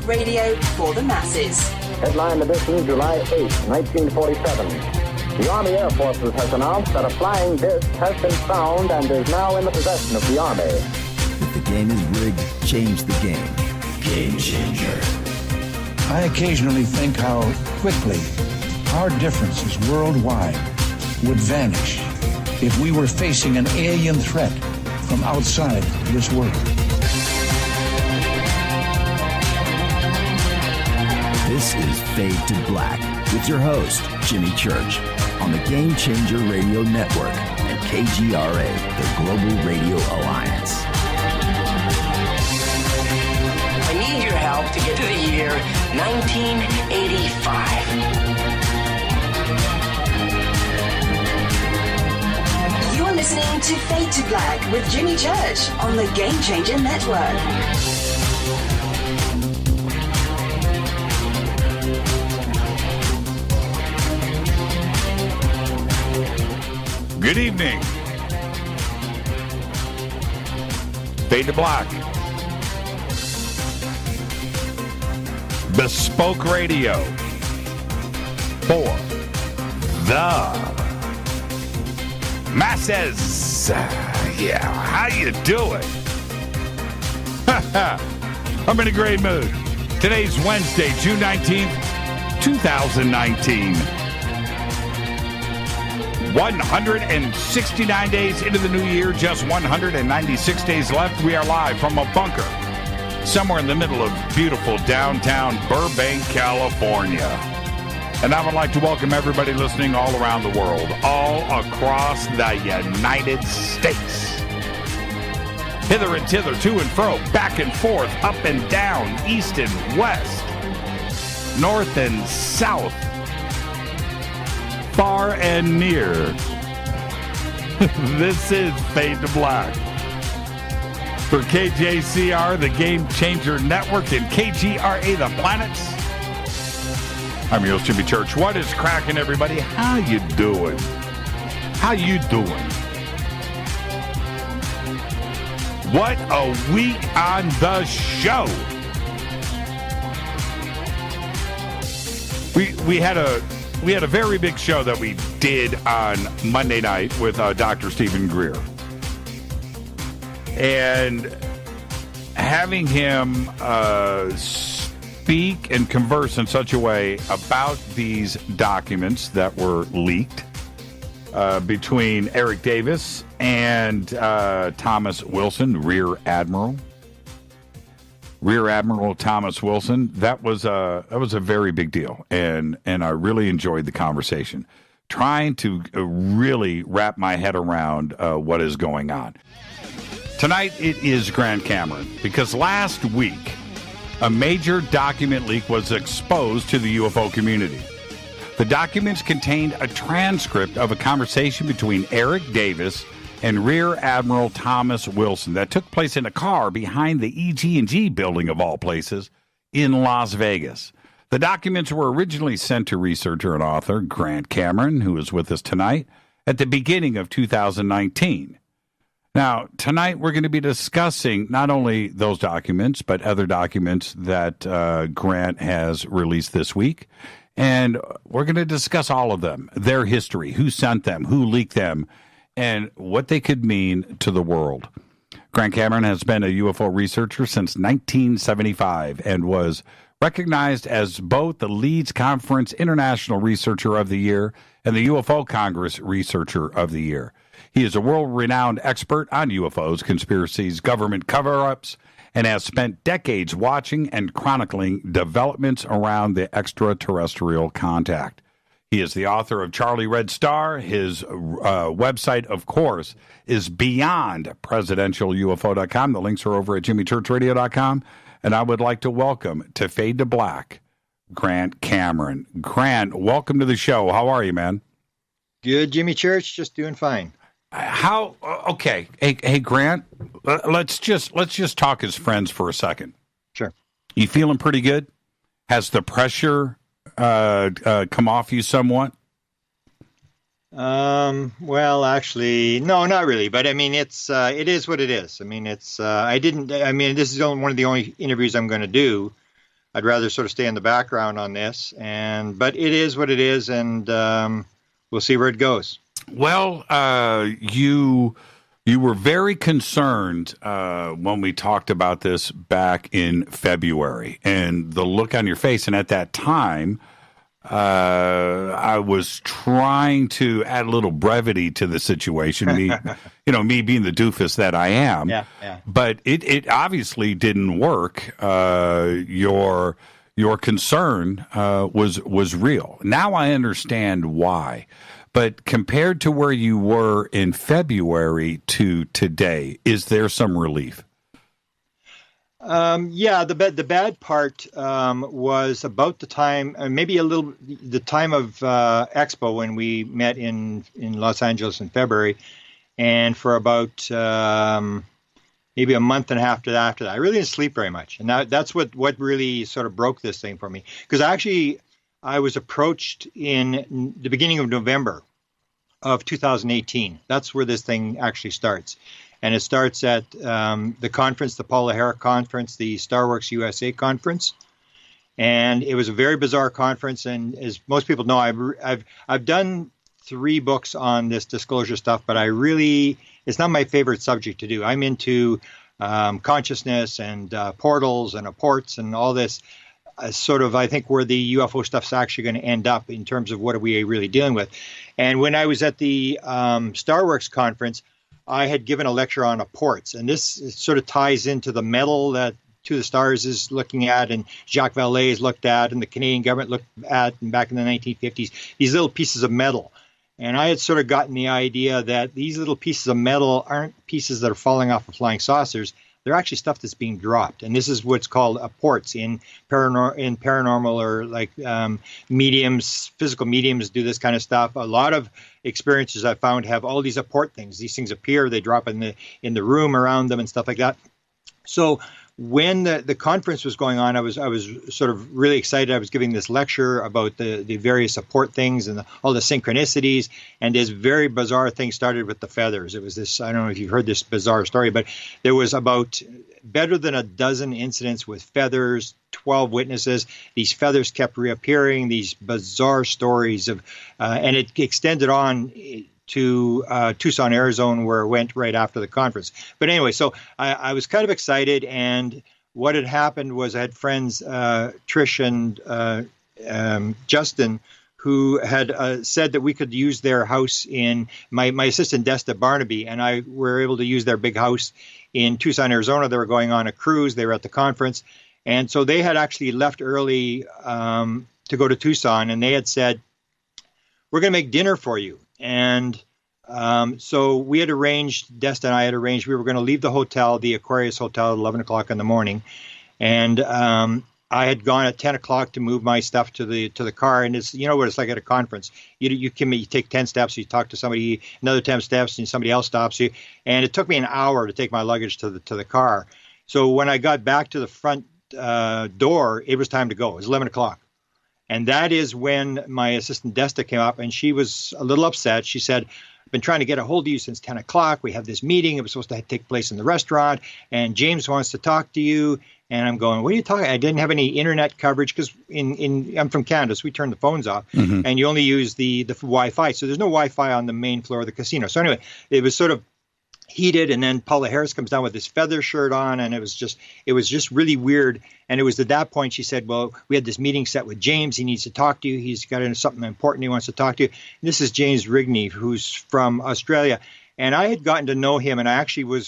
radio for the masses. Headline edition, July 8, 1947. The Army Air Forces has announced that a flying disc has been found and is now in the possession of the Army. If the game is rigged, change the game. Game changer. I occasionally think how quickly our differences worldwide would vanish if we were facing an alien threat from outside this world. This is Fade to Black with your host, Jimmy Church, on the Game Changer Radio Network and KGRA, the Global Radio Alliance. I need your help to get to the year 1985. You're listening to Fade to Black with Jimmy Church on the Game Changer Network. Good evening. Fade to Black. Bespoke radio for the masses. Yeah, how you doing? I'm in a great mood. Today's Wednesday, June 19th, 2019. 169 days into the new year, just 196 days left. We are live from a bunker somewhere in the middle of beautiful downtown Burbank, California. And I would like to welcome everybody listening all around the world, all across the United States. Hither and thither, to and fro, back and forth, up and down, east and west, north and south, far and near. This is Fade to Black. For KJCR, the Game Changer Network, and KGRA, the Planets. I'm your host, Jimmy Church. What is cracking, everybody? How you doing? How you doing? What a week on the show. We had a very big show that we did on Monday night with Dr. Stephen Greer. And having him speak and converse in such a way about these documents that were leaked between Eric Davis and Thomas Wilson, Rear Admiral Thomas Wilson, that was a very big deal, and I really enjoyed the conversation, trying to really wrap my head around what is going on. Tonight it is Grant Cameron, because last week a major document leak was exposed to the UFO community. The documents contained a transcript of a conversation between Eric Davis and Rear Admiral Thomas Wilson that took place in a car behind the EG&G building, of all places, in Las Vegas. The documents were originally sent to researcher and author Grant Cameron, who is with us tonight, at the beginning of 2019. Now, tonight we're going to be discussing not only those documents, but other documents that Grant has released this week. And we're going to discuss all of them, their history, who sent them, who leaked them, and what they could mean to the world. Grant Cameron has been a UFO researcher since 1975 and was recognized as both the Leeds Conference International Researcher of the Year and the UFO Congress Researcher of the Year. He is a world-renowned expert on UFOs, conspiracies, government cover-ups, and has spent decades watching and chronicling developments around the extraterrestrial contact. He is the author of Charlie Red Star. His website, of course, is beyondpresidentialufo.com. The links are over at jimmychurchradio.com. And I would like to welcome to Fade to Black, Grant Cameron. Grant, welcome to the show. How are you, man? Good, Jimmy Church. Just doing fine. Okay. Hey, Grant, let's just talk as friends for a second. Sure. You feeling pretty good? Has the pressure come off you somewhat? Well, actually, no, not really. But I mean, it is what it is. I mean, this is one of the only interviews I'm going to do. I'd rather sort of stay in the background on this. But it is what it is, and we'll see where it goes. Well, you were very concerned when we talked about this back in February, and the look on your face. And at that time, I was trying to add a little brevity to the situation. Me being the doofus that I am. Yeah. But it obviously didn't work. Your concern was real. Now I understand why. But compared to where you were in February to today, is there some relief? The bad part was about the time, the time of Expo when we met in Los Angeles in February, and for about maybe a month and a half after that, I really didn't sleep very much, and that's what really sort of broke this thing for me. Because I was approached in the beginning of November of 2018. That's where this thing actually starts. And it starts at the conference, the Paul O'Hara conference, the Star Wars USA conference. And it was a very bizarre conference. And as most people know, I've done 3 books on this disclosure stuff, but it's not my favorite subject to do. I'm into consciousness and portals and apports and all this. I think where the UFO stuff's actually going to end up in terms of what are we really dealing with. And when I was at the Star Wars conference, I had given a lecture on apports, and this sort of ties into the metal that To the Stars is looking at, and Jacques Vallée has looked at, and the Canadian government looked at back in the 1950s, these little pieces of metal. And I had sort of gotten the idea that these little pieces of metal aren't pieces that are falling off of flying saucers. They're actually stuff that's being dropped. And this is what's called apports in paranormal, or like mediums, physical mediums do this kind of stuff. A lot of experiences I found have all these apport things. These things appear, they drop in the room around them and stuff like that. So when the conference was going on, I was sort of really excited. I was giving this lecture about the various support things and all the synchronicities. And this very bizarre thing started with the feathers. It was this, I don't know if you've heard this bizarre story, but there was about better than a dozen incidents with feathers, 12 witnesses. These feathers kept reappearing, these bizarre stories of, and it extended on to Tucson, Arizona, where it went right after the conference. But anyway, so I was kind of excited, and what had happened was I had friends, Trish and Justin, who had said that we could use their house in my assistant Desta Barnaby, and I were able to use their big house in Tucson, Arizona. They were going on a cruise. They were at the conference. And so they had actually left early to go to Tucson, and they had said, we're going to make dinner for you. And so we had arranged, Desta and I had arranged, we were going to leave the hotel, the Aquarius Hotel, at 11 o'clock in the morning. And I had gone at 10 o'clock to move my stuff to the car. And it's, you know what it's like at a conference. You take 10 steps, you talk to somebody, another 10 steps, and somebody else stops you. And it took me an hour to take my luggage to the car. So when I got back to the front door, it was time to go. It was 11 o'clock. And that is when my assistant Desta came up, and she was a little upset. She said, I've been trying to get a hold of you since 10 o'clock. We have this meeting. It was supposed to take place in the restaurant, and James wants to talk to you. And I'm going, what are you talking? I didn't have any internet coverage because I'm from Canada, so we turn the phones off, and you only use the Wi-Fi. So there's no Wi-Fi on the main floor of the casino. So anyway, it was sort of heated, and then Paula Harris comes down with this feather shirt on, and it was just really weird. And it was at that point she said, well, we had this meeting set with James. He needs to talk to you. He's got something important he wants to talk to you. And this is James Rigney, who's from Australia. And I had gotten to know him, and I actually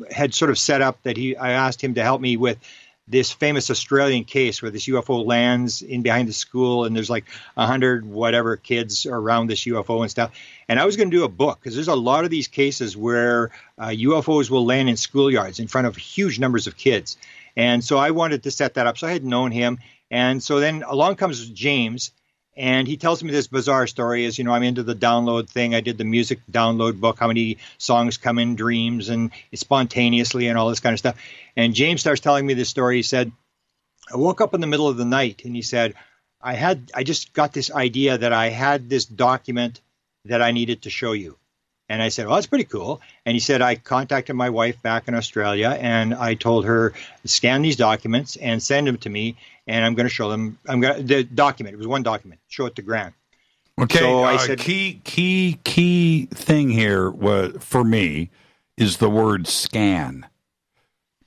had sort of set up that I asked him to help me with this famous Australian case where this UFO lands in behind the school, and there's like 100 whatever kids around this UFO and stuff. And I was going to do a book because there's a lot of these cases where UFOs will land in schoolyards in front of huge numbers of kids. And so I wanted to set that up. So I had known him. And so then along comes James, and he tells me this bizarre story. As you know, I'm into the download thing. I did the music download book, how many songs come in dreams and spontaneously and all this kind of stuff. And James starts telling me this story. He said, I woke up in the middle of the night, and he said, I just got this idea that I had this document that I needed to show you. And I said, well, that's pretty cool. And he said, I contacted my wife back in Australia, and I told her, scan these documents and send them to me, and I'm going to show them. The document. It was one document. Show it to Grant. Okay. So I said, key thing here was for me is the word scan.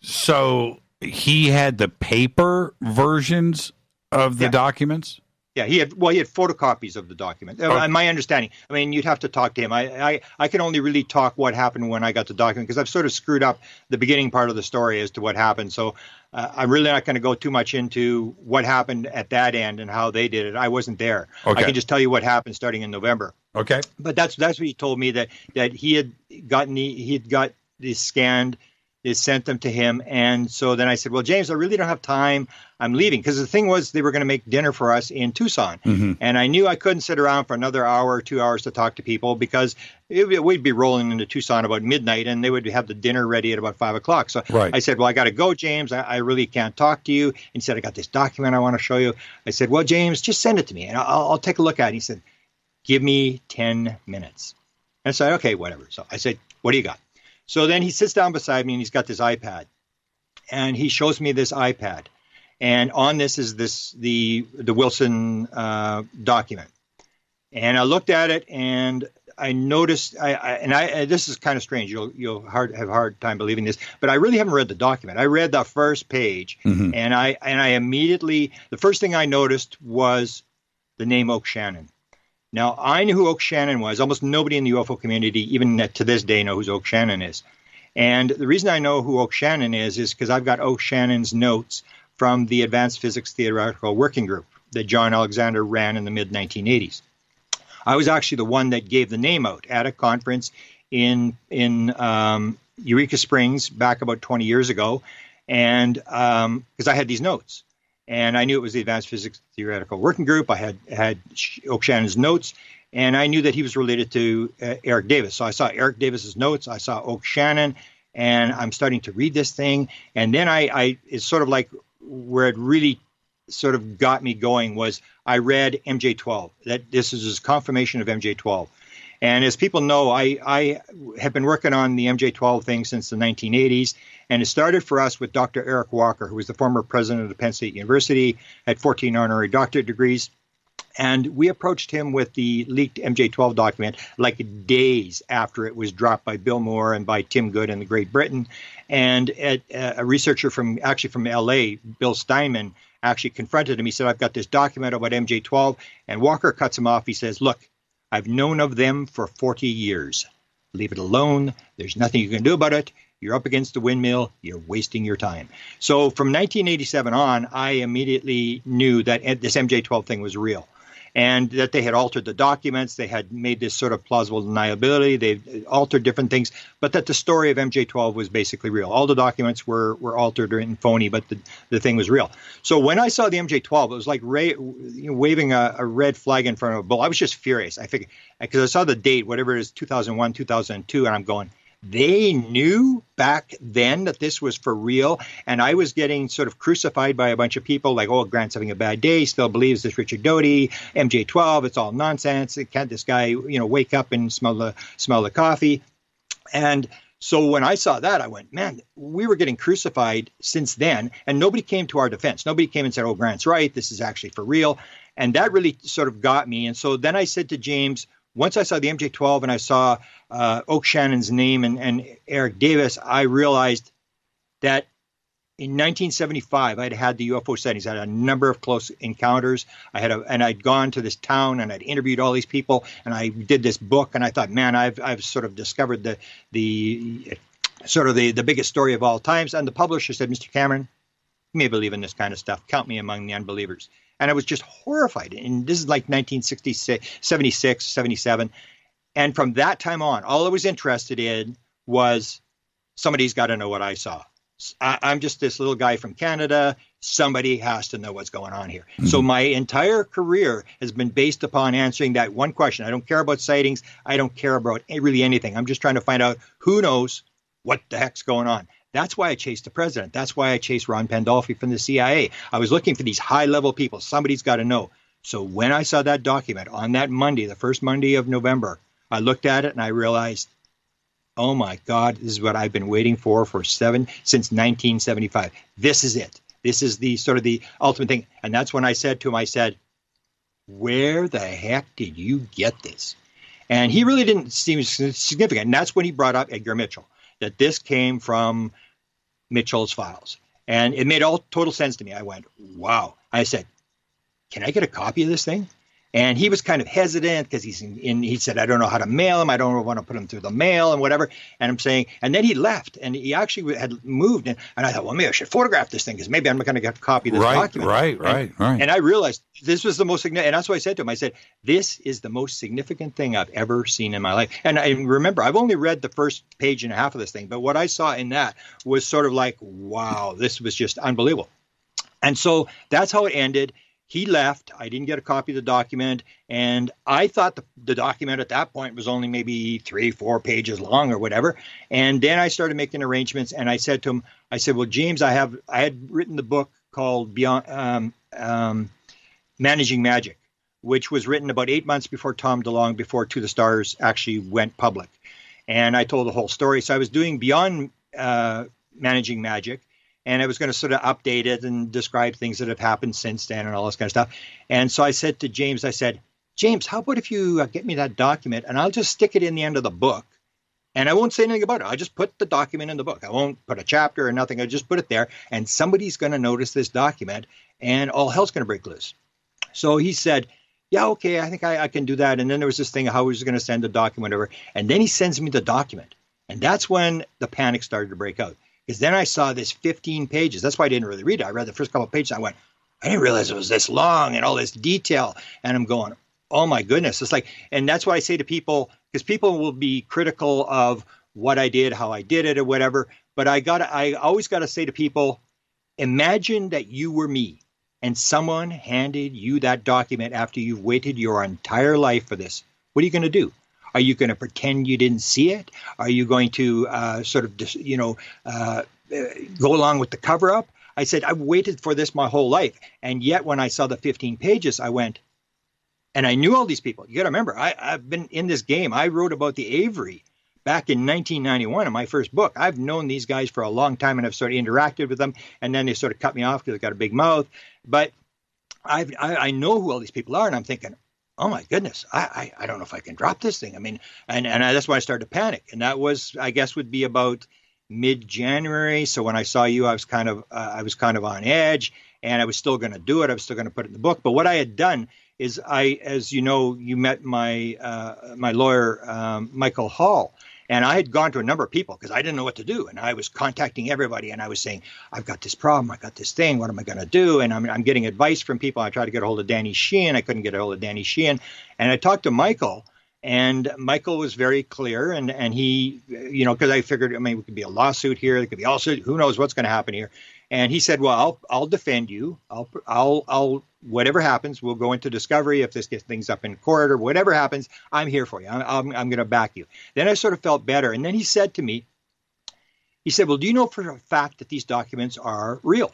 So he had the paper versions of the documents. Yeah, he had photocopies of the document. My understanding. I mean, you'd have to talk to him. I can only really talk what happened when I got the document, because I've sort of screwed up the beginning part of the story as to what happened. So I'm really not going to go too much into what happened at that end and how they did it. I wasn't there. Okay. I can just tell you what happened starting in November. Okay. But that's what he told me, that he had got these scanned. They sent them to him. And so then I said, well, James, I really don't have time. I'm leaving. Because the thing was, they were going to make dinner for us in Tucson. Mm-hmm. And I knew I couldn't sit around for another hour or 2 hours to talk to people, because we'd be rolling into Tucson about midnight, and they would have the dinner ready at about 5 o'clock. So I said, well, I got to go, James. I really can't talk to you. He said, I got this document I want to show you. I said, well, James, just send it to me, and I'll take a look at it. He said, give me 10 minutes. And I said, okay, whatever. So I said, what do you got? So then he sits down beside me, and he's got this iPad, and he shows me this iPad, and on this is the Wilson document. And I looked at it, and I noticed, this is kind of strange. You'll have a hard time believing this, but I really haven't read the document. I read the first page, mm-hmm. and I immediately, the first thing I noticed was the name Oak Shannon. Now, I knew who Oak Shannon was. Almost nobody in the UFO community, even to this day, know who Oak Shannon is. And the reason I know who Oak Shannon is because I've got Oak Shannon's notes from the Advanced Physics Theoretical Working Group that John Alexander ran in the mid-1980s. I was actually the one that gave the name out at a conference in Eureka Springs back about 20 years ago, and because I had these notes. And I knew it was the Advanced Physics Theoretical Working Group. I had Oak Shannon's notes, and I knew that he was related to Eric Davis. So I saw Eric Davis's notes. I saw Oak Shannon, and I'm starting to read this thing. And then it's sort of like where it really sort of got me going was I read MJ12. That this is his confirmation of MJ12. And as people know, I have been working on the MJ12 thing since the 1980s, and it started for us with Dr. Eric Walker, who was the former president of Penn State University, had 14 honorary doctorate degrees, and we approached him with the leaked MJ12 document like days after it was dropped by Bill Moore and by Tim Good in Great Britain, and a researcher from L.A., Bill Steinman, actually confronted him. He said, I've got this document about MJ12, and Walker cuts him off. He says, look, I've known of them for 40 years. Leave it alone. There's nothing you can do about it. You're up against the windmill. You're wasting your time. So from 1987 on, I immediately knew that this MJ12 thing was real, and that they had altered the documents. They had made this sort of plausible deniability. They altered different things, but that the story of MJ12 was basically real. All the documents were altered and phony, but the thing was real. So when I saw the MJ12, it was like waving a red flag in front of a bull. I was just furious. I figured, because I saw the date, whatever it is, 2001, 2002, and I'm going, they knew back then that this was for real, and I was getting sort of crucified by a bunch of people like, oh, Grant's having a bad day, still believes this Richard Doty, MJ12, it's all nonsense. Can't this guy, wake up and smell the coffee? And so when I saw that, I went, man, we were getting crucified since then, and nobody came to our defense. Nobody came and said, oh, Grant's right, this is actually for real. And that really sort of got me. And so then I said to James, once I saw the MJ12 and I saw Oak Shannon's name and Eric Davis, I realized that in 1975, I'd had the UFO sightings. I had a number of close encounters. And I'd gone to this town and I'd interviewed all these people, and I did this book, and I thought, man, I've sort of discovered the biggest story of all times. And the publisher said, Mr. Cameron, you may believe in this kind of stuff. Count me among the unbelievers. And I was just horrified. And this is like 1976, 76, 77. And from that time on, all I was interested in was somebody's got to know what I saw. I'm just this little guy from Canada. Somebody has to know what's going on here. Mm-hmm. So my entire career has been based upon answering that one question. I don't care about sightings. I don't care about really anything. I'm just trying to find out who knows what the heck's going on. That's why I chased the president. That's why I chased Ron Pandolfi from the CIA. I was looking for these high-level people. Somebody's got to know. So when I saw that document on that Monday, the first Monday of November, I looked at it and I realized, oh my God, this is what I've been waiting for since 1975. This is it. This is the sort of the ultimate thing. And that's when I said to him, I said, where the heck did you get this? And he really didn't seem significant. And that's when he brought up Edgar Mitchell, that this came from Mitchell's files. And it made all total sense to me. I went, wow. I said, can I get a copy of this thing? And he was kind of hesitant because he said, I don't know how to mail him. I don't want to put him through the mail and whatever. And I'm saying, and then he left and he actually had moved. And I thought, well, maybe I should photograph this thing because maybe I'm going to get a copy of this document. Right. And I realized this was the most significant. And that's what I said to him. I said, this is the most significant thing I've ever seen in my life. And I remember, I've only read the first page and a half of this thing. But what I saw in that was sort of like, wow, this was just unbelievable. And so that's how it ended. He left. I didn't get a copy of the document. And I thought the document at that point was only maybe 3-4 pages long or whatever. And then I started making arrangements. And I said to him, I said, well, James, I had written the book called Beyond Managing Magic, which was written about 8 months before Tom DeLonge, before To the Stars actually went public. And I told the whole story. So I was doing Beyond Managing Magic. And I was going to sort of update it and describe things that have happened since then and all this kind of stuff. And so I said to James, I said, James, how about if you get me that document and I'll just stick it in the end of the book and I won't say anything about it. I'll just put the document in the book. I won't put a chapter or nothing. I'll just put it there and somebody's going to notice this document and all hell's going to break loose. So he said, yeah, okay, I think I can do that. And then there was this thing of how he was going to send the document over. And then he sends me the document. And that's when the panic started to break out. Because then I saw this 15 pages. That's why I didn't really read it. I read the first couple of pages. I went, I didn't realize it was this long and all this detail. And I'm going, oh my goodness. It's like, and that's why I say to people, because people will be critical of what I did, how I did it or whatever. But I always got to say to people, imagine that you were me and someone handed you that document after you've waited your entire life for this. What are you going to do? Are you going to pretend you didn't see it? Are you going to go along with the cover up? I said, I've waited for this my whole life. And yet when I saw the 15 pages, I went, and I knew all these people. You got to remember, I've been in this game. I wrote about the Avery back in 1991 in my first book. I've known these guys for a long time and I've sort of interacted with them. And then they sort of cut me off because they got a big mouth. But I know who all these people are. And I'm thinking, oh my goodness, I don't know if I can drop this thing. I mean, and that's why I started to panic. And that was, I guess, would be about mid-January. So when I saw you, I was kind of on edge, and I was still going to do it. I was still going to put it in the book. But what I had done is as you know, you met my lawyer, Michael Hall. And I had gone to a number of people because I didn't know what to do. And I was contacting everybody and I was saying, I've got this problem. I've got this thing. What am I going to do? And I'm getting advice from people. I tried to get a hold of Danny Sheehan. I couldn't get a hold of Danny Sheehan. And I talked to Michael, and Michael was very clear. And he, because I figured, I mean, it could be a lawsuit here. It could be also, who knows what's going to happen here. And he said, well, I'll defend you. I'll whatever happens, we'll go into discovery. If this gets things up in court or whatever happens, I'm here for you. I'm going to back you. Then I sort of felt better. And then he said to me, well, do you know for a fact that these documents are real?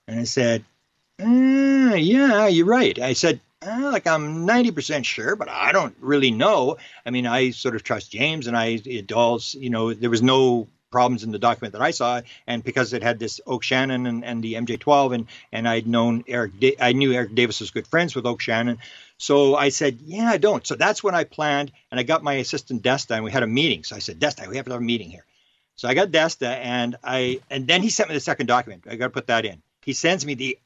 And I said, yeah, you're right. I said, I'm 90% sure, but I don't really know. I mean, I sort of trust James, and there was no problems in the document that I saw, and because it had this Oak Shannon and the MJ-12, and I'd known I knew Eric Davis was good friends with Oak Shannon, so I said, yeah, I don't. So that's when I planned, and I got my assistant Desta, and we had a meeting. So I said, Desta, we have to have a meeting here. So I got Desta, and then he sent me the second document. I got to put that in. He sends me the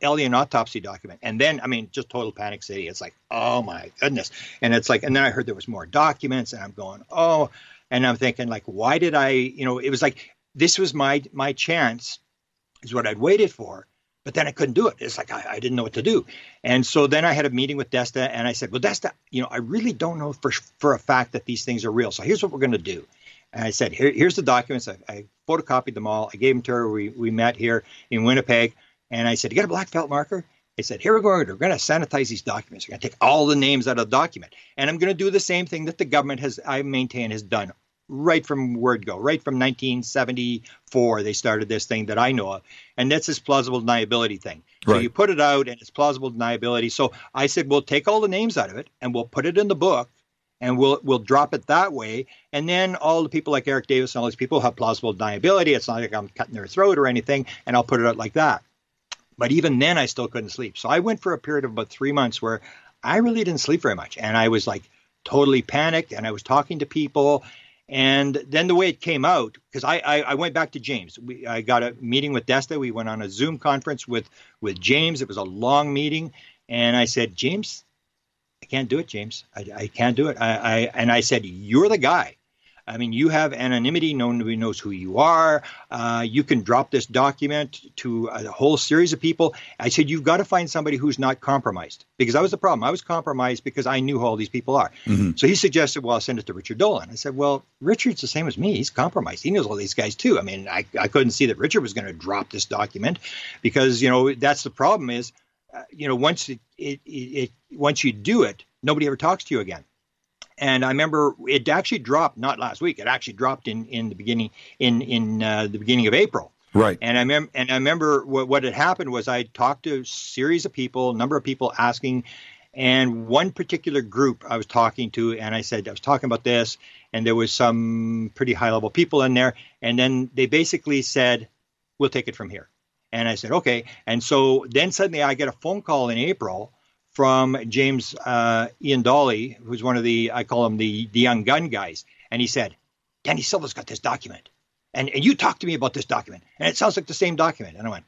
alien autopsy document, and then just total panic city. It's like, oh my goodness, and it's like, and then I heard there was more documents, and I'm going, oh. And I'm thinking, like, why did it was like, this was my chance, is what I'd waited for, but then I couldn't do it. It's like, I didn't know what to do. And so then I had a meeting with Desta, and I said, well, Desta, I really don't know for a fact that these things are real. So here's what we're going to do. And I said, here's the documents. I photocopied them all. I gave them to her. We met here in Winnipeg. And I said, you got a black felt marker? I said, here we go. We're going to sanitize these documents. We're going to take all the names out of the document. And I'm going to do the same thing that the government has done right from word go. Right from 1974, they started this thing that I know of. And that's this plausible deniability thing. So you put it out, and it's plausible deniability. So I said, we'll take all the names out of it, and we'll put it in the book. and we'll drop it that way. And then all the people like Eric Davis and all these people have plausible deniability. It's not like I'm cutting their throat or anything, and I'll put it out like that. But even then, I still couldn't sleep. So I went for a period of about 3 months where I really didn't sleep very much. And I was like totally panicked, and I was talking to people. And then the way it came out, because I went back to James. I got a meeting with Desta. We went on a Zoom conference with James. It was a long meeting. And I said, James, I can't do it, James. I can't do it. And I said, you're the guy. I mean, you have anonymity. Nobody knows who you are. You can drop this document to a whole series of people. I said, you've got to find somebody who's not compromised, because that was the problem. I was compromised because I knew who all these people are. Mm-hmm. So he suggested, well, I'll send it to Richard Dolan. I said, well, Richard's the same as me. He's compromised. He knows all these guys too. I mean, I couldn't see that Richard was going to drop this document, because, that's the problem is, once once you do it, nobody ever talks to you again. And I remember it actually dropped, not last week. It actually dropped in the beginning the beginning of April. Right. And I remember what had happened was I talked to a series of people, a number of people asking, and one particular group I was talking to, and I said I was talking about this, and there was some pretty high level people in there, and then they basically said, "We'll take it from here." And I said, "Okay." And so then suddenly I get a phone call in April from James Ian Dolly, who's one of I call him the young gun guys. And he said, Danny Silva's got this document. And you talked to me about this document. And it sounds like the same document. And I went,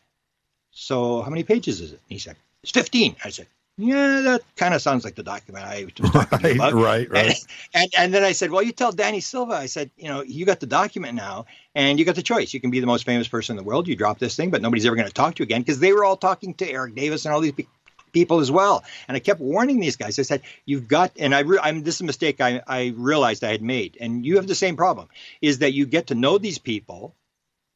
so how many pages is it? And he said, it's 15. I said, yeah, that kind of sounds like the document I was talking to you about. Right. And then I said, well, you tell Danny Silva. I said, you got the document now, and you got the choice. You can be the most famous person in the world. You drop this thing, but nobody's ever going to talk to you again, because they were all talking to Eric Davis and all these people as well. And I kept warning these guys. I said, you've got, and this is a mistake I realized I had made. And you have the same problem, is that you get to know these people.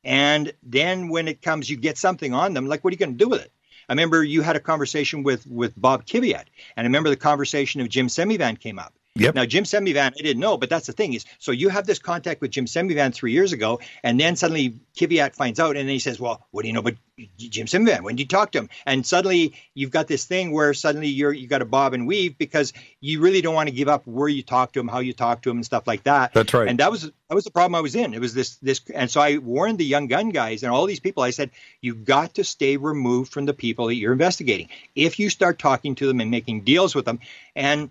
And then when it comes, you get something on them. Like, what are you going to do with it? I remember you had a conversation with Bob Kiviat. And I remember the conversation of Jim Semivan came up. Yep. Now, Jim Semivan, I didn't know, but that's the thing is, so you have this contact with Jim Semivan 3 years ago, and then suddenly Kiviat finds out, and then he says, well, what do you know about Jim Semivan? When did you talk to him? And suddenly you've got this thing where suddenly you got to bob and weave, because you really don't want to give up where you talk to him, how you talk to him, and stuff like that. That's right. And that was the problem I was in. It was this, and so I warned the young gun guys and all these people. I said, you've got to stay removed from the people that you're investigating. If you start talking to them and making deals with them, and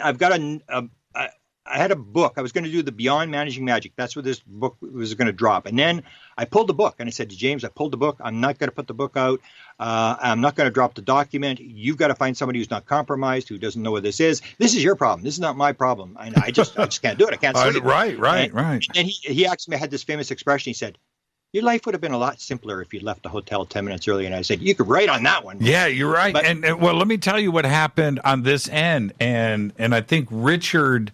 I've got I had a book. I was going to do the Beyond Managing Magic. That's what this book was going to drop. And then I pulled the book, and I said to James, I pulled the book. I'm not going to put the book out. I'm not going to drop the document. You've got to find somebody who's not compromised, who doesn't know what this is. This is your problem. This is not my problem. I just can't do it. I can't sleep. Right. And he actually had this famous expression. He said, your life would have been a lot simpler if you left the hotel 10 minutes early. And I said, you could write on that one. Yeah, you're right. But, and well, let me tell you what happened on this end. And I think Richard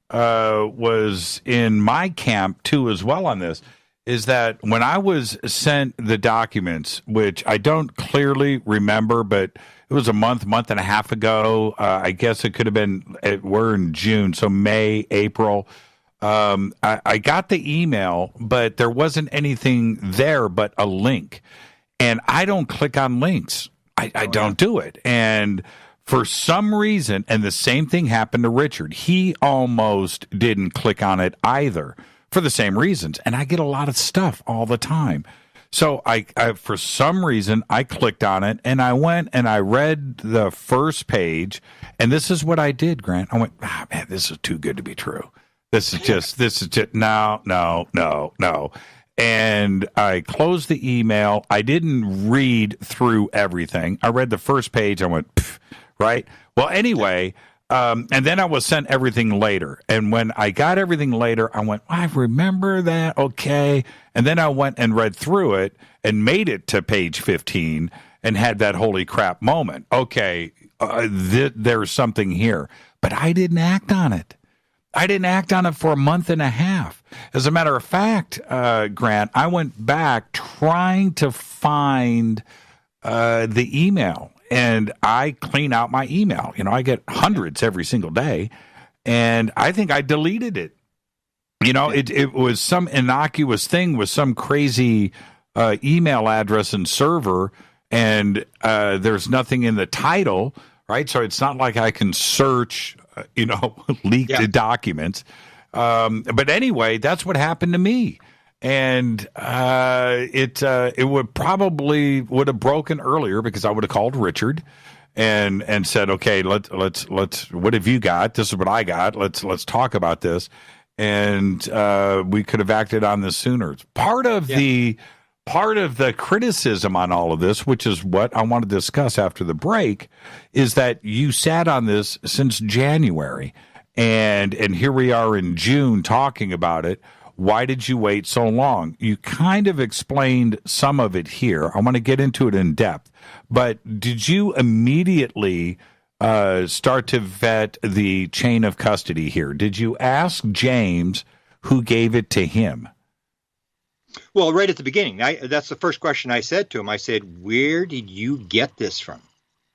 was in my camp too as well on this, is that when I was sent the documents, which I don't clearly remember, but it was a month and a half ago. I guess it could have been, we're in June, so May, April. I got the email, but there wasn't anything there but a link. And I don't click on links. I don't do it. And for some reason, and the same thing happened to Richard, he almost didn't click on it either for the same reasons. And I get a lot of stuff all the time. So I for some reason, I clicked on it, and I went and I read the first page. And this is what I did, Grant. I went, man, this is too good to be true. This is just, no. And I closed the email. I didn't read through everything. I read the first page. I went, right? Well, anyway, and then I was sent everything later. And when I got everything later, I went, I remember that. Okay. And then I went and read through it and made it to page 15 and had that holy crap moment. Okay, there's something here. But I didn't act on it. I didn't act on it for a month and a half. As a matter of fact, Grant, I went back trying to find the email, and I clean out my email. I get hundreds every single day, and I think I deleted it. It was some innocuous thing with some crazy email address and server, and there's nothing in the title, right? So it's not like I can search leaked documents. But anyway, that's what happened to me. And it would have broken earlier because I would have called Richard and said, okay, let's what have you got? This is what I got. Let's talk about this. And we could have acted on this sooner. Part of the criticism on all of this, which is what I want to discuss after the break, is that you sat on this since January, and here we are in June talking about it. Why did you wait so long? You kind of explained some of it here. I want to get into it in depth. But did you immediately start to vet the chain of custody here? Did you ask James who gave it to him? Well, right at the beginning, that's the first question I said to him. I said, where did you get this from?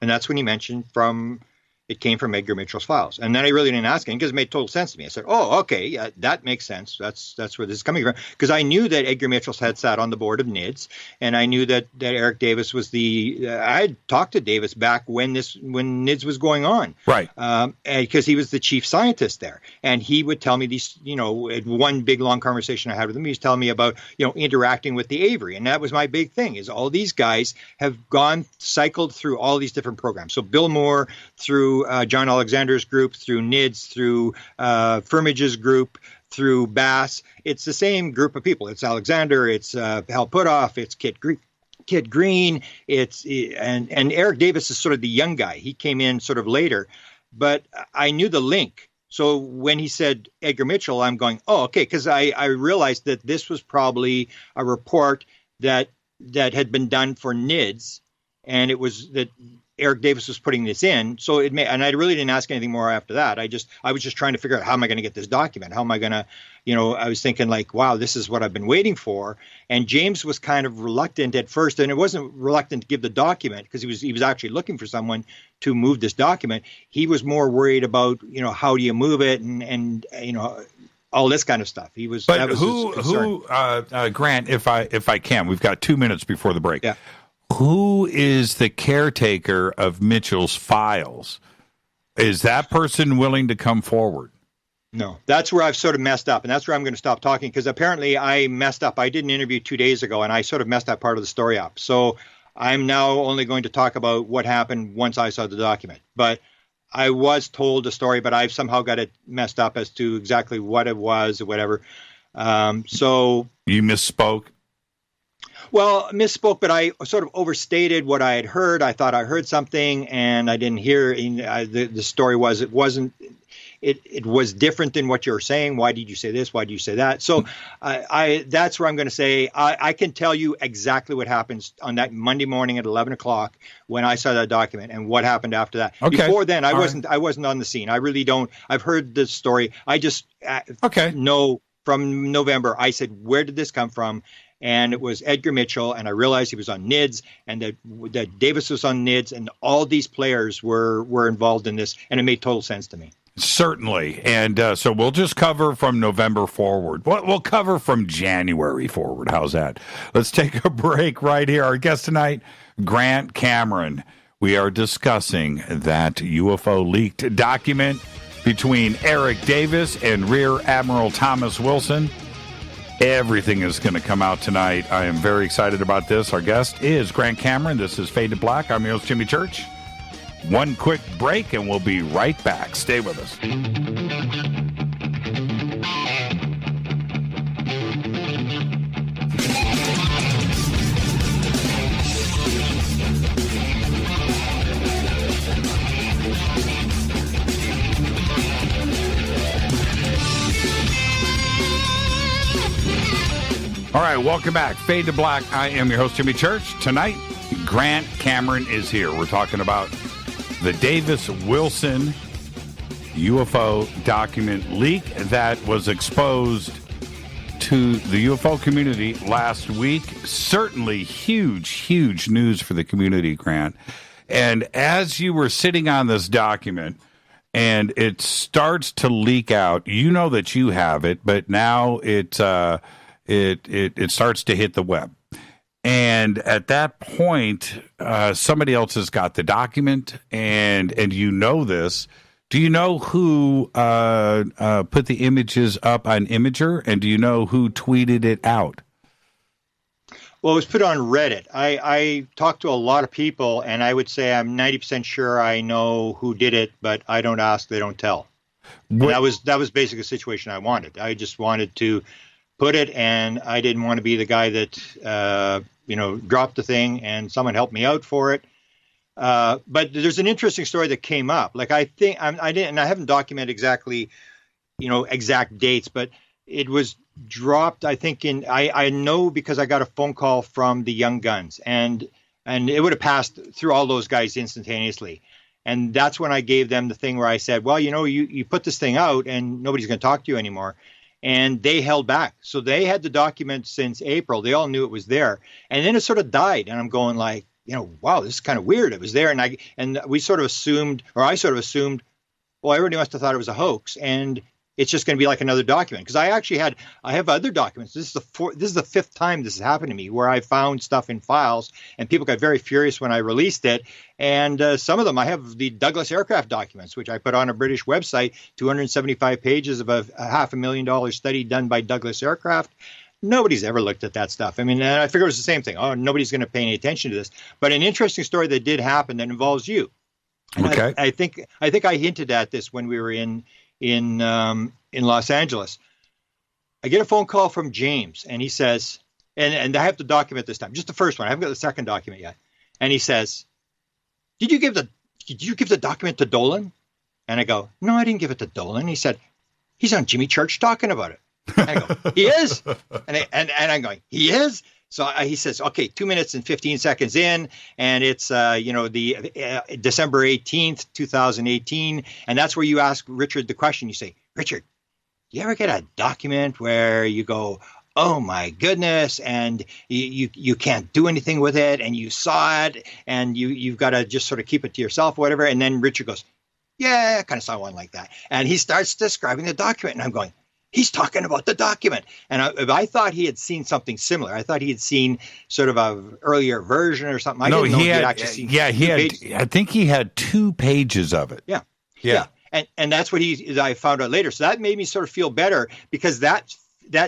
And that's when he mentioned it came from Edgar Mitchell's files. And then I really didn't ask him because it made total sense to me. I said, oh, okay, that makes sense. That's where this is coming from. Because I knew that Edgar Mitchell had sat on the board of NIDS, and I knew that Eric Davis was I had talked to Davis back when NIDS was going on. Right. Because he was the chief scientist there. And he would tell me these, one big long conversation I had with him, he was telling me about, interacting with the Avery. And that was my big thing, is all these guys have cycled through all these different programs. So Bill Moore, through John Alexander's group, through NIDS, through Firmage's group, through Bass. It's the same group of people. It's Alexander, it's Hal Puthoff, it's Kit Green, and Eric Davis is sort of the young guy. He came in sort of later, but I knew the link. So when he said Edgar Mitchell, I'm going, oh, okay, because I realized that this was probably a report that had been done for NIDS, and it was that Eric Davis was putting this in. So and I really didn't ask anything more after that. I was just trying to figure out, how am I going to get this document? How am I going to, I was thinking like, wow, this is what I've been waiting for. And James was kind of reluctant at first, and it wasn't reluctant to give the document because he was actually looking for someone to move this document. He was more worried about, how do you move it and all this kind of stuff. He was. But who Grant, if I can, we've got 2 minutes before the break. Yeah. Who is the caretaker of Mitchell's files? Is that person willing to come forward? No, that's where I've sort of messed up, and that's where I'm going to stop talking, because apparently I messed up. I did an interview 2 days ago, and I sort of messed that part of the story up. So I'm now only going to talk about what happened once I saw the document. But I was told the story, but I've somehow got it messed up as to exactly what it was or whatever. So you misspoke? Well, misspoke, but I sort of overstated what I had heard. I thought I heard something, and I didn't hear. The story was it was different than what you were saying. Why did you say this? Why did you say that? So that's where I'm going to say I can tell you exactly what happens on that Monday morning at 11 o'clock when I saw that document and what happened after that. Okay. Before then, I wasn't on the scene. I really don't. I've heard the story. I just know from November. I said, where did this come from? And it was Edgar Mitchell, and I realized he was on NIDS, and that Davis was on NIDS, and all these players were involved in this, and it made total sense to me. Certainly, and so we'll just cover from November forward. We'll cover from January forward. How's that? Let's take a break right here. Our guest tonight, Grant Cameron. We are discussing that UFO leaked document between Eric Davis and Rear Admiral Thomas Wilson. Everything is going to come out tonight. I am very excited about this. Our guest is Grant Cameron. This is Fade to Black. I'm your host, Jimmy Church. One quick break, and we'll be right back. Stay with us. All right, welcome back. Fade to Black. I am your host, Jimmy Church. Tonight, Grant Cameron is here. We're talking about the Davis Wilson UFO document leak that was exposed to the UFO community last week. Certainly huge news for the community, Grant. And as you were sitting on this document and it starts to leak out, you know that you have it, but now it starts to hit the web. And at that point, somebody else has got the document, and you know this Do you know who put the images up on Imager, and do you know who tweeted it out? Well, it was put on Reddit. I talked to a lot of people, and I would say I'm 90% sure I know who did it, but I don't ask, they don't tell. That was basically the situation I wanted. I just wanted to put it, and I didn't want to be the guy that dropped the thing and someone helped me out for it. But there's an interesting story that came up. Like I haven't documented exactly, exact dates, but it was dropped, I think I know because I got a phone call from the Young Guns, and it would have passed through all those guys instantaneously. And that's when I gave them the thing where I said, well, you put this thing out and nobody's going to talk to you anymore. And they held back. So they had the document since April. They all knew it was there. And then it sort of died. And I'm going like, wow, this is kind of weird. It was there. And we sort of assumed, or I sort of assumed, well, everybody must have thought it was a hoax. And it's just going to be like another document. Because I have other documents. This is the fifth time this has happened to me where I found stuff in files and people got very furious when I released it. And some of them, I have the Douglas aircraft documents, which I put on a British website, 275 pages of a $500,000 study done by Douglas Aircraft. Nobody's ever looked at that stuff. I mean, and I figure it was the same thing. Oh, nobody's going to pay any attention to this. But an interesting story that did happen that involves you. Okay. I think I hinted at this when we were in Los Angeles. I get a phone call from James, and he says, and I have to document this time, just the first one. I haven't got the second document yet. And he says, Did you give the document to Dolan? And I go, no, I didn't give it to Dolan. He said, he's on Jimmy Church talking about it. And I go, he is? And I'm going, he is? So he says, okay, 2 minutes and 15 seconds in, and it's, the December 18th, 2018. And that's where you ask Richard the question. You say, Richard, do you ever get a document where you go, oh my goodness, and you can't do anything with it, and you saw it, and you've got to just sort of keep it to yourself or whatever? And then Richard goes, yeah, I kind of saw one like that. And he starts describing the document, and I'm going, he's talking about the document. And I thought he had seen something similar. I thought he had seen sort of a earlier version or something. I didn't know he had actually seen. Yeah, I think he had 2 pages of it. Yeah. And that's what I found out later. So that made me sort of feel better because that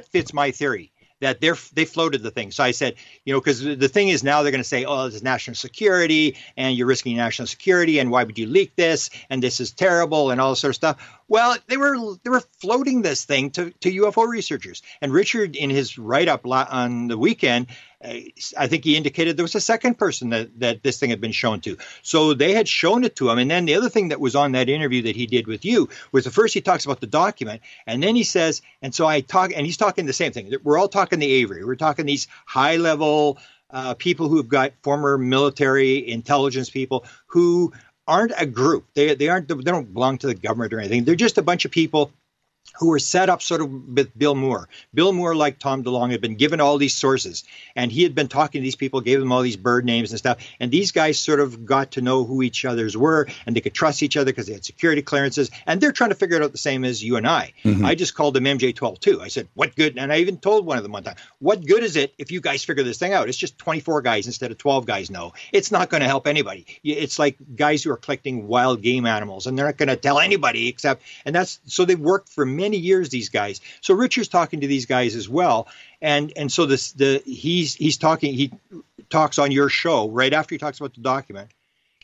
fits my theory that they floated the thing. So I said, because the thing is now they're going to say, oh, this is national security and you're risking national security. And why would you leak this? And this is terrible and all this sort of stuff. Well, they were floating this thing to UFO researchers. And Richard, in his write-up on the weekend, I think he indicated there was a second person that this thing had been shown to. So they had shown it to him. And then the other thing that was on that interview that he did with you was the first he talks about the document. And then he says, and so I talk, and he's talking the same thing. We're all talking the Avery. We're talking these high-level people who've got former military intelligence people who aren't a group. They don't belong to the government or anything. They're just a bunch of people who were set up sort of with Bill Moore. Bill Moore, like Tom DeLonge, had been given all these sources, and he had been talking to these people, gave them all these bird names and stuff, and these guys sort of got to know who each other's were, and they could trust each other because they had security clearances, and they're trying to figure it out the same as you and I. Mm-hmm. I just called them MJ-12 too. I said, what good? And I even told one of them one time, what good is it if you guys figure this thing out? It's just 24 guys instead of 12 guys know. It's not going to help anybody. It's like guys who are collecting wild game animals, and they're not going to tell anybody except, and that's, so they've worked for many years, these guys. So Richard's talking to these guys as well. And so he talks on your show right after he talks about the document.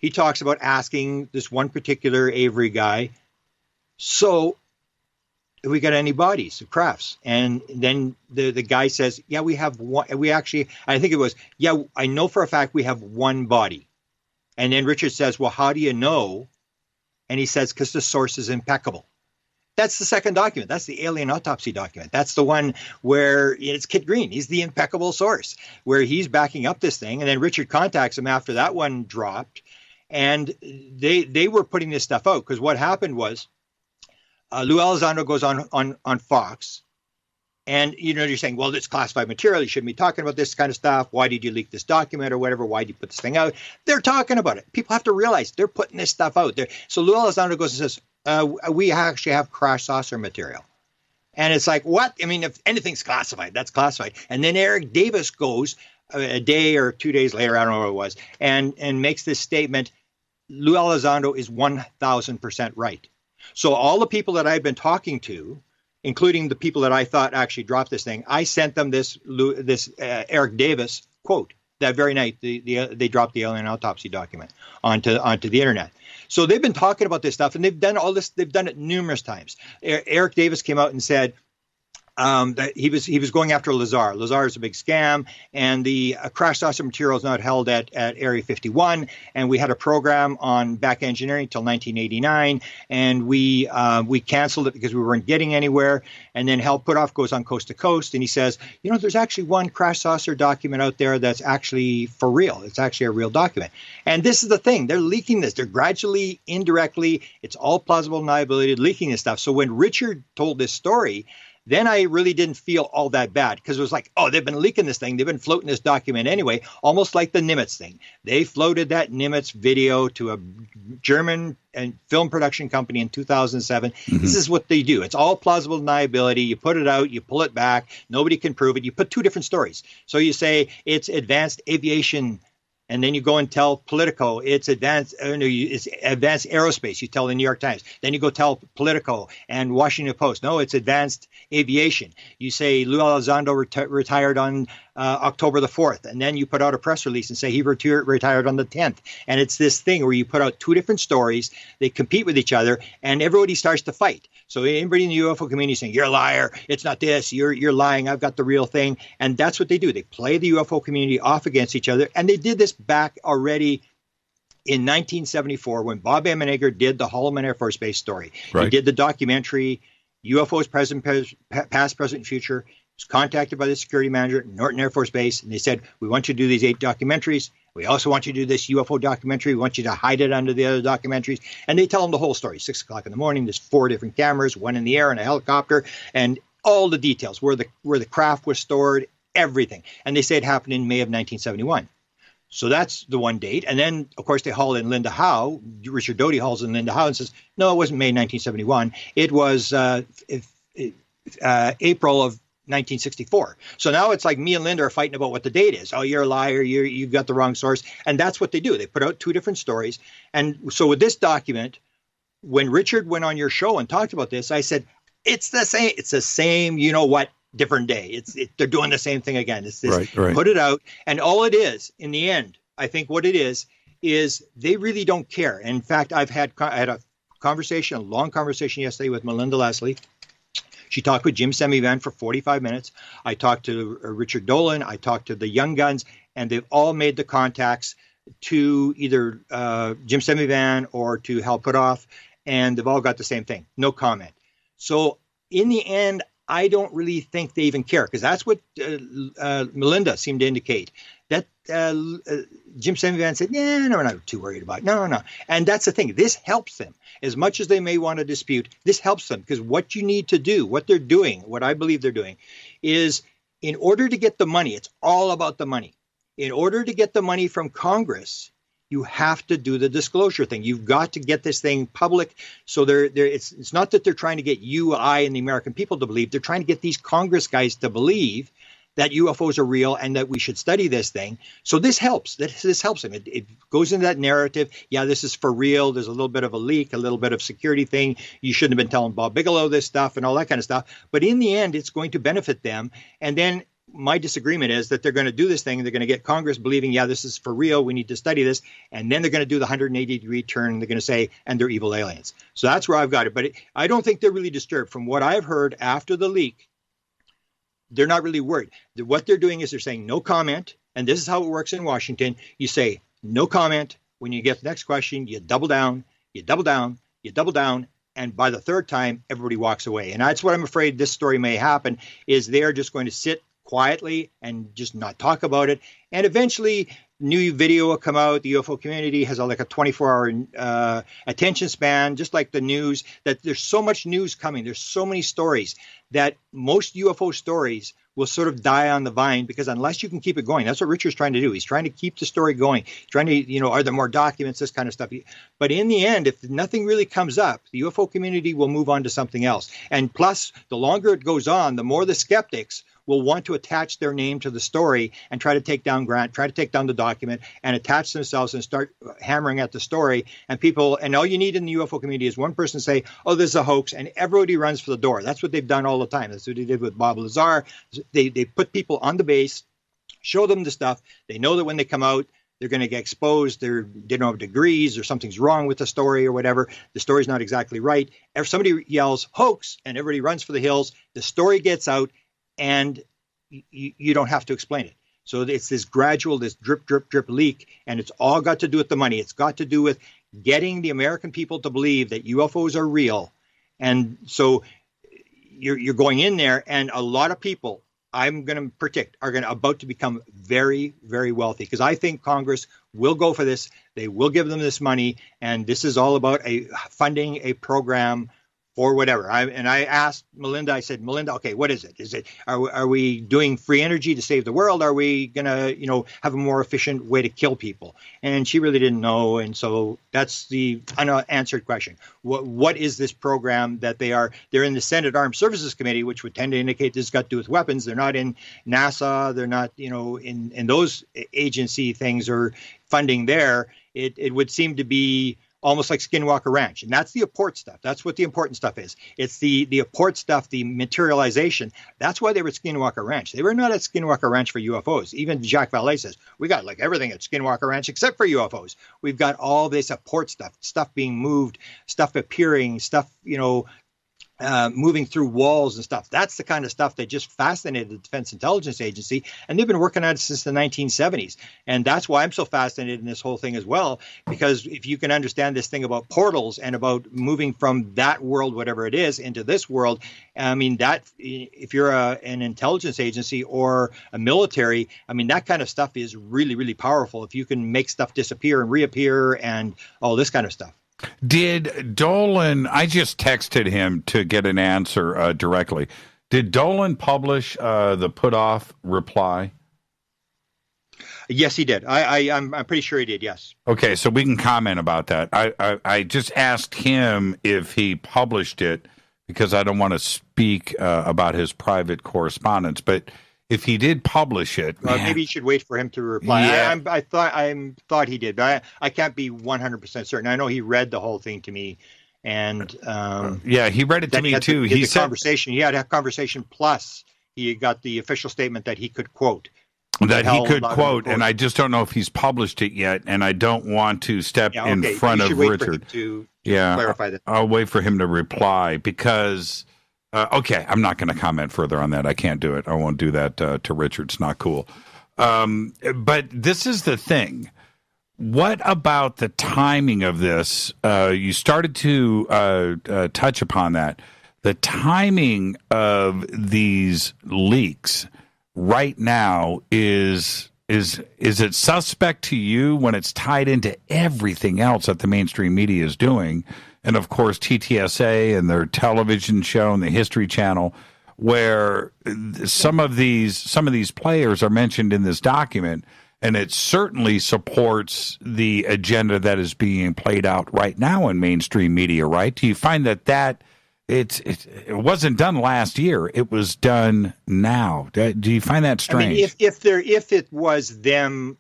He talks about asking this one particular Avery guy, so have we got any bodies of crafts? And then the guy says, yeah, we have one. We actually, I think it was, yeah, I know for a fact we have one body. And then Richard says, well, how do you know? And he says, because the source is impeccable. That's the second document. That's the alien autopsy document. That's the one where it's Kit Green. He's the impeccable source, where he's backing up this thing. And then Richard contacts him after that one dropped. And they were putting this stuff out because what happened was Lou Elizondo goes on Fox. And, you're saying, well, it's classified material. You shouldn't be talking about this kind of stuff. Why did you leak this document or whatever? Why did you put this thing out? They're talking about it. People have to realize they're putting this stuff out there. So Lou Elizondo goes and says, we actually have crash saucer material. And it's like, what? I mean, if anything's classified, that's classified. And then Eric Davis goes a day or 2 days later, I don't know what it was, and makes this statement, Lou Elizondo is 1,000% right. So all the people that I've been talking to, including the people that I thought actually dropped this thing, I sent them this Eric Davis quote that very night. They dropped the alien autopsy document onto the internet. So they've been talking about this stuff, and they've done all this. They've done it numerous times. Eric Davis came out and said that he was going after Lazar. Lazar is a big scam, and the crash saucer material is not held at Area 51. And we had a program on back engineering until 1989, and we canceled it because we weren't getting anywhere. And then Hal Puthoff goes on Coast to Coast, and he says, there's actually one crash saucer document out there that's actually for real. It's actually a real document. And this is the thing. They're leaking this. They're gradually, indirectly, it's all plausible deniability, leaking this stuff. So when Richard told this story, then I really didn't feel all that bad, because it was like, oh, they've been leaking this thing. They've been floating this document anyway, almost like the Nimitz thing. They floated that Nimitz video to a German film production company in 2007. Mm-hmm. This is what they do. It's all plausible deniability. You put it out, you pull it back. Nobody can prove it. You put two different stories. So you say it's advanced aviation, and then you go and tell Politico it's advanced aerospace. You tell the New York Times. Then you go tell Politico and Washington Post. No, it's advanced aviation. You say Lou Elizondo retired on October the 4th. And then you put out a press release and say he retired on the 10th. And it's this thing where you put out two different stories. They compete with each other, and everybody starts to fight. So anybody in the UFO community is saying, you're a liar. It's not this. You're lying. I've got the real thing. And that's what they do. They play the UFO community off against each other. And they did this back already in 1974 when Bob Emenegger did the Holloman Air Force Base story. Right. He did the documentary UFOs Past, Present, Future. He was contacted by the security manager at Norton Air Force Base, and they said, we want you to do these 8 documentaries. We also want you to do this UFO documentary. We want you to hide it under the other documentaries. And they tell them the whole story. 6 o'clock in the morning, there's 4 different cameras, one in the air and a helicopter, and all the details, where the craft was stored, everything. And they say it happened in May of 1971. So that's the one date. And then, of course, they haul in Linda Howe. Richard Doty hauls in Linda Howe and says, no, it wasn't May 1971. It was April of 1964. So now it's like me and Linda are fighting about what the date is. Oh, you're a liar. You've got the wrong source. And that's what they do. They put out 2 different stories. And so with this document, when Richard went on your show and talked about this, I said, it's the same. It's the same, different day. They're doing the same thing again. It's this, right. Put it out. And all it is, in the end, I think what it is they really don't care. In fact, I had a long conversation yesterday with Melinda Leslie. She talked with Jim Semivan for 45 minutes. I talked to Richard Dolan. I talked to the Young Guns, and they've all made the contacts to either Jim Semivan or to Hal Puthoff, and they've all got the same thing. No comment. So in the end, I don't really think they even care, because that's what Melinda seemed to indicate. That Jim Semivan said, no, we're not too worried about it. No. And that's the thing. This helps them. As much as they may want to dispute, this helps them, because what you need to do, what they're doing, what I believe they're doing, is in order to get the money, it's all about the money. In order to get the money from Congress, you have to do the disclosure thing. You've got to get this thing public. So it's not that they're trying to get you, I, and the American people to believe. They're trying to get these Congress guys to believe that UFOs are real and that we should study this thing. So this helps. This helps them. It goes into that narrative. Yeah, this is for real. There's a little bit of a leak, a little bit of security thing. You shouldn't have been telling Bob Bigelow this stuff and all that kind of stuff. But in the end, it's going to benefit them. And then my disagreement is that they're going to do this thing. They're going to get Congress believing, yeah, this is for real. We need to study this. And then they're going to do the 180-degree turn. And they're going to say, and they're evil aliens. So that's where I've got it. But I don't think they're really disturbed. From what I've heard after the leak, they're not really worried. What they're doing is they're saying no comment. And this is how it works in Washington. You say no comment. When you get the next question, you double down, you double down, you double down. And by the third time, everybody walks away. And that's what I'm afraid this story may happen, is they're just going to sit quietly and just not talk about it. And eventually, new video will come out. The UFO community has a 24-hour attention span, just like the news, that there's so much news coming. There's so many stories that most UFO stories will sort of die on the vine, because unless you can keep it going, that's what Richard's trying to do. He's trying to keep the story going, trying to, are there more documents, this kind of stuff. But in the end, if nothing really comes up, the UFO community will move on to something else. And plus, the longer it goes on, the more the skeptics will want to attach their name to the story and try to take down Grant, try to take down the document, and attach themselves and start hammering at the story. And all you need in the UFO community is one person say, oh, this is a hoax, and everybody runs for the door. That's what they've done all the time. That's what they did with Bob Lazar. They put people on the base, show them the stuff. They know that when they come out, they're going to get exposed. They don't have degrees, or something's wrong with the story or whatever. The story's not exactly right. If somebody yells hoax and everybody runs for the hills, the story gets out and you don't have to explain it. So it's this gradual, this drip, drip, drip leak, and it's all got to do with the money. It's got to do with getting the American people to believe that UFOs are real. And so you're going in there, and a lot of people, I'm going to predict, are about to become very, very wealthy, because I think Congress will go for this. They will give them this money, and this is all about funding a program for whatever. I asked Melinda, I said, Melinda, okay, what is it? Are we doing free energy to save the world? Are we going to, have a more efficient way to kill people? And she really didn't know. And so that's the unanswered question. What is this program that they're in the Senate Armed Services Committee, which would tend to indicate this has got to do with weapons. They're not in NASA. They're not, in those agency things or funding there. It would seem to be almost like Skinwalker Ranch. And that's the apport stuff. That's what the important stuff is. It's the apport stuff, the materialization. That's why they were at Skinwalker Ranch. They were not at Skinwalker Ranch for UFOs. Even Jacques Vallée says, we got like everything at Skinwalker Ranch except for UFOs. We've got all this apport stuff being moved, stuff appearing, stuff, moving through walls and stuff. That's the kind of stuff that just fascinated the Defense Intelligence Agency, and they've been working on it since the 1970s. And that's why I'm so fascinated in this whole thing as well, because if you can understand this thing about portals and about moving from that world, whatever it is, into this world, I mean, that if you're an intelligence agency or a military, I mean, that kind of stuff is really, really powerful if you can make stuff disappear and reappear and all this kind of stuff. Did Dolan, I just texted him to get an answer directly. Did Dolan publish the Puthoff reply? Yes, he did. I'm pretty sure he did, yes. Okay, so we can comment about that. I just asked him if he published it because I don't want to speak about his private correspondence, but if he did publish it, maybe you should wait for him to reply. Yeah. I thought he did, but I can't be 100% certain. I know he read the whole thing to me, and he read it to me too. He said conversation. He had a conversation, plus he got the official statement that he could quote. That he could quote, and I just don't know if he's published it yet, and I don't want to step in front of Richard. To clarify that. I'll wait for him to reply because. Okay, I'm not going to comment further on that. I can't do it. I won't do that to Richard. It's not cool. But this is the thing. What about the timing of this? You started to touch upon that. The timing of these leaks right now is it suspect to you when it's tied into everything else that the mainstream media is doing? And of course, TTSA and their television show and the History Channel, where some of these players are mentioned in this document, and it certainly supports the agenda that is being played out right now in mainstream media. Right? Do you find that it wasn't done last year? It was done now. Do you find that strange? I mean, if it was them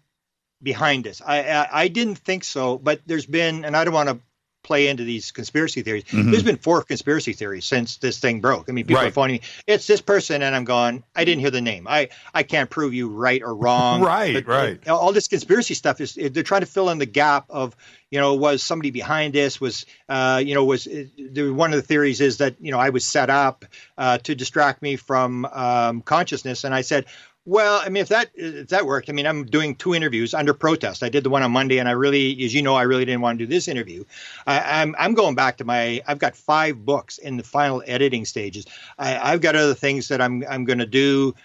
behind this, I didn't think so. But there's been, and I don't want to play into these conspiracy theories. Mm-hmm. There's been 4 conspiracy theories since this thing broke. I mean, people are phoning me, it's this person, and I'm going, I didn't hear the name. I can't prove you right or wrong. Right. All this conspiracy stuff they're trying to fill in the gap of, was somebody behind this? Was one of the theories is that, I was set up to distract me from consciousness. And I said, well, I mean, if that worked, I mean, I'm doing 2 interviews under protest. I did the one on Monday, and I really didn't want to do this interview. I'm going back to I've got 5 books in the final editing stages. I've got other things that I'm going to do.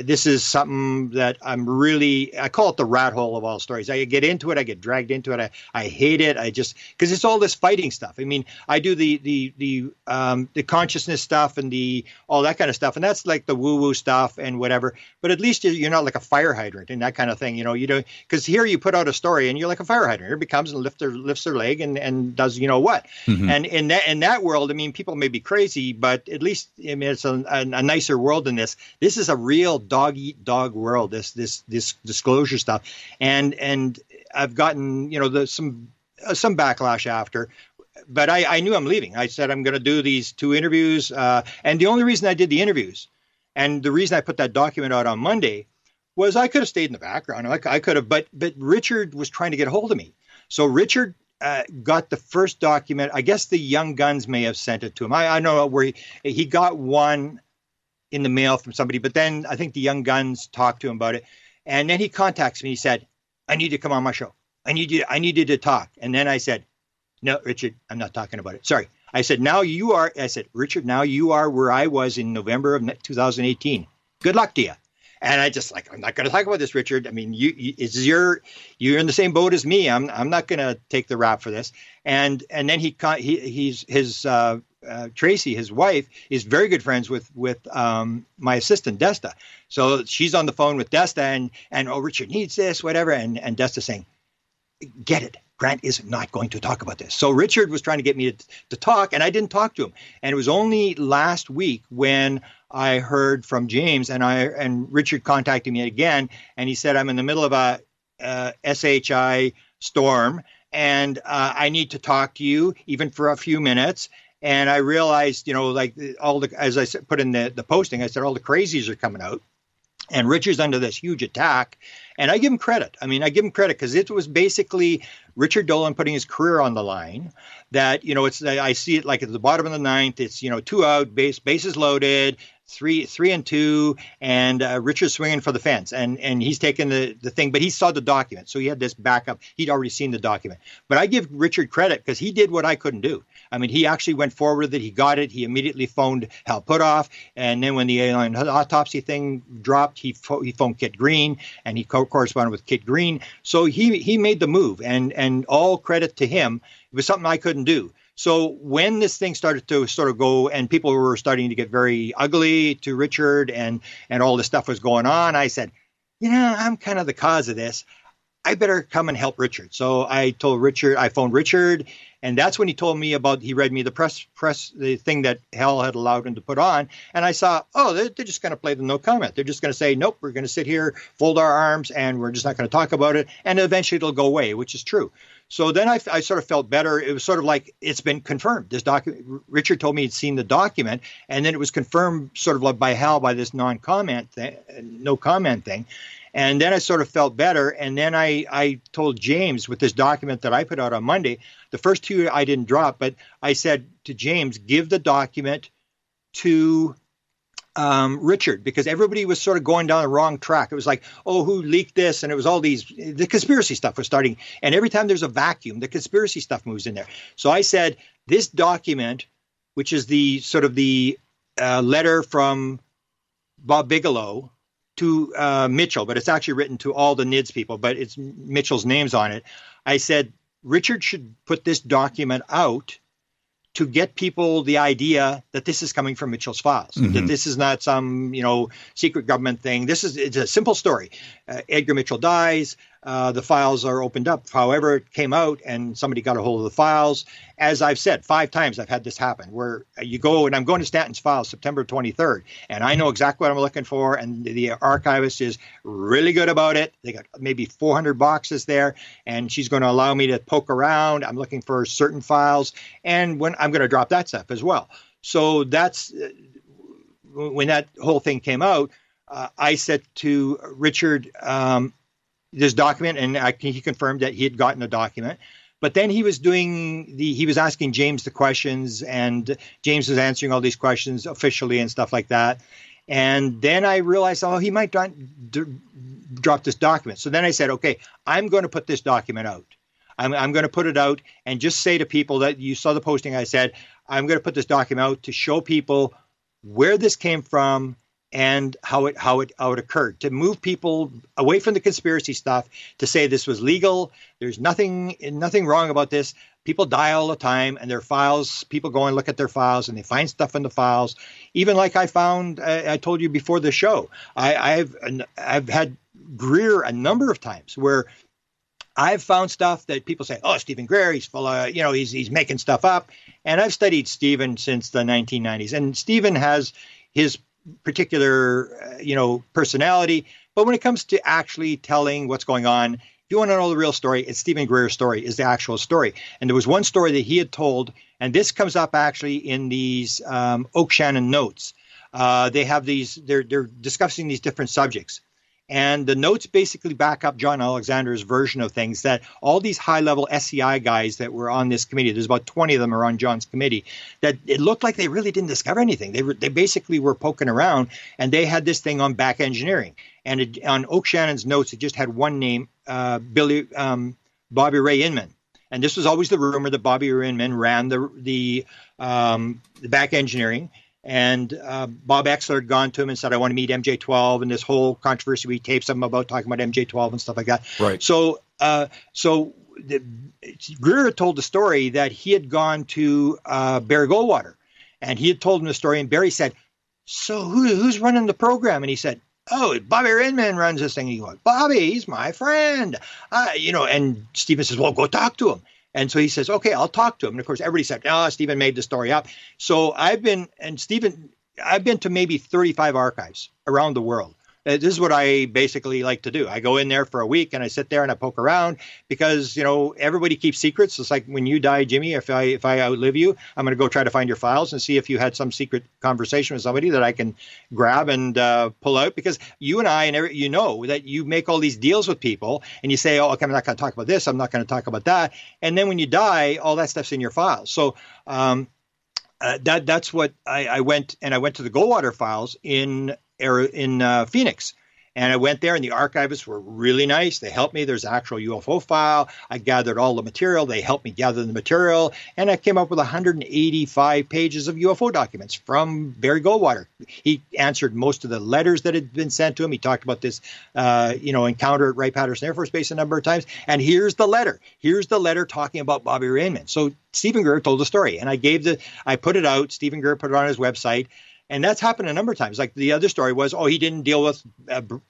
This is something that I call it the rat hole of all stories. I get into it. I get dragged into it. I hate it. Because it's all this fighting stuff. I mean, I do the consciousness stuff and all that kind of stuff. And that's like the woo-woo stuff and whatever. But at least you're not like a fire hydrant and that kind of thing. You don't, because here you put out a story and you're like a fire hydrant. Here it comes and lifts their leg and does what. Mm-hmm. And in that world, I mean, people may be crazy, but at least, I mean, it's a nicer world than this. This is a real real dog eat dog world. This disclosure stuff, and I've gotten some backlash after. But I knew I'm leaving. I said I'm going to do these 2 interviews, and the only reason I did the interviews, and the reason I put that document out on Monday, was I could have stayed in the background. I could have, but Richard was trying to get a hold of me. So Richard got the first document. I guess the Young Guns may have sent it to him. I don't know where he got one in the mail from somebody, but then I think the Young Guns talked to him about it. And then he contacts me. He said, I need you to come on my show. I need you to talk. And then I said, no, Richard, I'm not talking about it. Sorry. I said, Richard, now you are where I was in November of 2018. Good luck to you. And I just I'm not going to talk about this, Richard. I mean, you're in the same boat as me. I'm not going to take the rap for this. And then Tracy, his wife, is very good friends with my assistant Desta. So she's on the phone with Desta and oh, Richard needs this, whatever. And Desta saying, get it. Grant is not going to talk about this. So Richard was trying to get me to talk, and I didn't talk to him. And it was only last week when I heard from James, and Richard contacted me again, and he said, I'm in the middle of a SHI storm, and I need to talk to you, even for a few minutes. And I realized, as I put in the posting, I said, all the crazies are coming out. And Richard's under this huge attack. And I give him credit. Because it was basically Richard Dolan putting his career on the line. That, I see it like at the bottom of the 9th. It's, 2 out, bases loaded, 3-2, and Richard's swinging for the fence. And he's taking the thing, but he saw the document. So he had this backup. He'd already seen the document. But I give Richard credit because he did what I couldn't do. I mean, he actually went forward with it. He got it. He immediately phoned Hal Puthoff. And then when the alien autopsy thing dropped, he phoned Kit Green, and he corresponded with Kit Green. So he made the move, and all credit to him. It was something I couldn't do. So when this thing started to sort of go, and people were starting to get very ugly to Richard, and all this stuff was going on, I said, I'm kind of the cause of this. I better come and help Richard. So I phoned Richard, and that's when he told me he read me the press, the thing that Hal had allowed him to put on. And I saw, they're just going to play the no comment. They're just going to say, nope, we're going to sit here, fold our arms, and we're just not going to talk about it. And eventually it'll go away, which is true. So then I sort of felt better. It was sort of like it's been confirmed. This document, Richard told me he'd seen the document, and then it was confirmed sort of like by Hal by this no comment thing. And then I sort of felt better. And then I told James with this document that I put out on Monday, the first 2 I didn't drop, but I said to James, give the document to Richard, because everybody was sort of going down the wrong track. It was like, who leaked this? And it was all the conspiracy stuff was starting. And every time there's a vacuum, the conspiracy stuff moves in there. So I said, this document, which is the sort of the letter from Bob Bigelow to Mitchell, but it's actually written to all the NIDS people, but it's Mitchell's name's on it. I said, Richard should put this document out to get people the idea that this is coming from Mitchell's files, that this is not some, secret government thing. It's a simple story. Edgar Mitchell dies. The files are opened up. However, it came out and somebody got a hold of the files. As I've said 5 times, I've had this happen where you go, and I'm going to Stanton's files September 23rd, and I know exactly what I'm looking for. And the archivist is really good about it. They got maybe 400 boxes there, and she's going to allow me to poke around. I'm looking for certain files, and when I'm going to drop that stuff as well. So that's when that whole thing came out. I said to Richard, this document, and he confirmed that he had gotten a document. But then he was asking James the questions, and James was answering all these questions officially and stuff like that. And then I realized, he might drop this document. So then I said, okay, I'm going to put this document out. I'm going to put it out and just say to people that you saw the posting. I said, I'm going to put this document out to show people where this came from and how it occurred, to move people away from the conspiracy stuff, to say this was legal. There's nothing wrong about this. People die all the time, and their files, people go and look at their files, and they find stuff in the files. Even like I found, I told you before the show, I've had Greer a number of times where I've found stuff that people say, Stephen Greer, he's full of, he's making stuff up. And I've studied Stephen since the 1990s, and Stephen has his particular, personality. But when it comes to actually telling what's going on, if you want to know the real story, it's Stephen Greer's story is the actual story. And there was one story that he had told, and this comes up actually in these Oak Shannon notes. They have they're discussing these different subjects. And the notes basically back up John Alexander's version of things, that all these high-level SCI guys that were on this committee, there's about 20 of them are on John's committee, that it looked like they really didn't discover anything. They basically were poking around, and they had this thing on back engineering. And on Oak Shannon's notes, it just had one name, Bobby Ray Inman. And this was always the rumor that Bobby Ray Inman ran the back engineering. And Bob Exler had gone to him and said, I want to meet MJ-12, and this whole controversy. We taped something about talking about MJ-12 and stuff like that. Right. So Greer told the story that he had gone to Barry Goldwater, and he had told him the story, and Barry said, so who's running the program? And he said, oh, Bobby Inman runs this thing. And he goes, Bobby, he's my friend. And Stephen says, well, go talk to him. And so he says, okay, I'll talk to him. And of course, everybody said, no, Stephen made the story up. So I've been to maybe 35 archives around the world. This is what I basically like to do. I go in there for a week and I sit there and I poke around because, everybody keeps secrets. It's like when you die, Jimmy, if I outlive you, I'm going to go try to find your files and see if you had some secret conversation with somebody that I can grab and pull out, because you and I, and that you make all these deals with people and you say, oh, okay, I'm not going to talk about this. I'm not going to talk about that. And then when you die, all that stuff's in your files. So that's what I went to the Goldwater files in Phoenix. And I went there, and the archivists were really nice. They helped me. There's an actual UFO file. I gathered all the material. They helped me gather the material. And I came up with 185 pages of UFO documents from Barry Goldwater. He answered most of the letters that had been sent to him. He talked about this, encounter at Wright-Patterson Air Force Base a number of times. And here's the letter. Here's the letter talking about Bobby Rainman. So Stephen Greer told the story, and I put it out. Stephen Greer put it on his website. And that's happened a number of times. Like the other story was, he didn't deal with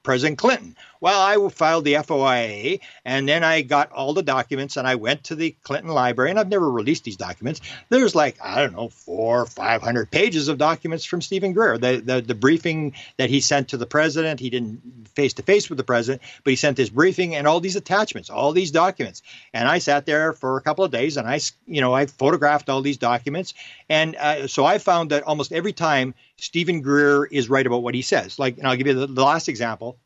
President Clinton. Well, I filed the FOIA, and then I got all the documents, and I went to the Clinton library, and I've never released these documents. There's 400 or 500 pages of documents from Stephen Greer. The briefing that he sent to the president, he didn't face-to-face with the president, but he sent this briefing and all these attachments, all these documents. And I sat there for a couple of days, and I photographed all these documents. And so I found that almost every time Stephen Greer is right about what he says. And I'll give you the last example,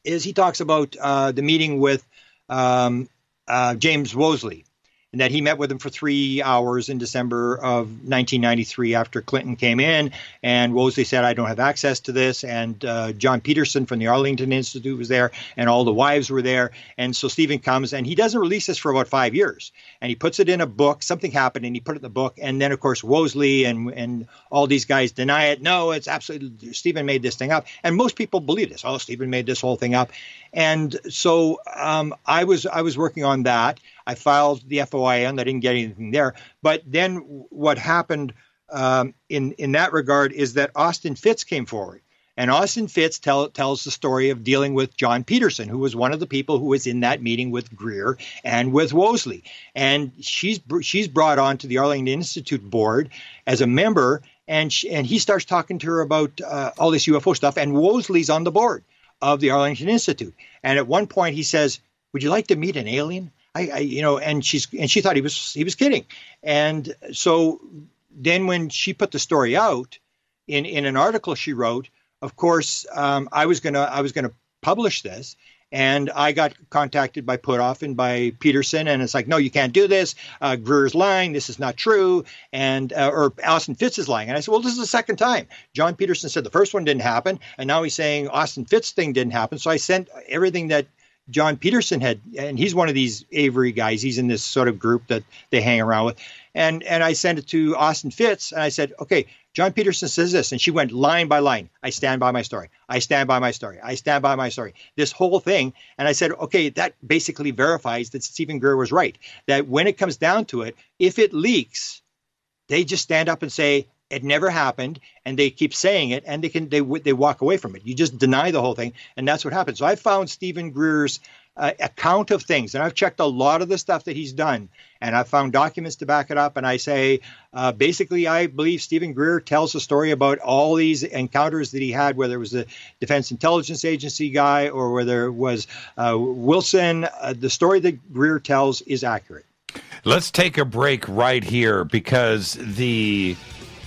is he talks about the meeting with James Woolsey, and that he met with him for 3 hours in December of 1993 after Clinton came in, and Woolsey said, I don't have access to this, and John Peterson from the Arlington Institute was there, and all the wives were there, and so Stephen comes, and he doesn't release this for about 5 years, and he puts it in a book. Something happened, and he put it in the book, and then, of course, Woolsey and all these guys deny it. No, it's absolutely, Stephen made this thing up, and most people believe this. Oh, Stephen made this whole thing up. And so I was working on that. I filed the FOIA, and I didn't get anything there. But then what happened in that regard is that Austin Fitz came forward. And Austin Fitz tells the story of dealing with John Peterson, who was one of the people who was in that meeting with Greer and with Woolsey. And she's brought on to the Arlington Institute board as a member, and he starts talking to her about all this UFO stuff. And Woolsey's on the board of the Arlington Institute. And at one point he says, would you like to meet an alien? And she thought he was kidding. And so then when she put the story out in an article she wrote, of course, I was gonna publish this, and I got contacted by Puthoff and by Peterson, and it's like, no, you can't do this. Greer's lying. This is not true. And or Austin Fitz is lying. And I said, well, this is the second time. John Peterson said the first one didn't happen, and now he's saying Austin Fitz thing didn't happen. So I sent everything that John Peterson had, and he's one of these Avery guys. He's in this sort of group that they hang around with. And I sent it to Austin Fitz, and I said, okay, John Peterson says this. And she went line by line. I stand by my story. I stand by my story. I stand by my story. This whole thing. And I said, okay, that basically verifies that Stephen Greer was right. That when it comes down to it, if it leaks, they just stand up and say, it never happened, and they keep saying it, and they walk away from it. You just deny the whole thing, and that's what happened. So I found Stephen Greer's account of things. And I've checked a lot of the stuff that he's done, and I've found documents to back it up. And I say, basically, I believe Stephen Greer tells a story about all these encounters that he had, whether it was the Defense Intelligence Agency guy or whether it was Wilson. The story that Greer tells is accurate. Let's take a break right here, because the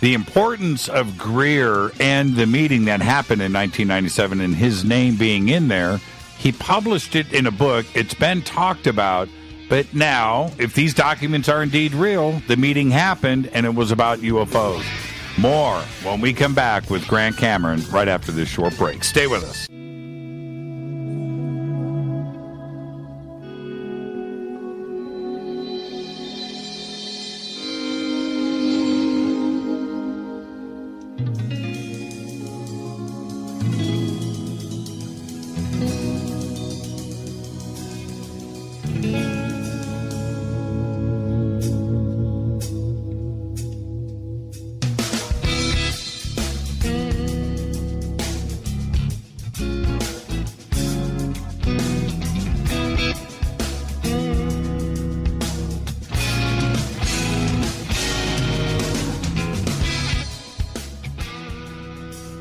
importance of Greer and the meeting that happened in 1997 and his name being in there, he published it in a book. It's been talked about, but now, if these documents are indeed real, the meeting happened and it was about UFOs. More when we come back with Grant Cameron right after this short break. Stay with us.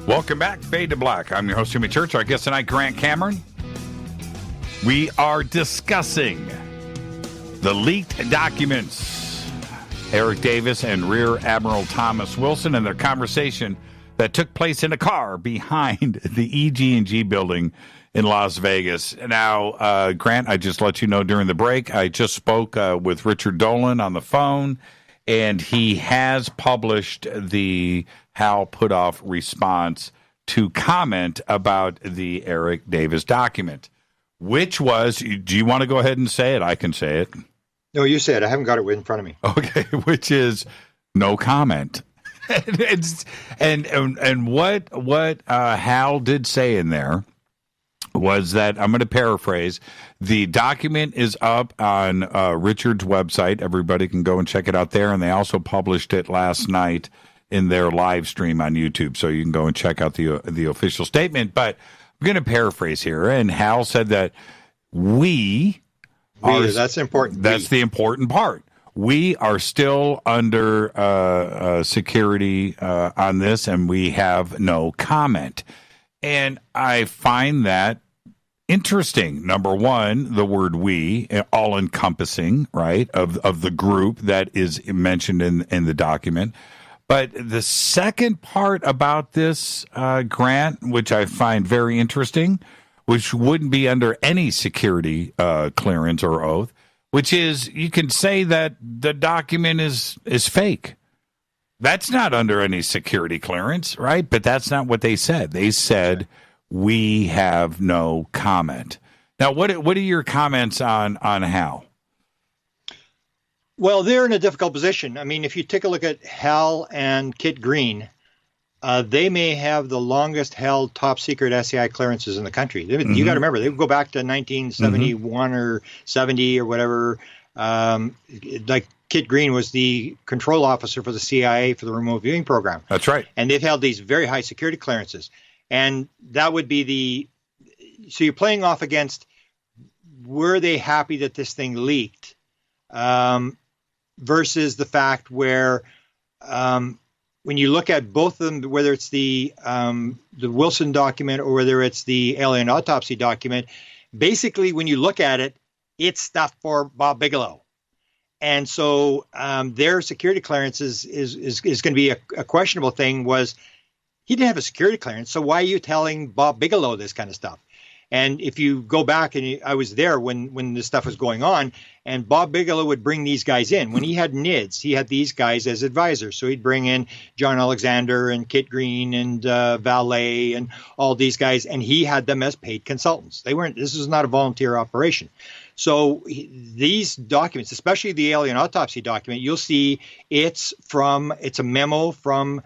Welcome back, Fade to Black. I'm your host, Jimmy Church. Our guest tonight, Grant Cameron. We are discussing the leaked documents, Eric Davis and Rear Admiral Thomas Wilson, and their conversation that took place in a car behind the EG&G building in Las Vegas. Now, Grant, I just let you know during the break, I just spoke with Richard Dolan on the phone, and he has published the Hal Puthoff response to comment about the Eric Davis document, which was, do you want to go ahead and say it? I can say it. No, you say it. I haven't got it in front of me. Okay, which is no comment. and what Hal did say in there was that, I'm going to paraphrase, the document is up on Richard's website. Everybody can go and check it out there, and they also published it last night in their live stream on YouTube, so you can go and check out the official statement. But I'm going to paraphrase here, and Hal said that that's important. That's the important part. We are still under security on this, and we have no comment. And I find that interesting. Number one, the word "we," all-encompassing, right, of the group that is mentioned in the document. But the second part about this, Grant, which I find very interesting, which wouldn't be under any security clearance or oath, which is, you can say that the document is fake. That's not under any security clearance, right? But that's not what they said. They said, we have no comment. Now, what are your comments on Hal? Well, they're in a difficult position. I mean, if you take a look at Hal and Kit Green, they may have the longest held top secret SCI clearances in the country. You got to remember, they go back to 1971 or 70 or whatever. Like Kit Green was the control officer for the CIA for the remote viewing program. That's right. And they've held these very high security clearances. And that would be so you're playing off against, were they happy that this thing leaked? Versus the fact where, when you look at both of them, whether it's the Wilson document or whether it's the alien autopsy document, basically when you look at it, it's stuff for Bob Bigelow. And so their security clearance is going to be a questionable thing. Was he didn't have a security clearance, so why are you telling Bob Bigelow this kind of stuff? And if you go back, and I was there when this stuff was going on, and Bob Bigelow would bring these guys in. When he had NIDS, he had these guys as advisors. So he'd bring in John Alexander and Kit Green and Valet and all these guys, and he had them as paid consultants. This was not a volunteer operation. So these documents, especially the alien autopsy document, you'll see it's a memo from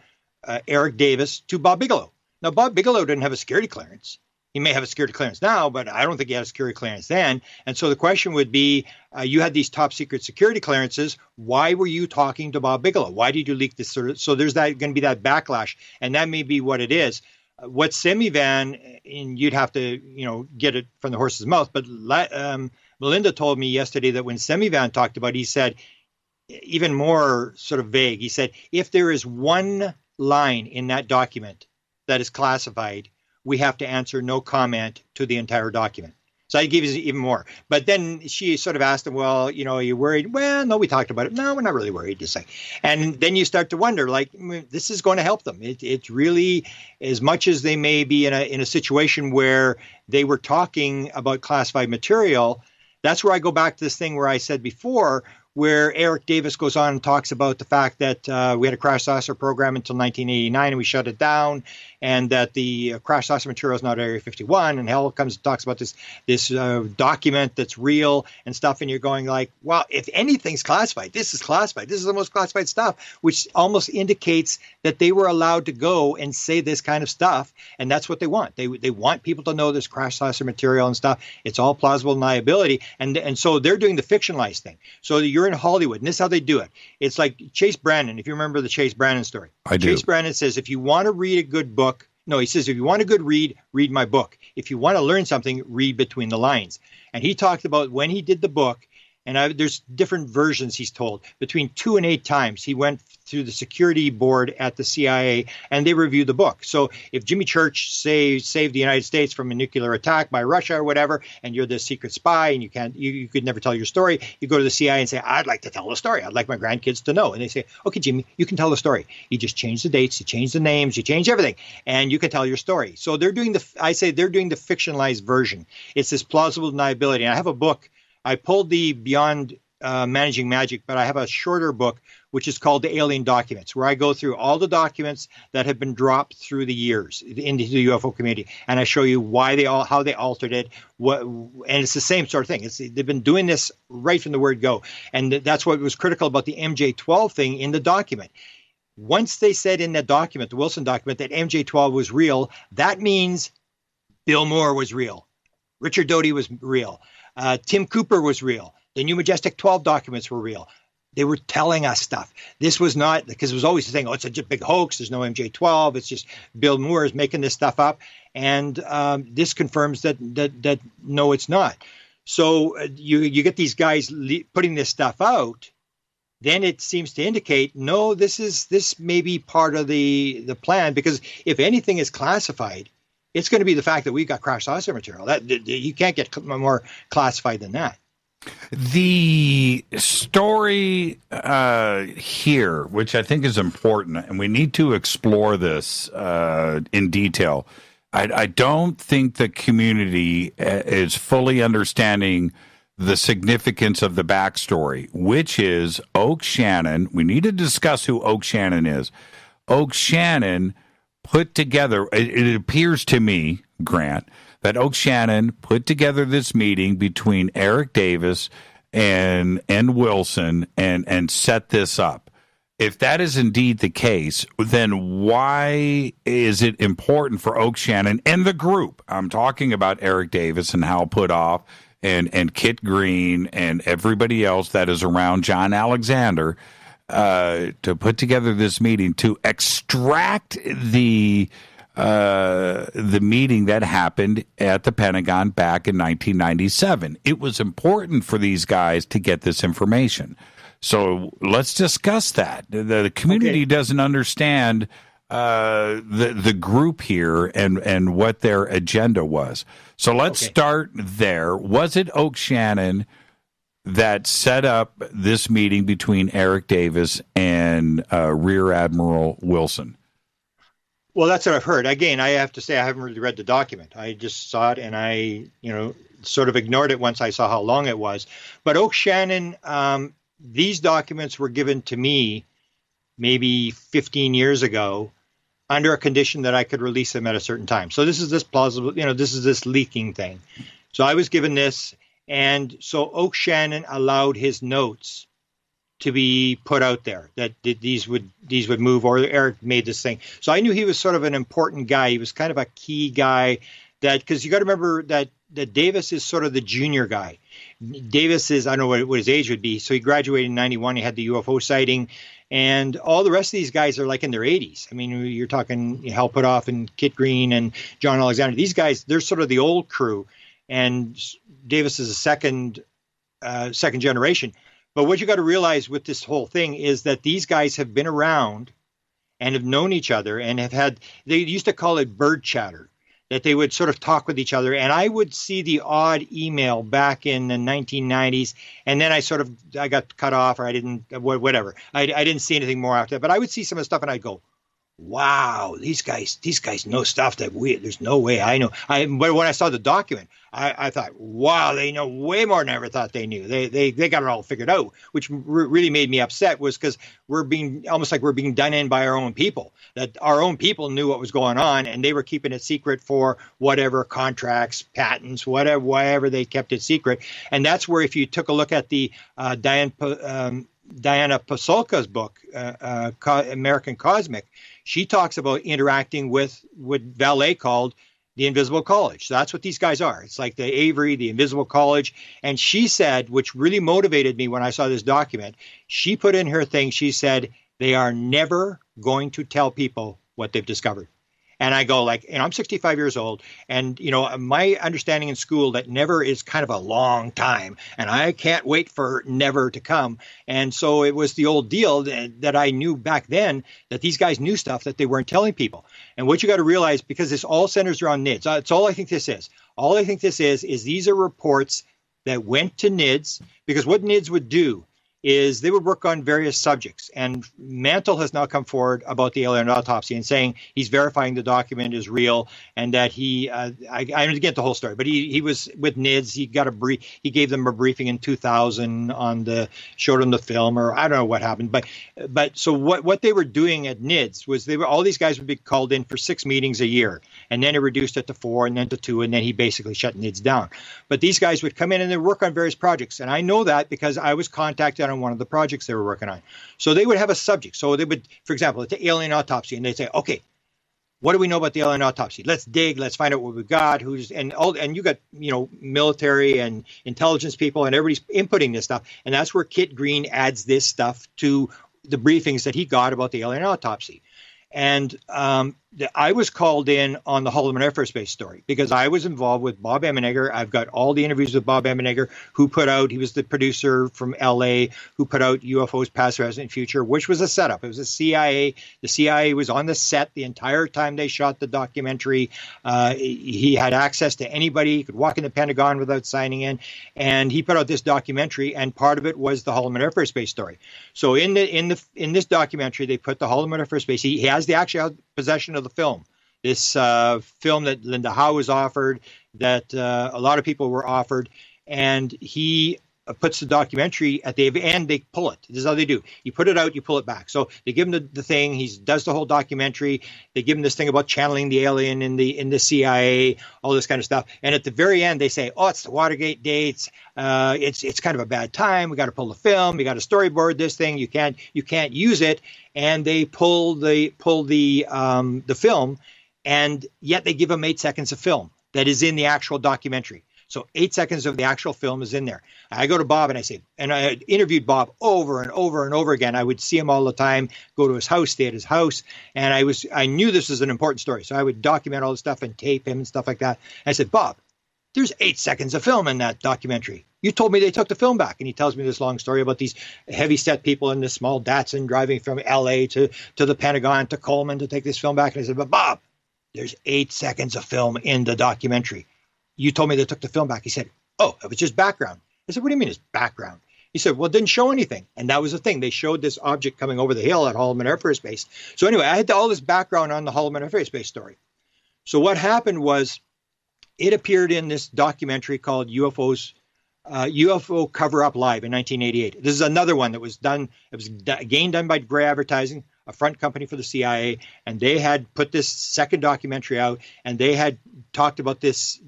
Eric Davis to Bob Bigelow. Now, Bob Bigelow didn't have a security clearance. He may have a security clearance now, but I don't think he had a security clearance then. And so the question would be, you had these top secret security clearances. Why were you talking to Bob Bigelow? Why did you leak this? So there's going to be that backlash, and that may be what it is. What Semivan, and you'd have to, get it from the horse's mouth, but Melinda told me yesterday that when Semivan talked about it, he said, even more sort of vague, he said, if there is one line in that document that is classified, we have to answer no comment to the entire document. So I give you even more. But then she sort of asked him, well, are you worried? Well, no, we talked about it. No, we're not really worried, just say. And then you start to wonder, like, this is going to help them. It's really, as much as they may be in a situation where they were talking about classified material, that's where I go back to this thing where I said before, where Eric Davis goes on and talks about the fact that we had a crash saucer program until 1989 and we shut it down, and that the crash saucer material is not Area 51. And Hal comes and talks about this document that's real and stuff. And you're going like, well, if anything's classified, this is classified. This is the most classified stuff, which almost indicates that they were allowed to go and say this kind of stuff. And that's what they want. They want people to know this crash saucer material and stuff. It's all plausible deniability. And so they're doing the fictionalized thing. So you're in Hollywood, and this is how they do it. It's like Chase Brannon, if you remember the Chase Brannon story. I do. Chase Brannon says, if you want to read a good book, no, he says, if you want a good read my book. If you want to learn something, read between the lines. And he talked about when he did the book, and there's different versions he's told, between 2 and 8 times he went through the security board at the CIA and they reviewed the book. So if Jimmy Church saved the United States from a nuclear attack by Russia or whatever, and you're the secret spy and you could never tell your story, you go to the CIA and say, I'd like to tell the story. I'd like my grandkids to know. And they say, okay, Jimmy, you can tell the story. You just change the dates, you change the names, you change everything, and you can tell your story. So they're doing the fictionalized version. It's this plausible deniability. And I have a book. I pulled the Beyond Managing Magic, but I have a shorter book, which is called The Alien Documents, where I go through all the documents that have been dropped through the years into the UFO community, and I show you how they altered it. And it's the same sort of thing. They've been doing this right from the word go, and that's what was critical about the MJ-12 thing in the document. Once they said in that document, the Wilson document, that MJ-12 was real, that means Bill Moore was real, Richard Doty was real. Tim Cooper was real. The New Majestic 12 documents were real. They were telling us stuff. This was not, because it was always the thing, it's a big hoax. There's no MJ-12. It's just Bill Moore is making this stuff up. And this confirms that no, it's not. So you get these guys putting this stuff out. Then it seems to indicate, no, this may be part of the plan, because if anything is classified, it's going to be the fact that we've got crash saucer material. That you can't get more classified than that. The story here, which I think is important, and we need to explore this in detail. I don't think the community is fully understanding the significance of the backstory, which is Oak Shannon. We need to discuss who Oak Shannon is. Oak Shannon put together, it appears to me, Grant, that Oak Shannon put together this meeting between Eric Davis and Wilson and set this up. If that is indeed the case, then why is it important for Oak Shannon and the group? I'm talking about Eric Davis and Hal Puthoff and Kit Green and everybody else that is around John Alexander, to put together this meeting to extract the meeting that happened at the Pentagon back in 1997. It was important for these guys to get this information. So let's discuss that. The community doesn't understand the group here and what their agenda was. So let's start there. Was it Oak Shannon that set up this meeting between Eric Davis and Rear Admiral Wilson? Well, that's what I've heard. Again, I have to say I haven't really read the document. I just saw it and I, sort of ignored it once I saw how long it was. But Oak Shannon, these documents were given to me maybe 15 years ago under a condition that I could release them at a certain time. So this is this plausible, this is this leaking thing. So I was given this. And so Oak Shannon allowed his notes to be put out there, that these would move, or Eric made this thing. So I knew he was sort of an important guy. He was kind of a key guy, that because you got to remember that Davis is sort of the junior guy. Davis is, I don't know what his age would be. So he graduated in 91. He had the UFO sighting. And all the rest of these guys are like in their 80s. I mean, you're talking Hal Puthoff and Kit Green and John Alexander. These guys, they're sort of the old crew. And Davis is a second generation. But what you got to realize with this whole thing is that these guys have been around and have known each other and have had, they used to call it bird chatter, that they would sort of talk with each other. And I would see the odd email back in the 1990s. And then I got cut off, or I didn't, whatever. I didn't see anything more after that. But I would see some of the stuff and I'd go, wow, these guys know stuff that there's no way I know. But when I saw the document, I thought, wow, they know way more than I ever thought they knew. They got it all figured out, which really made me upset, was because we're being done in by our own people, that our own people knew what was going on and they were keeping it secret for whatever contracts, patents, whatever they kept it secret. And that's where, if you took a look at the Diana Pasulka's book, American Cosmic, she talks about interacting with what Vallée called the Invisible College. So that's what these guys are. It's like the Avery, the Invisible College. And she said, which really motivated me when I saw this document, she put in her thing, she said, they are never going to tell people what they've discovered. And I go I'm 65 years old, and, my understanding in school that never is kind of a long time, and I can't wait for never to come. And so it was the old deal that I knew back then, that these guys knew stuff that they weren't telling people. And what you got to realize, because this all centers around NIDS, that's all I think this is. All I think this is these are reports that went to NIDS, because what NIDS would do is they would work on various subjects. And Mantle has now come forward about the alien autopsy and saying he's verifying the document is real, and that he, I didn't get the whole story, but he was with NIDS. He gave them a briefing in 2000 showed them the film, or I don't know what happened. But so what they were doing at NIDS was all these guys would be called in for 6 meetings a year, and then it reduced it to 4 and then to 2, and then he basically shut NIDS down. But these guys would come in and they work on various projects. And I know that because I was contacted on one of the projects they were working on. So they would have a subject. So they would, for example, it's the alien autopsy, and they'd say, okay, what do we know about the alien autopsy? Let's dig. Let's find out what we've got. And you got, military and intelligence people, and everybody's inputting this stuff. And that's where Kit Green adds this stuff to the briefings that he got about the alien autopsy. And I was called in on the Holloman Air Force Base story because I was involved with Bob Emenegger. I've got all the interviews with Bob Emenegger, he was the producer from LA, who put out UFOs Past, Present, and Future, which was a setup. It was a CIA. The CIA was on the set the entire time they shot the documentary. He had access to anybody. He could walk in the Pentagon without signing in. And he put out this documentary, and part of it was the Holloman Air Force Base story. So in this documentary, they put the Holloman Air Force Base. He has the actual possession of the film, this film that Linda Howe was offered, that a lot of people were offered, and he puts the documentary at the end. They pull it. This is how they do. You put it out, you pull it back. So they give him the thing. He does the whole documentary. They give him this thing about channeling the alien in the CIA, all this kind of stuff. And at the very end, they say, "Oh, it's the Watergate dates. It's kind of a bad time. We got to pull the film. We got to storyboard this thing. You can't use it." And they pull the film, and yet they give him 8 seconds of film that is in the actual documentary. So 8 seconds of the actual film is in there. I go to Bob and I say, and I interviewed Bob over and over and over again. I would see him all the time, go to his house, stay at his house. And I knew this was an important story. So I would document all the stuff and tape him and stuff like that. And I said, Bob, there's 8 seconds of film in that documentary. You told me they took the film back. And he tells me this long story about these heavy set people in this small Datsun driving from LA to the Pentagon to Coleman to take this film back. And I said, but Bob, there's 8 seconds of film in the documentary. You told me they took the film back. He said, oh, it was just background. I said, what do you mean it's background? He said, well, it didn't show anything. And that was the thing. They showed this object coming over the hill at Holloman Air Force Base. So anyway, I had all this background on the Holloman Air Force Base story. So what happened was it appeared in this documentary called UFO Cover Up Live in 1988. This is another one that was done. It was again done by Gray Advertising, a front company for the CIA, and they had put this second documentary out, and they had talked about this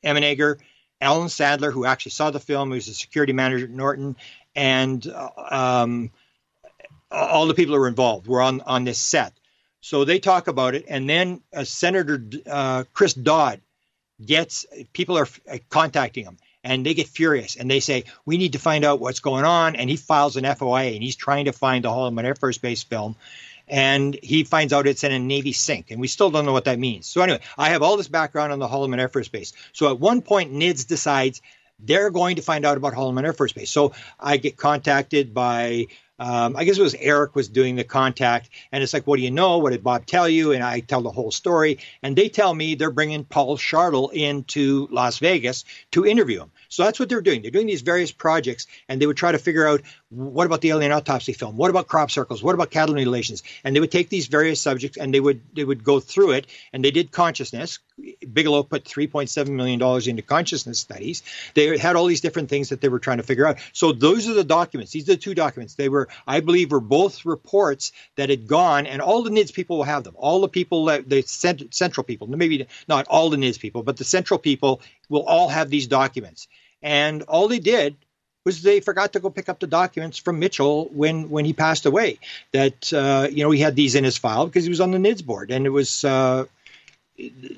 Emenegger, Alan Sadler, who actually saw the film, who was the security manager at Norton, and all the people who were involved were on this set. So they talk about it, and then Senator Chris Dodd people are contacting him. and they get furious and they say, we need to find out what's going on. And he files an FOIA and he's trying to find the Holloman Air Force Base film. And he finds out it's in a Navy sink, and we still don't know what that means. So anyway, I have all this background on the Holloman Air Force Base. So at one point, NIDS decides they're going to find out about Holloman Air Force Base. So I get contacted by, I guess it was Eric was doing the contact, and it's like, what do you know? What did Bob tell you? And I tell the whole story, and they tell me they're bringing Paul Shartle into Las Vegas to interview him. So that's what they're doing. They're doing these various projects, and they would try to figure out, what about the alien autopsy film? What about crop circles? What about cattle mutilations? And they would take these various subjects and they would go through it, and they did consciousness. Bigelow put $3.7 million into consciousness studies. They had all these different things that they were trying to figure out. So those are the documents. These are the two documents. They were, I believe, were both reports that had gone, and all the NIDS people will have them. All the people, the central people, maybe not all the NIDS people, but the central people will all have these documents. And all they did was they forgot to go pick up the documents from Mitchell when he passed away. That, he had these in his file because he was on the NIDS board. And it was,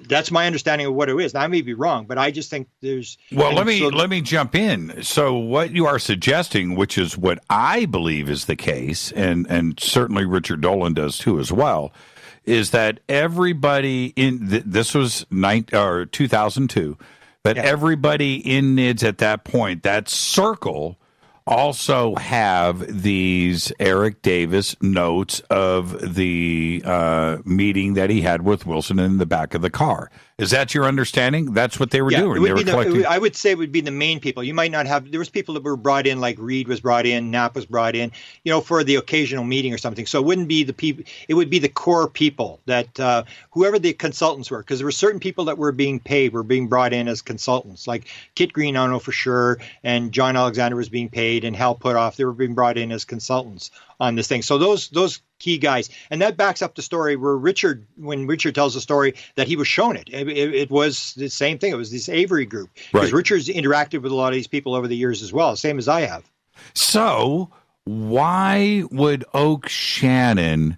that's my understanding of what it is. Now, I may be wrong, but I just think there's... Well, let me jump in. So what you are suggesting, which is what I believe is the case, and certainly Richard Dolan does too as well, is that everybody in... this was 2002... But everybody in NIDS at that point, that circle, also have these Eric Davis notes of the meeting that he had with Wilson in the back of the car. Is that your understanding? That's what they were doing. They were collecting. I would say it would be the main people. You might not have. There was people that were brought in, like Reed was brought in, Knapp was brought in, for the occasional meeting or something. So it wouldn't be the people. It would be the core people that whoever the consultants were, because there were certain people that were being paid, were being brought in as consultants. Like Kit Green, I don't know for sure, and John Alexander was being paid, and Hal Puthoff. They were being brought in as consultants on this thing. So those key guys, and that backs up the story where when Richard tells the story that he was shown it. It was the same thing. It was this Avery group, because Richard's interacted with a lot of these people over the years as well, same as I have. So why would Oak Shannon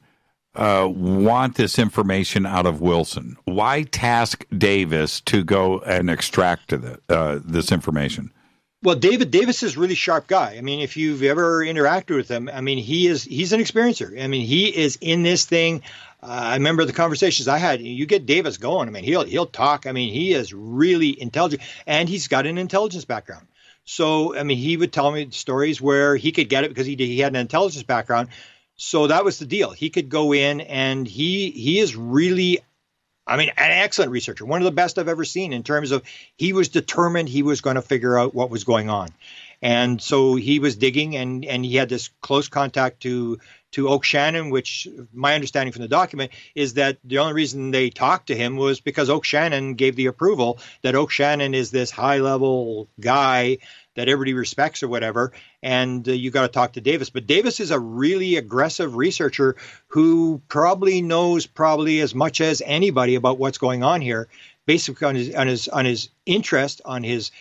want this information out of Wilson? Why task Davis to go and extract this information? Well, Davis is a really sharp guy. I mean, if you've ever interacted with him, I mean, he's an experiencer. I mean, he is in this thing. I remember the conversations I had. You get Davis going. I mean, he'll talk. I mean, he is really intelligent, and he's got an intelligence background. So, I mean, he would tell me stories where he could get it because he had an intelligence background. So that was the deal. He could go in, and he is really, I mean, an excellent researcher, one of the best I've ever seen in terms of he was determined he was going to figure out what was going on. And so he was digging, and he had this close contact to Oak Shannon, which my understanding from the document is that the only reason they talked to him was because Oak Shannon gave the approval, that Oak Shannon is this high-level guy that everybody respects or whatever, and you got to talk to Davis. But Davis is a really aggressive researcher who probably knows as much as anybody about what's going on here, basically on his interest, on his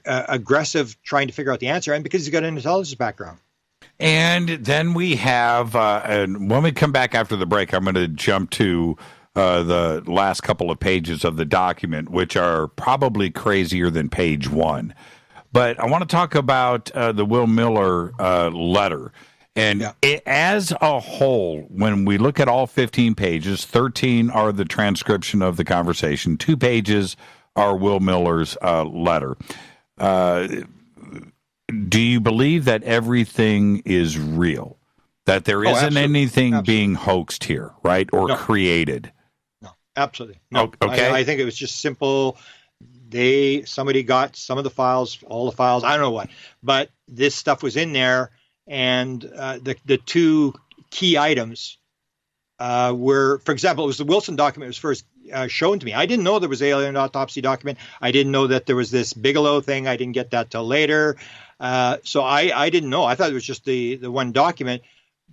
aggressive trying to figure out the answer, and because he's got an intelligence background. And then we have, and when we come back after the break, I'm going to jump to the last couple of pages of the document, which are probably crazier than page one. But I want to talk about the Will Miller letter. And as a whole, when we look at all 15 pages, 13 are the transcription of the conversation. 2 pages are Will Miller's letter. Do you believe that everything is real? That there isn't anything being hoaxed here, right? Or created? No, absolutely. No. Okay. I think it was just simple. Somebody got some of the files, all the files, I don't know what, but this stuff was in there, and the 2 key items were, for example, it was the Wilson document was first shown to me. I didn't know there was an alien autopsy document. I didn't know that there was this Bigelow thing. I didn't get that till later. So I didn't know. I thought it was just the one document,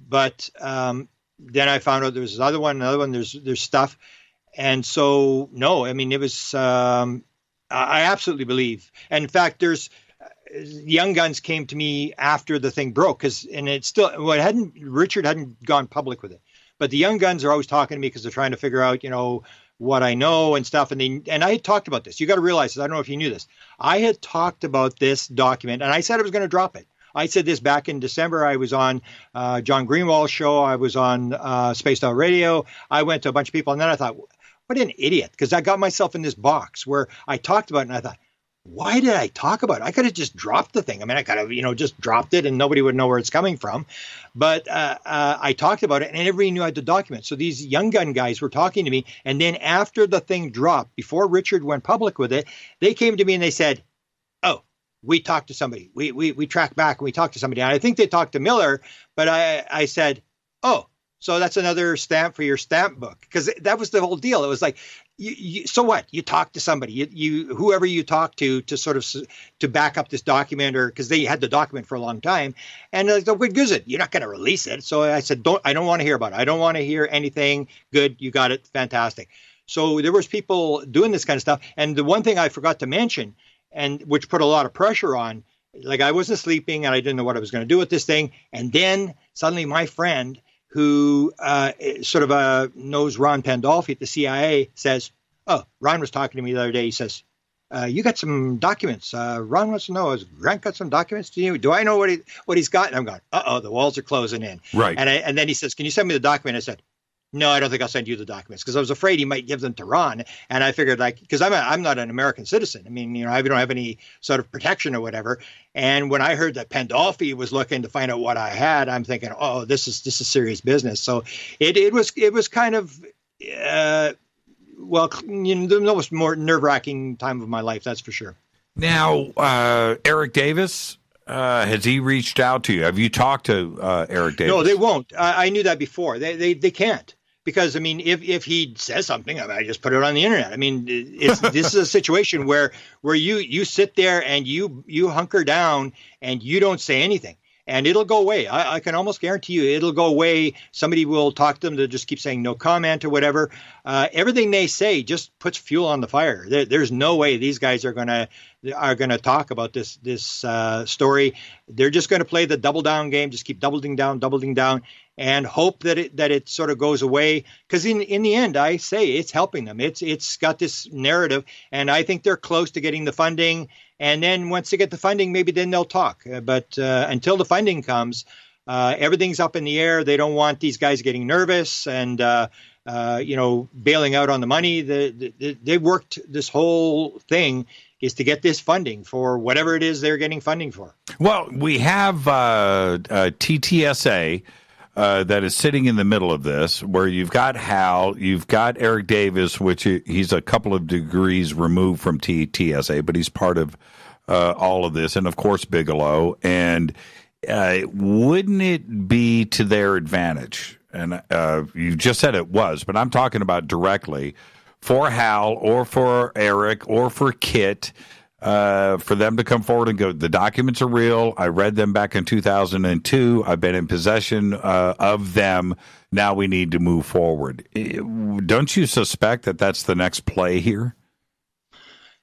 but then I found out there was another one, there's stuff. And so, no, I mean, it was, I absolutely believe. And in fact, there's Young Guns came to me after the thing broke, and it's still, Richard hadn't gone public with it, but the Young Guns are always talking to me because they're trying to figure out, what I know and stuff. And I had talked about this. You got to realize this. I don't know if you knew this. I had talked about this document, and I said I was going to drop it. I said this back in December. I was on John Greenwald's show. I was on Spaced Out Radio. I went to a bunch of people, and then I thought, what an idiot, because I got myself in this box where I talked about it, and I thought, why did I talk about it? I could have just dropped the thing. I mean, I could have, just dropped it and nobody would know where it's coming from. But I talked about it and everybody knew I had the document. So these young gun guys were talking to me. And then after the thing dropped, before Richard went public with it, they came to me and they said, oh, we talked to somebody. We tracked back and we talked to somebody. And I think they talked to Miller, but I said, oh, so that's another stamp for your stamp book. Because that was the whole deal. It was like, so what? You talk to somebody, whoever you talk to sort of to back up this document, or because they had the document for a long time, and what good is it? You're not going to release it. So I said, I don't want to hear about it. I don't want to hear anything. Good, you got it, fantastic. So there was people doing this kind of stuff, and the one thing I forgot to mention, and which put a lot of pressure on, like I wasn't sleeping and I didn't know what I was going to do with this thing, and then suddenly my friend, who sort of knows Ron Pandolfi at the CIA, says, oh, Ron was talking to me the other day. He says, you got some documents. Ron wants to know, has Grant got some documents? Do I know what he's got? And I'm going, uh-oh, the walls are closing in. Right. And then he says, can you send me the document? I said, no, I don't think I'll send you the documents, because I was afraid he might give them to Ron. And I figured, because I'm not an American citizen. I mean, I don't have any sort of protection or whatever. And when I heard that Pandolfi was looking to find out what I had, I'm thinking, oh, this is serious business. So it was kind of, the most more nerve-wracking time of my life, that's for sure. Now, Eric Davis, has he reached out to you? Have you talked to Eric Davis? No, they won't. I knew that before. They can't. Because, I mean, if he says something, I just put it on the internet. I mean, this is a situation where you sit there and you hunker down and you don't say anything. And it'll go away. I can almost guarantee you it'll go away. Somebody will talk to them to just keep saying no comment or whatever. Everything they say just puts fuel on the fire. There's no way these guys are gonna talk about this story. They're just going to play the double down game. Just keep doubling down, and hope that it sort of goes away. Because in the end, I say it's helping them. It's got this narrative, and I think they're close to getting the funding. And then once they get the funding, maybe then they'll talk. But until the funding comes, everything's up in the air. They don't want these guys getting nervous and bailing out on the money. They worked this whole thing is to get this funding for whatever it is they're getting funding for. Well, we have TTSA that is sitting in the middle of this, where you've got Hal, you've got Eric Davis, which he's a couple of degrees removed from TTSA, but he's part of all of this, and of course Bigelow. And wouldn't it be to their advantage? And you just said it was, but I'm talking about directly for Hal or for Eric or for Kit, for them to come forward and go, the documents are real. I read them back in 2002. I've been in possession of them. Now we need to move forward. Don't you suspect that that's the next play here?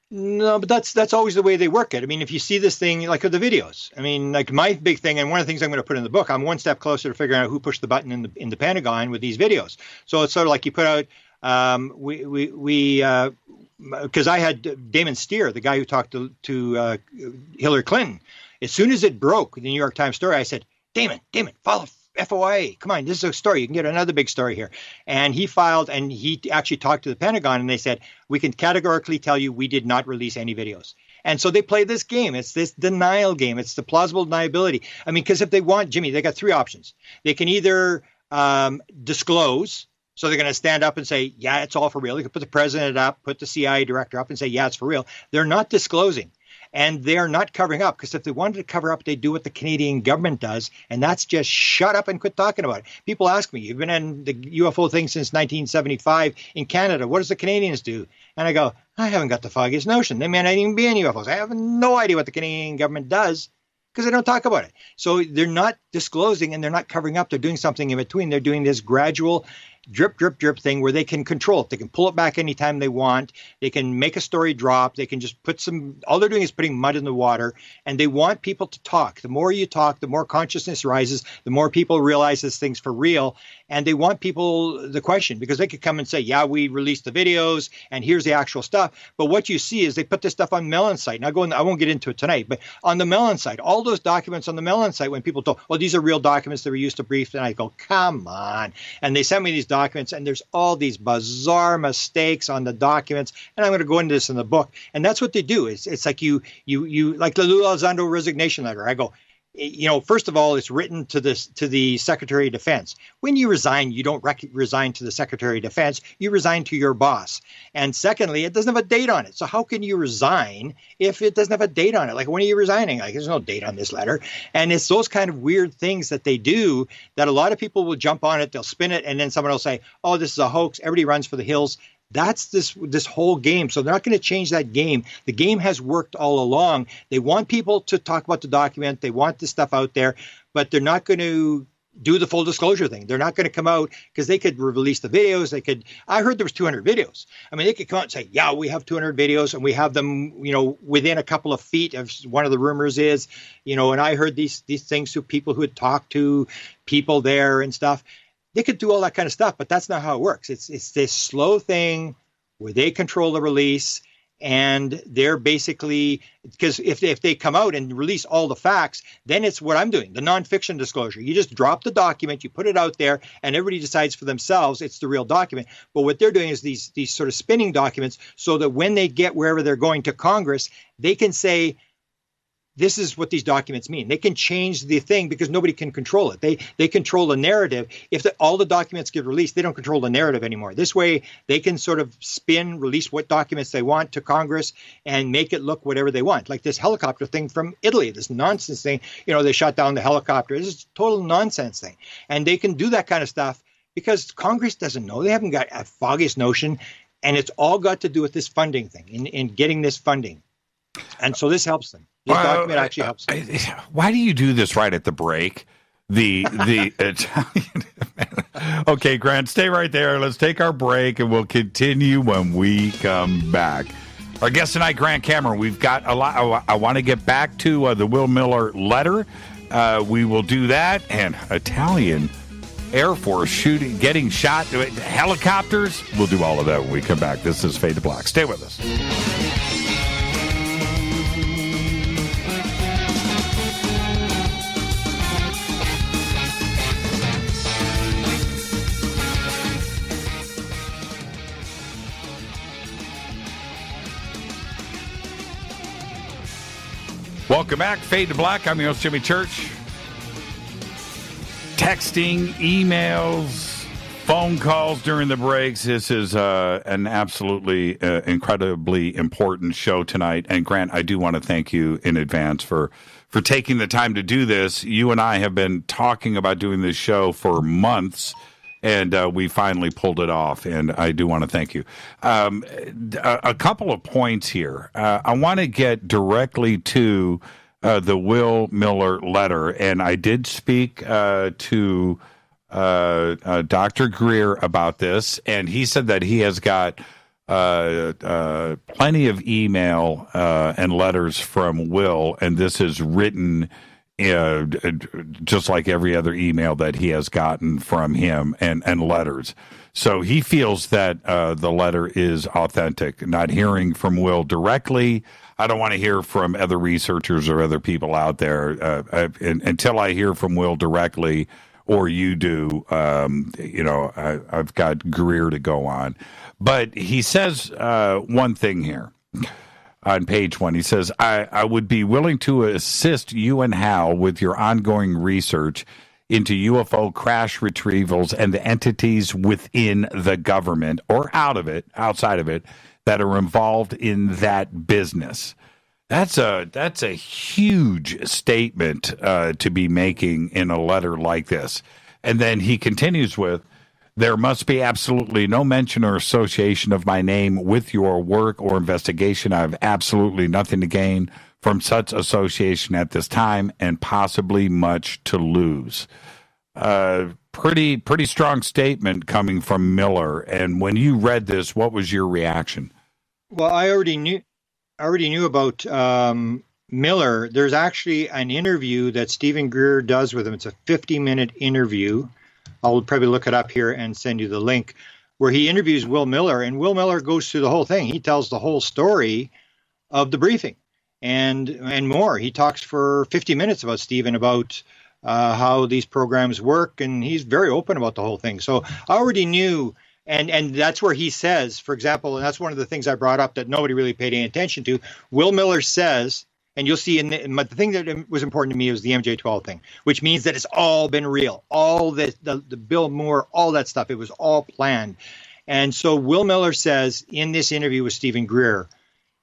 No, but that's always the way they work it. I mean, if you see this thing, like the videos, I mean, like my big thing, and one of the things I'm going to put in the book, I'm one step closer to figuring out who pushed the button in the Pentagon with these videos. So it's sort of like you put out, because I had Damon Steer, the guy who talked to Hillary Clinton. As soon as it broke, the New York Times story, I said, Damon, follow FOIA. Come on, this is a story. You can get another big story here. And he filed, and he actually talked to the Pentagon, and they said, we can categorically tell you we did not release any videos. And so they play this game. It's this denial game. It's the plausible deniability. I mean, because if they want, Jimmy, they got three options. They can either disclose. So they're going to stand up and say, yeah, it's all for real. They can put the president up, put the CIA director up and say, yeah, it's for real. They're not disclosing. And they're not covering up, because if they wanted to cover up, they'd do what the Canadian government does. And that's just shut up and quit talking about it. People ask me, you've been in the UFO thing since 1975 in Canada. What does the Canadians do? And I go, I haven't got the foggiest notion. They may not even be in UFOs. I have no idea what the Canadian government does, because they don't talk about it. So they're not disclosing and they're not covering up. They're doing something in between. They're doing this gradual drip, drip, drip thing where they can control it. They can pull it back anytime they want. They can make a story drop. They can just all they're doing is putting mud in the water, and they want people to talk. The more you talk, the more consciousness rises, the more people realize this thing's for real, and they want people the question, because they could come and say, yeah, we released the videos, and here's the actual stuff. But what you see is they put this stuff on Mellon's site. And I won't get into it tonight, but on the Mellon site, all those documents on the Mellon site, when people told, well, these are real documents that were used to brief, and I go, come on. And they sent me these documents, and there's all these bizarre mistakes on the documents, and I'm going to go into this in the book. And that's what they do. It's like you like the Lou Elizondo resignation letter. I go, first of all, it's written to the Secretary of Defense. When you resign, you don't resign to the Secretary of Defense. You resign to your boss. And secondly, it doesn't have a date on it. So how can you resign if it doesn't have a date on it? Like, when are you resigning? Like, there's no date on this letter. And it's those kind of weird things that they do that a lot of people will jump on it. They'll spin it, and then someone will say, oh, this is a hoax. Everybody runs for the hills. That's this whole game. So they're not going to change that game. The game has worked all along. They want people to talk about the document. They want this stuff out there, but they're not going to do the full disclosure thing. They're not going to come out, because they could release the videos. I heard there was 200 videos. I mean, they could come out and say, yeah, we have 200 videos, and we have them, within a couple of feet of one of the rumors is, and I heard these things to people who had talked to people there and stuff. They could do all that kind of stuff, but that's not how it works. It's this slow thing where they control the release, and they're basically, because if they come out and release all the facts, then it's what I'm doing, the nonfiction disclosure. You just drop the document, you put it out there, and everybody decides for themselves it's the real document. But what they're doing is these sort of spinning documents, so that when they get wherever they're going to Congress, they can say, this is what these documents mean. They can change the thing because nobody can control it. They control the narrative. If all the documents get released, they don't control the narrative anymore. This way, they can sort of release what documents they want to Congress and make it look whatever they want. Like this helicopter thing from Italy, this nonsense thing. They shot down the helicopter. This is a total nonsense thing. And they can do that kind of stuff because Congress doesn't know. They haven't got a foggiest notion. And it's all got to do with this funding thing, in getting this funding. And so this helps them. This document actually helps them. Why do you do this right at the break? The Italian. Okay, Grant, stay right there. Let's take our break, and we'll continue when we come back. Our guest tonight, Grant Cameron. We've got a lot. I want to get back to the Will Miller letter. We will do that. And Italian Air Force getting shot, helicopters. We'll do all of that when we come back. This is Fade to Black. Stay with us. Welcome back. Fade to Black. I'm your host, Jimmy Church. Texting, emails, phone calls during the breaks. This is an absolutely incredibly important show tonight. And Grant, I do want to thank you in advance for taking the time to do this. You and I have been talking about doing this show for months, and we finally pulled it off, and I do want to thank you. A couple of points here. I want to get directly to the Will Miller letter, and I did speak to Dr. Greer about this, and he said that he has got plenty of email and letters from Will, and this is written just like every other email that he has gotten from him and letters. So he feels that the letter is authentic. Not hearing from Will directly, I don't want to hear from other researchers or other people out there until I hear from Will directly, or you do. I've got Greer to go on. But he says one thing here. On page 1, he says, I would be willing to assist you and Hal with your ongoing research into UFO crash retrievals and the entities within the government or outside of it, that are involved in that business. That's a huge statement to be making in a letter like this. And then he continues with, there must be absolutely no mention or association of my name with your work or investigation. I have absolutely nothing to gain from such association at this time, and possibly much to lose. pretty strong statement coming from Miller. And when you read this, what was your reaction? Well, I already knew about Miller. There's actually an interview that Stephen Greer does with him. It's a 50-minute interview. I'll probably look it up here and send you the link, where he interviews Will Miller, and Will Miller goes through the whole thing. He tells the whole story of the briefing and more. He talks for 50 minutes about Stephen, about how these programs work, and he's very open about the whole thing. So I already knew, and that's where he says, for example, and that's one of the things I brought up that nobody really paid any attention to. Will Miller says, and you'll see the thing that was important to me was the MJ-12 thing, which means that it's all been real. All the Bill Moore, all that stuff, it was all planned. And so Will Miller says in this interview with Stephen Greer,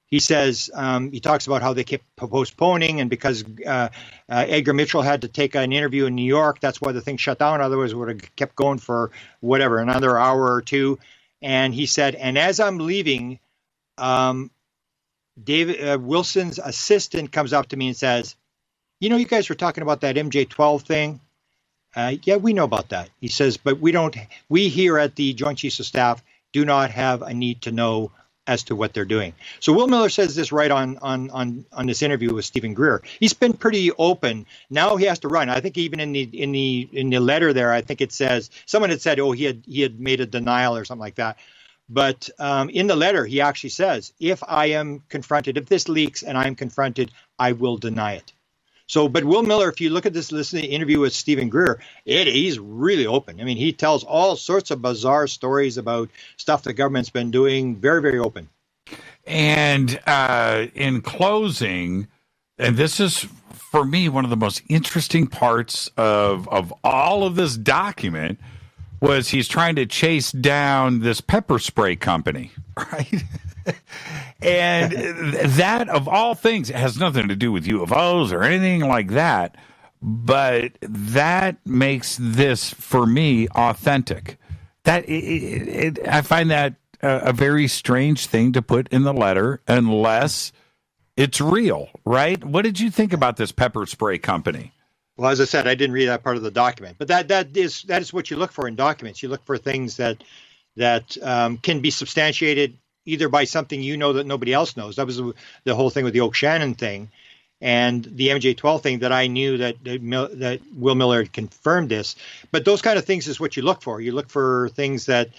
he says, he talks about how they kept postponing, and because Edgar Mitchell had to take an interview in New York, that's why the thing shut down. Otherwise, it would have kept going for whatever, another hour or two. And he said, and as I'm leaving, David Wilson's assistant comes up to me and says, you know, you guys were talking about that MJ-12 thing. Yeah, we know about that. He says, but we here at the Joint Chiefs of Staff do not have a need to know as to what they're doing. So Will Miller says this right on this interview with Stephen Greer. He's been pretty open. Now he has to run. I think even in the letter there, I think it says, someone had said, oh, he had made a denial or something like that. But in the letter, he actually says, if I am confronted, if this leaks and I'm confronted, I will deny it. So, but Will Miller, if you look at this interview with Stephen Greer, he's really open. I mean, he tells all sorts of bizarre stories about stuff the government's been doing, very, very open. And in closing, and this is, for me, one of the most interesting parts of all of this document, was he's trying to chase down this pepper spray company, right? And that, of all things, has nothing to do with UFOs or anything like that. But that makes this, for me, authentic. That I find that a very strange thing to put in the letter, unless it's real, right? What did you think about this pepper spray company? Well, as I said, I didn't read that part of the document, but that is what you look for in documents. You look for things that can be substantiated either by something you know that nobody else knows. That was the whole thing with the Oak Shannon thing and the MJ-12 thing, that I knew that Will Miller had confirmed this. But those kind of things is what you look for. You look for things that,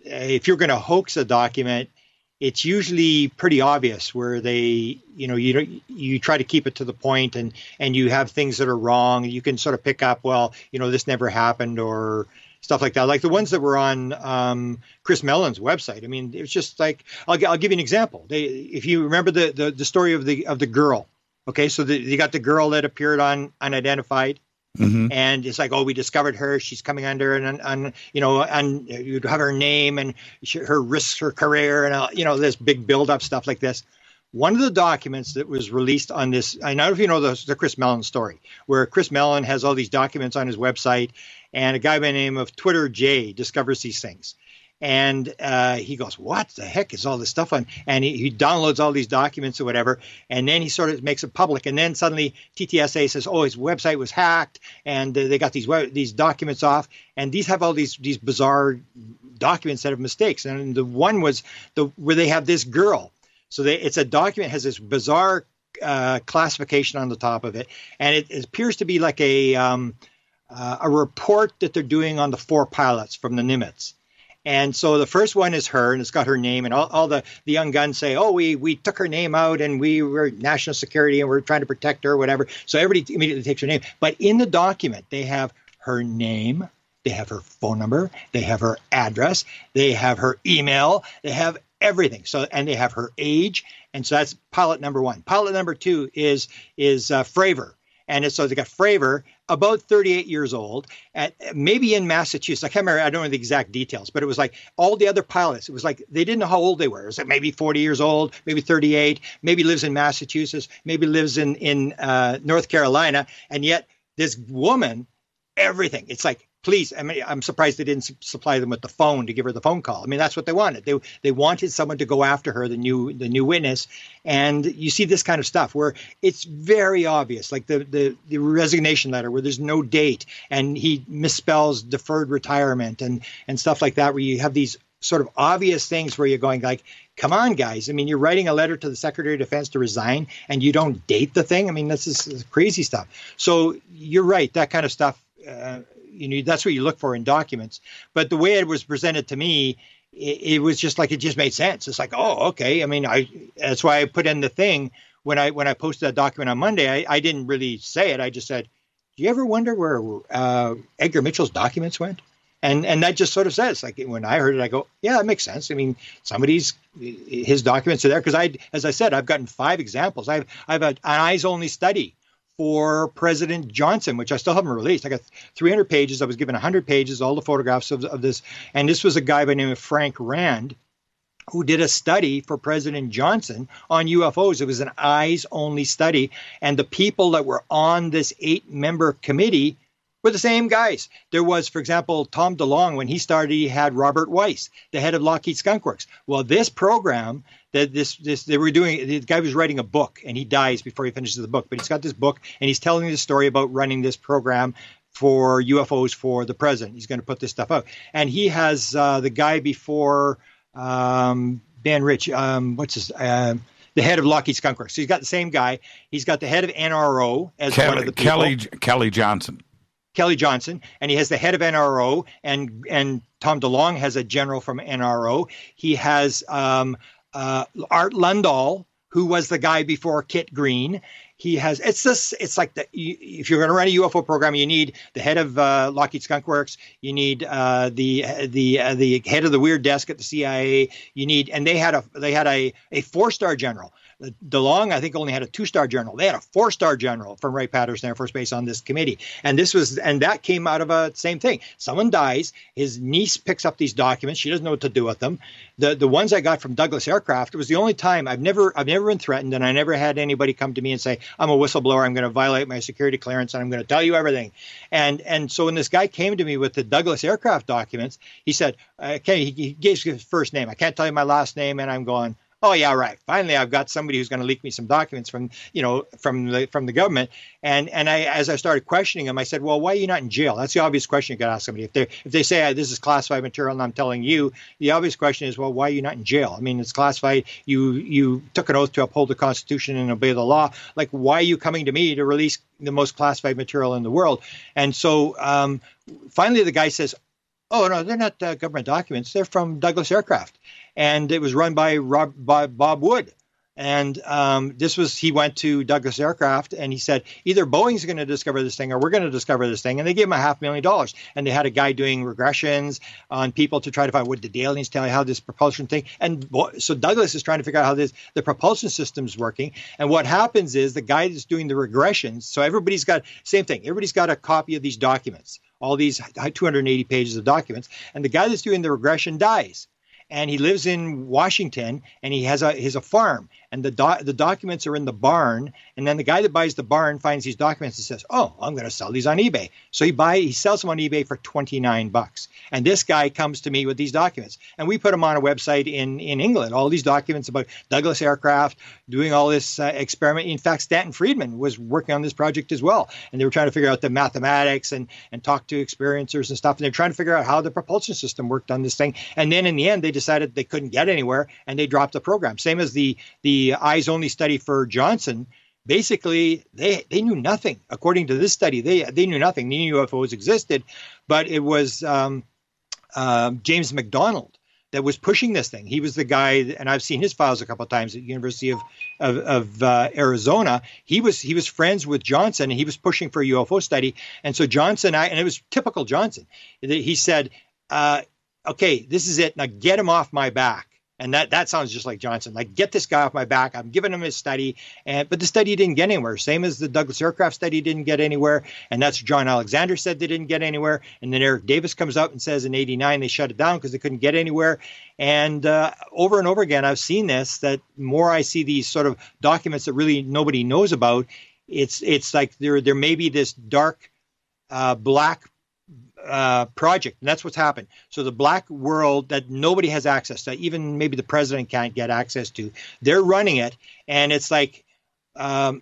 if you're going to hoax a document, it's usually pretty obvious, where you try to keep it to the point, and you have things that are wrong. You can sort of pick up, well, this never happened, or stuff like that. Like the ones that were on Chris Mellon's website. I mean, it's just like, I'll give you an example. If you remember the story of the girl, okay, so you got the girl that appeared on Unidentified. Mm-hmm. And it's like, oh, we discovered her. She's coming under, and you'd have her name and her risks, her career, and this big build-up stuff like this. One of the documents that was released on this, I don't know if you know the Chris Mellon story, where Chris Mellon has all these documents on his website, and a guy by the name of Twitter Jay discovers these things. And he goes, what the heck is all this stuff on? And he downloads all these documents or whatever. And then he sort of makes it public. And then suddenly TTSA says, oh, his website was hacked. And they got these documents off. And these have all these bizarre documents that have mistakes. And the one was where they have this girl. So it's a document, has this bizarre classification on the top of it. And it appears to be like a report that they're doing on the 4 pilots from the Nimitz. And so the first one is her, and it's got her name, and all the young guns say, oh, we took her name out, and we were national security, and we're trying to protect her, or whatever. So everybody immediately takes her name. But in the document, they have her name, they have her phone number, they have her address, they have her email, they have everything. So, and they have her age. And so that's pilot number 1. Pilot number 2 is Fravor. And so they got Fravor, about 38 years old, maybe in Massachusetts. I can't remember. I don't know the exact details, but it was like all the other pilots. It was like they didn't know how old they were. It was like maybe 40 years old, maybe 38, maybe lives in Massachusetts, maybe lives in North Carolina. And yet this woman, everything. It's like please. I mean, I'm surprised they didn't supply them with the phone to give her the phone call. I mean, that's what they wanted. They wanted someone to go after her, the new witness. And you see this kind of stuff where it's very obvious, like the resignation letter where there's no date, and he misspells deferred retirement and stuff like that, where you have these sort of obvious things where you're going like, come on, guys. I mean, you're writing a letter to the Secretary of Defense to resign and you don't date the thing. I mean, this is crazy stuff. So you're right. That kind of stuff, that's what you look for in documents. But the way it was presented to me, it was just like, it just made sense. It's like, oh, okay. I mean, that's why I put in the thing when I posted that document on Monday. I didn't really say it. I just said, do you ever wonder where Edgar Mitchell's documents went? And that just sort of says, like, when I heard it, I go, yeah, it makes sense. I mean, his documents are there because as I said, I've gotten 5 examples. I've an eyes-only study for President Johnson, which I still haven't released. I got 300 pages. I was given 100 pages, all the photographs of this. And this was a guy by the name of Frank Rand, who did a study for President Johnson on UFOs. It was an eyes-only study. And the people that were on this 8-member committee were the same guys. There was, for example, Tom DeLonge. When he started, he had Robert Weiss, the head of Lockheed Skunk Works. Well, this program that they were doing, the guy was writing a book, and he dies before he finishes the book. But he's got this book, and he's telling the story about running this program for UFOs for the president. He's going to put this stuff out, and he has the guy before Ben Rich. The head of Lockheed Skunk Works. So he's got the same guy. He's got the head of NRO as one of the people. Kelly Johnson, and he has the head of NRO, and Tom DeLonge has a general from NRO. He has Art Lundahl, who was the guy before Kit Green. He has it's like if you're going to run a UFO program, you need the head of Lockheed Skunk Works, you need the head of the Weird Desk at the CIA. And they had a 4-star general. DeLonge, I think, only had a 2-star general. They had a 4-star general from Wright-Patterson Air Force Base on this committee. And that came out of a same thing. Someone dies. His niece picks up these documents. She doesn't know what to do with them. The ones I got from Douglas Aircraft, it was the only time I've never been threatened, and I never had anybody come to me and say, I'm a whistleblower. I'm going to violate my security clearance, and I'm going to tell you everything. And so when this guy came to me with the Douglas Aircraft documents, he said, okay, he gave his first name. I can't tell you my last name. And I'm going, oh yeah, right. Finally, I've got somebody who's going to leak me some documents from the government. And as I started questioning him, I said, well, why are you not in jail? That's the obvious question you got to ask somebody. If they say this is classified material and I'm telling you, the obvious question is, well, why are you not in jail? I mean, it's classified. You took an oath to uphold the Constitution and obey the law. Like, why are you coming to me to release the most classified material in the world? And so finally, the guy says, oh, no, they're not government documents. They're from Douglas Aircraft. And it was run by Bob Wood. And he went to Douglas Aircraft and he said, either Boeing's going to discover this thing or we're going to discover this thing. And they gave him $500,000. And they had a guy doing regressions on people to try to find, what did the aliens tell you how this propulsion thing? And so Douglas is trying to figure out how the propulsion system's working. And what happens is the guy that's doing the regressions. So everybody's got same thing. Everybody's got a copy of these documents, all these 280 pages of documents. And the guy that's doing the regression dies. And he lives in Washington, and he has a farm, and the documents are in the barn. And then the guy that buys the barn finds these documents and says, "Oh, I'm going to sell these on eBay." So he sells them on eBay for $29. And this guy comes to me with these documents, and we put them on a website in England. All these documents about Douglas Aircraft doing all this experiment. In fact, Stanton Friedman was working on this project as well, and they were trying to figure out the mathematics and talk to experiencers and stuff. And they're trying to figure out how the propulsion system worked on this thing. And then in the end, they decided they couldn't get anywhere, and they dropped the program. Same as the eyes only study for Johnson. Basically, they knew nothing. According to this study, they knew nothing. They knew UFOs existed, but it was James McDonald that was pushing this thing. He was the guy, and I've seen his files a couple of times at the University of Arizona. He was friends with Johnson, and he was pushing for a UFO study. And so Johnson, and it was typical Johnson. He said, "Okay, this is it. Now get him off my back." And that sounds just like Johnson. Like, get this guy off my back. I'm giving him his study. But the study didn't get anywhere. Same as the Douglas Aircraft study didn't get anywhere. And that's what John Alexander said they didn't get anywhere. And then Eric Davis comes out and says in 89 they shut it down because they couldn't get anywhere. And over and over again, I've seen this, that more I see these sort of documents that really nobody knows about, it's like there may be this dark black project, and that's what's happened. So the black world that nobody has access to, even maybe the president can't get access to, they're running it, and it's like, so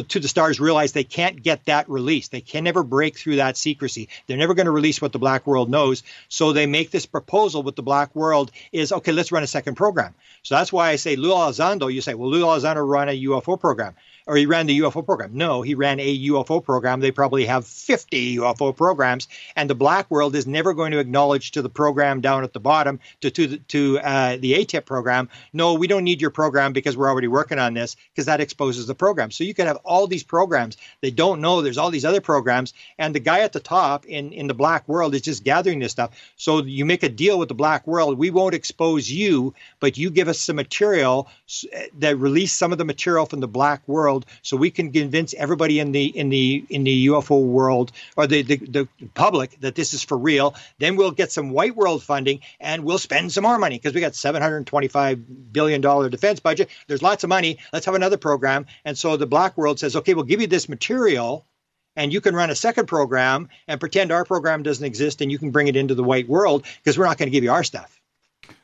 to the stars realize they can't get that released. They can never break through that secrecy. They're never going to release what the black world knows. So they make this proposal with the black world is, okay, let's run a second program. So that's why I say Lou Elizondo, you say, well, Lou Elizondo ran a UFO program. Or he ran the UFO program. No, he ran a UFO program. They probably have 50 UFO programs, and the black world is never going to acknowledge to the program down at the bottom, to the ATIP program, no, we don't need your program because we're already working on this, because that exposes the program. So you could have all these programs. They don't know there's all these other programs, and the guy at the top in the black world is just gathering this stuff. So you make a deal with the black world. We won't expose you, but you give us some material that release some of the material from the black world, so we can convince everybody in the UFO world or the public that this is for real. Then we'll get some white world funding and we'll spend some more money because we got $725 billion defense budget. There's lots of money. Let's have another program. And so the black world says, okay, we'll give you this material and you can run a second program and pretend our program doesn't exist, and you can bring it into the white world because we're not going to give you our stuff.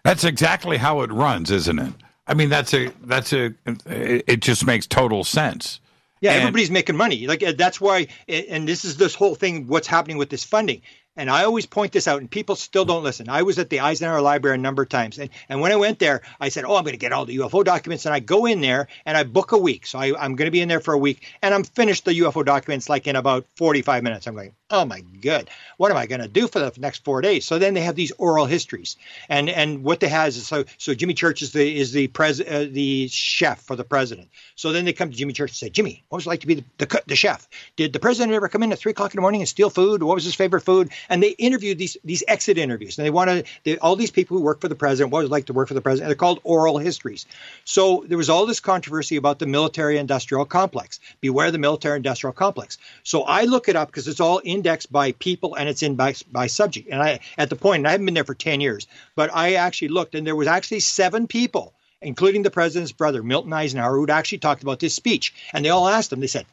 That's exactly how it runs, isn't it? I mean, it just makes total sense. Yeah, everybody's making money. Like, that's why, and this whole thing, what's happening with this funding. And I always point this out, and people still don't listen. I was at the Eisenhower Library a number of times. And when I went there, I said, I'm going to get all the UFO documents. And I go in there and I book a week. So I'm going to be in there for a week. And I'm finished the UFO documents like in about 45 minutes. I'm going, oh, my God, what am I going to do for the next 4 days? So then they have these oral histories. And what they have is, so Jimmy Church is the chef for the president. So then they come to Jimmy Church and say, Jimmy, what was it like to be the chef? Did the president ever come in at 3 o'clock in the morning and steal food? What was his favorite food? And they interviewed these exit interviews, and they want all these people who work for the president, what it was like to work for the president. And they're called oral histories. So there was all this controversy about the military-industrial complex. Beware the military-industrial complex. So I look it up because it's all indexed by people and it's in by subject. And I haven't been there for 10 years, but I actually looked, and there was actually 7 people, including the president's brother, Milton Eisenhower, who'd actually talked about this speech. And they all asked him, they said,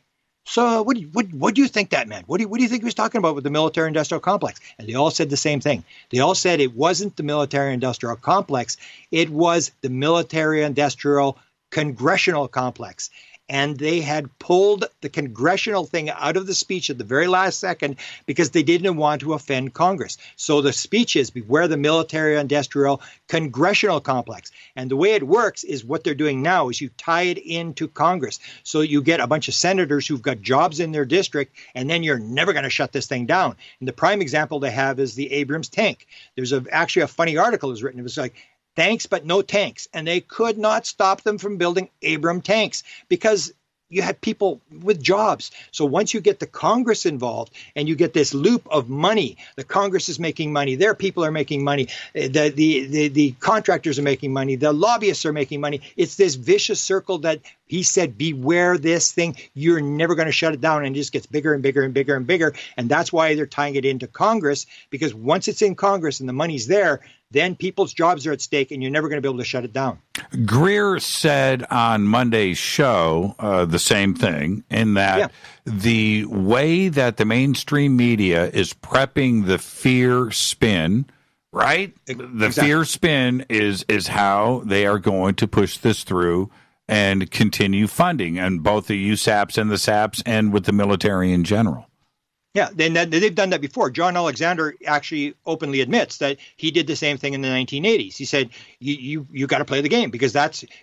so what do you think that meant? What do you think he was talking about with the military-industrial complex? And they all said the same thing. They all said it wasn't the military-industrial complex. It was the military-industrial congressional complex. And they had pulled the congressional thing out of the speech at the very last second because they didn't want to offend Congress. So the speech is beware the military-industrial congressional complex. And the way it works is what they're doing now is you tie it into Congress. So you get a bunch of senators who've got jobs in their district, and then you're never going to shut this thing down. And the prime example they have is the Abrams tank. There's actually a funny article was written. It was like, thanks, but no tanks. And they could not stop them from building Abram tanks because you had people with jobs. So once you get the Congress involved and you get this loop of money, the Congress is making money, their people are making money, the contractors are making money, the lobbyists are making money. It's this vicious circle that he said, beware this thing. You're never going to shut it down. And it just gets bigger and bigger and bigger and bigger. And that's why they're tying it into Congress, because once it's in Congress and the money's there, then people's jobs are at stake and you're never going to be able to shut it down. Greer said on Monday's show the same thing, in that the way that the mainstream media is prepping the fear spin, right? The fear spin is how they are going to push this through and continue funding, and both the USAPs and the SAPs and with the military in general. Yeah, they've done that before. John Alexander actually openly admits that he did the same thing in the 1980s. He said, you got to play the game because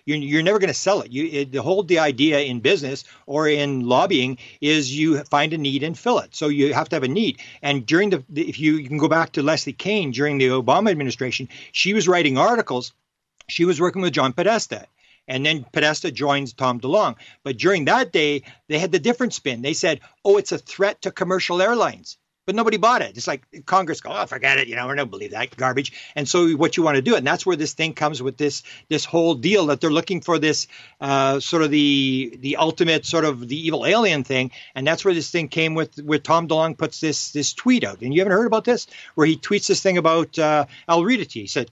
you're never going to sell it. The idea in business or in lobbying is you find a need and fill it. So you have to have a need. And during if you can go back to Leslie Kean during the Obama administration, she was writing articles. She was working with John Podesta. And then Podesta joins Tom DeLonge. But during that day, they had the different spin. They said, it's a threat to commercial airlines. But nobody bought it. It's like Congress go, forget it. We don't believe that garbage. And so what you want to do, and that's where this thing comes with this whole deal that they're looking for this sort of the ultimate sort of the evil alien thing. And that's where this thing came with Tom DeLonge puts this tweet out. And you haven't heard about this? Where he tweets this thing about, I'll read it to you. He said,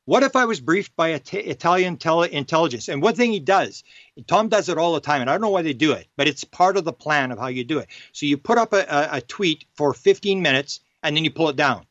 what if I was briefed by Italian intelligence? And one thing he does, Tom does it all the time, and I don't know why they do it, but it's part of the plan of how you do it. So you put up a tweet for 15 minutes, and then you pull it down.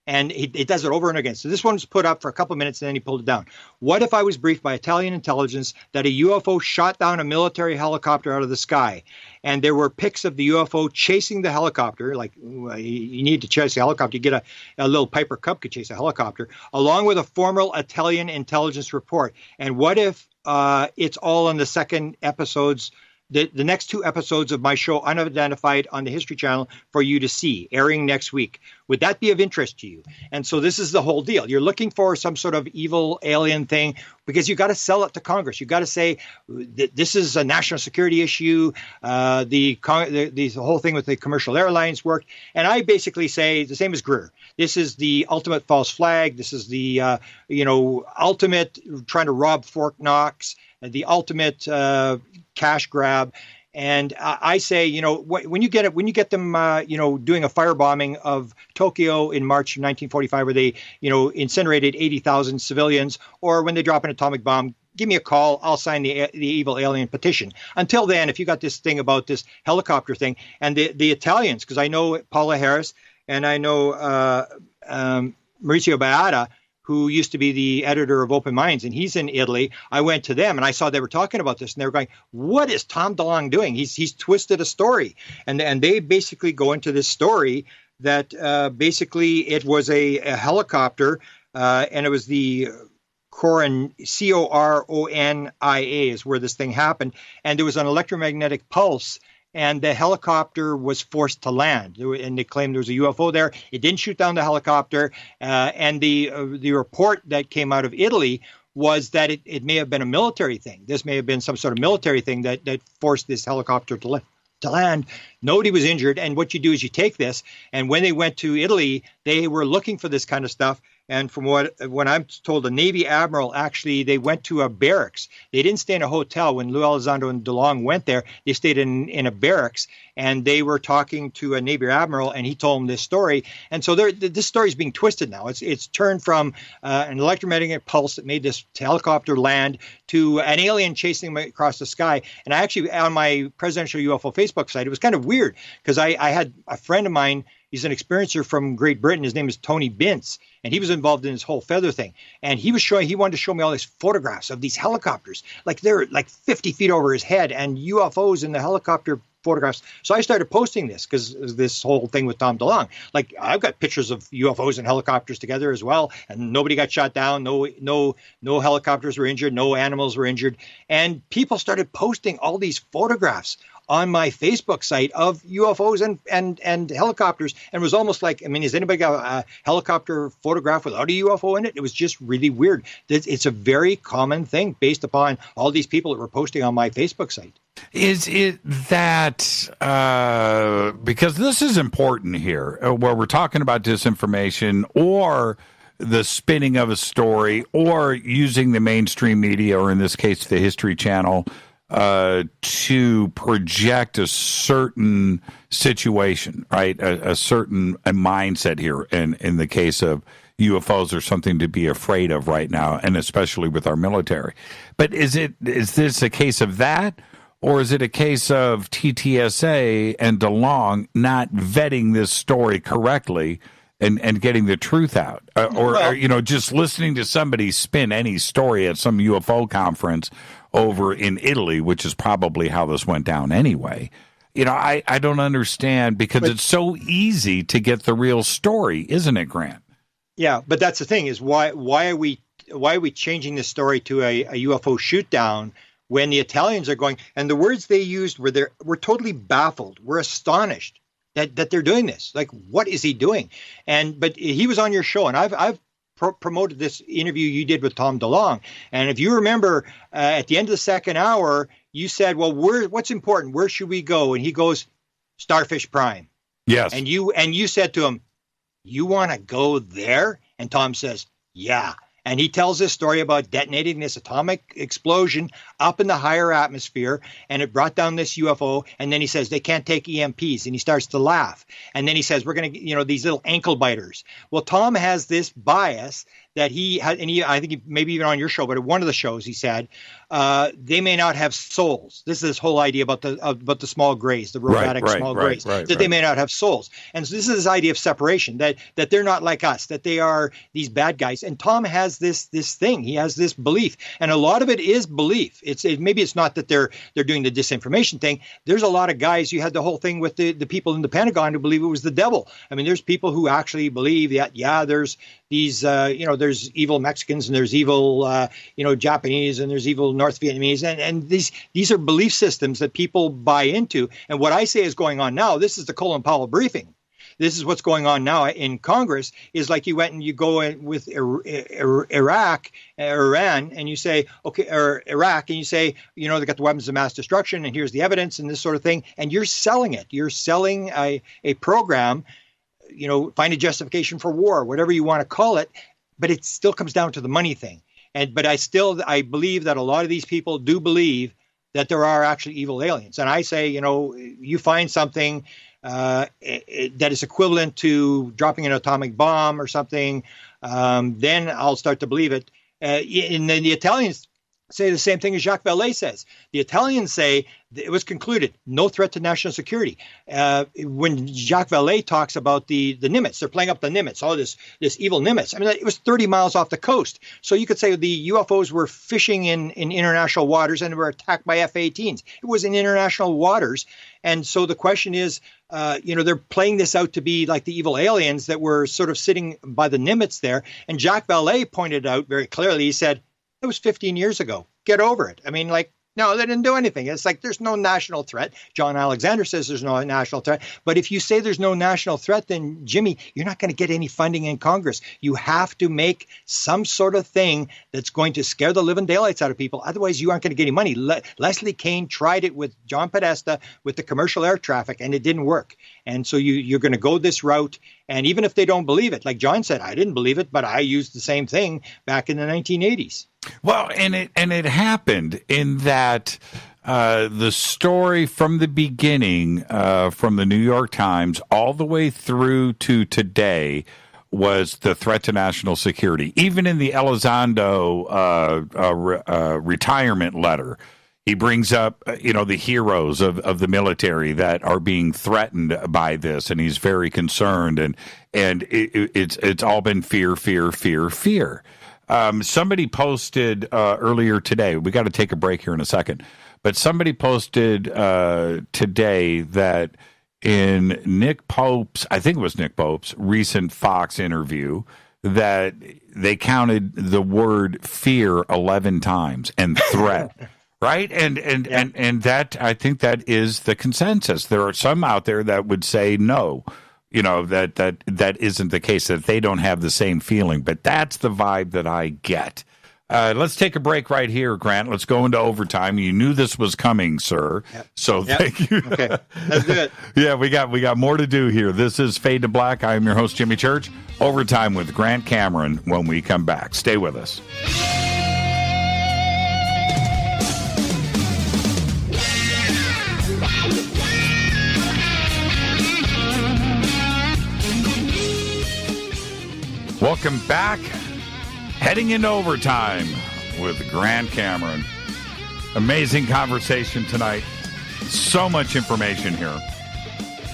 And it does it over and again. So this one's put up for a couple of minutes and then he pulled it down. What if I was briefed by Italian intelligence that a UFO shot down a military helicopter out of the sky? And there were pics of the UFO chasing the helicopter. Like you need to chase a helicopter. You get a little Piper Cub could chase a helicopter, along with a formal Italian intelligence report. And what if it's all in the second episodes, the next 2 episodes of my show, Unidentified, on the History Channel for you to see, airing next week? Would that be of interest to you? And so this is the whole deal. You're looking for some sort of evil alien thing because you got to sell it to Congress. You got to say this is a national security issue. The whole thing with the commercial airlines worked. And I basically say the same as Greer. This is the ultimate false flag. This is the ultimate trying to rob Fort Knox, the ultimate cash grab. And I say, when you get them, doing a firebombing of Tokyo in March of 1945, where they, incinerated 80,000 civilians, or when they drop an atomic bomb, give me a call. I'll sign the evil alien petition. Until then, if you got this thing about this helicopter thing and the Italians, because I know Paula Harris and I know Maurizio Beata, who used to be the editor of Open Minds, and he's in Italy. I went to them and I saw they were talking about this, and they were going, "What is Tom DeLonge doing? He's twisted a story." And they basically go into this story that basically it was a helicopter, and it was the Coronia is where this thing happened, and there was an electromagnetic pulse. And the helicopter was forced to land, and they claimed there was a UFO there. It didn't shoot down the helicopter, and the report that came out of Italy was that it may have been a military thing. This may have been some sort of military thing that forced this helicopter to land. Nobody was injured. And what you do is you take this, and when they went to Italy, they were looking for this kind of stuff. And from when I'm told, the Navy Admiral, actually, they went to a barracks. They didn't stay in a hotel. When Lou Elizondo and DeLonge went there, they stayed in a barracks, and they were talking to a Navy Admiral, and he told them this story. And so this story is being twisted now. It's turned from an electromagnetic pulse that made this helicopter land to an alien chasing them across the sky. And I actually, on my Presidential UFO Facebook site, it was kind of weird because I had a friend of mine. He's an experiencer from Great Britain. His name is Tony Bintz, and he was involved in this whole feather thing. And he wanted to show me all these photographs of these helicopters, like they're like 50 feet over his head, and UFOs in the helicopter photographs. So I started posting this because this whole thing with Tom DeLonge. Like, I've got pictures of UFOs and helicopters together as well, and nobody got shot down. No helicopters were injured. No animals were injured. And people started posting all these photographs on my Facebook site of UFOs and helicopters. And it was almost like, has anybody got a helicopter photograph without a UFO in it? It was just really weird. It's a very common thing based upon all these people that were posting on my Facebook site. Is it that, because this is important here, where we're talking about disinformation or the spinning of a story or using the mainstream media, or in this case, the History Channel, to project a certain situation, right? A certain mindset here. And in the case of UFOs, are something to be afraid of right now, and especially with our military. But is this a case of that? Or is it a case of TTSA and DeLonge not vetting this story correctly and getting the truth out? Or just listening to somebody spin any story at some UFO conference over in Italy, which is probably how this went down anyway. I don't understand, because it's so easy to get the real story, isn't it, Grant? Yeah, but that's the thing, is why are we changing this story to a UFO shoot down when the Italians are going, and the words they used we're totally baffled. We're astonished that they're doing this. Like, what is he doing? But he was on your show, and I've promoted this interview you did with Tom DeLonge. And if you remember, at the end of the second hour, you said, well, what's important? Where should we go? And he goes, Starfish Prime. Yes. And you said to him, you want to go there? And Tom says, yeah. And he tells this story about detonating this atomic explosion up in the higher atmosphere, and it brought down this UFO. And then he says, they can't take EMPs. And he starts to laugh. And then he says, we're going to, these little ankle biters. Well, Tom has this bias that he had, and I think maybe even on your show, but at one of the shows he said they may not have souls. This is this whole idea about the small grays, the robotic small grays, that they may not have souls. And so this is this idea of separation, that they're not like us, that they are these bad guys. And Tom has this thing. He has this belief, and a lot of it is belief. Maybe it's not that they're doing the disinformation thing. There's a lot of guys. You had the whole thing with the people in the Pentagon who believe it was the devil. I mean, there's people who actually believe that, there's these, there's evil Mexicans and there's evil, Japanese and there's evil North Vietnamese. And these are belief systems that people buy into. And what I say is going on now, this is the Colin Powell briefing. This is what's going on now in Congress, is like you went and you go in with Iran, and you say, okay, or Iraq, and you say, they got the weapons of mass destruction, and here's the evidence and this sort of thing. And you're selling it. You're selling a program, find a justification for war, whatever you want to call it. But it still comes down to the money thing. But I believe that a lot of these people do believe that there are actually evil aliens. And I say, you find something that is equivalent to dropping an atomic bomb or something, then I'll start to believe it. And then the Italians say the same thing as Jacques Vallée says. The Italians say it was concluded, no threat to national security. When Jacques Vallée talks about the Nimitz, they're playing up the Nimitz, this evil Nimitz. I mean, it was 30 miles off the coast. So you could say the UFOs were fishing in international waters and were attacked by F-18s. It was in international waters. And so the question is, they're playing this out to be like the evil aliens that were sort of sitting by the Nimitz there. And Jacques Vallée pointed out very clearly, he said, it was 15 years ago. Get over it. I mean, no, they didn't do anything. It's like there's no national threat. John Alexander says there's no national threat. But if you say there's no national threat, then, Jimmy, you're not going to get any funding in Congress. You have to make some sort of thing that's going to scare the living daylights out of people. Otherwise, you aren't going to get any money. Leslie Kean tried it with John Podesta with the commercial air traffic, and it didn't work. And so you're going to go this route. And even if they don't believe it, like John said, I didn't believe it, but I used the same thing back in the 1980s. Well, and it happened in that the story from the beginning, from the New York Times all the way through to today, was the threat to national security. Even in the Elizondo retirement letter, he brings up, the heroes of the military that are being threatened by this, and he's very concerned. And it's all been fear, fear, fear, fear. Somebody posted earlier today, we got to take a break here in a second, but somebody posted today that in Nick Pope's, I think it was Nick Pope's recent Fox interview, that they counted the word fear 11 times and threat. Right. And that, I think that is the consensus. There are some out there that would say no. That isn't the case, that they don't have the same feeling. But that's the vibe that I get. Let's take a break right here, Grant. Let's go into overtime. You knew this was coming, sir. Yep. So thank you. Okay, let's do it. Yeah, we got more to do here. This is Fade to Black. I am your host, Jimmy Church. Overtime with Grant Cameron when we come back. Stay with us. Welcome back. Heading into overtime with Grant Cameron. Amazing conversation tonight. So much information here.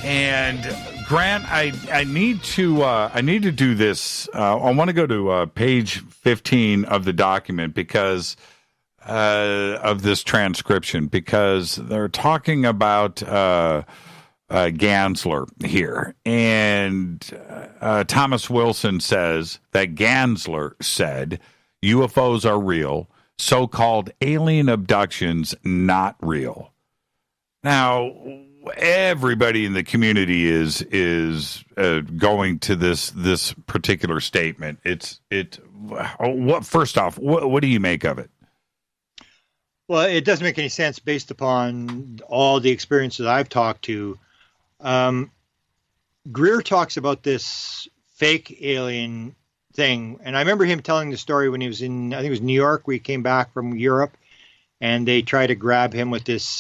And Grant, I need to do this. I want to go to page 15 of the document because of this transcription, because they're talking about Gansler here. And Thomas Wilson says that Gansler said UFOs are real, so-called alien abductions not real. Now, everybody in the community is going to this particular statement. First off, what do you make of it? Well, it doesn't make any sense based upon all the experiences I've talked to. Greer talks about this fake alien thing, and I remember him telling the story when he was in, I think it was New York. We came back from Europe, and they tried to grab him with this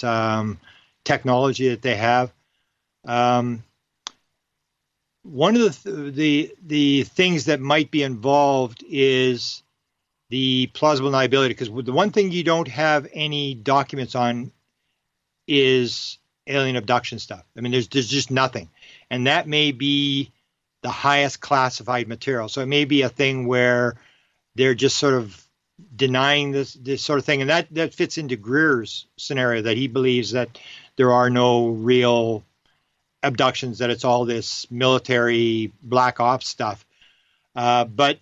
technology that they have. one of the things that might be involved is the plausible deniability, because the one thing you don't have any documents on is alien abduction stuff. I mean, there's just nothing, and that may be the highest classified material. So it may be a thing where they're just sort of denying this sort of thing, and that fits into Greer's scenario, that he believes that there are no real abductions, that it's all this military black ops stuff. But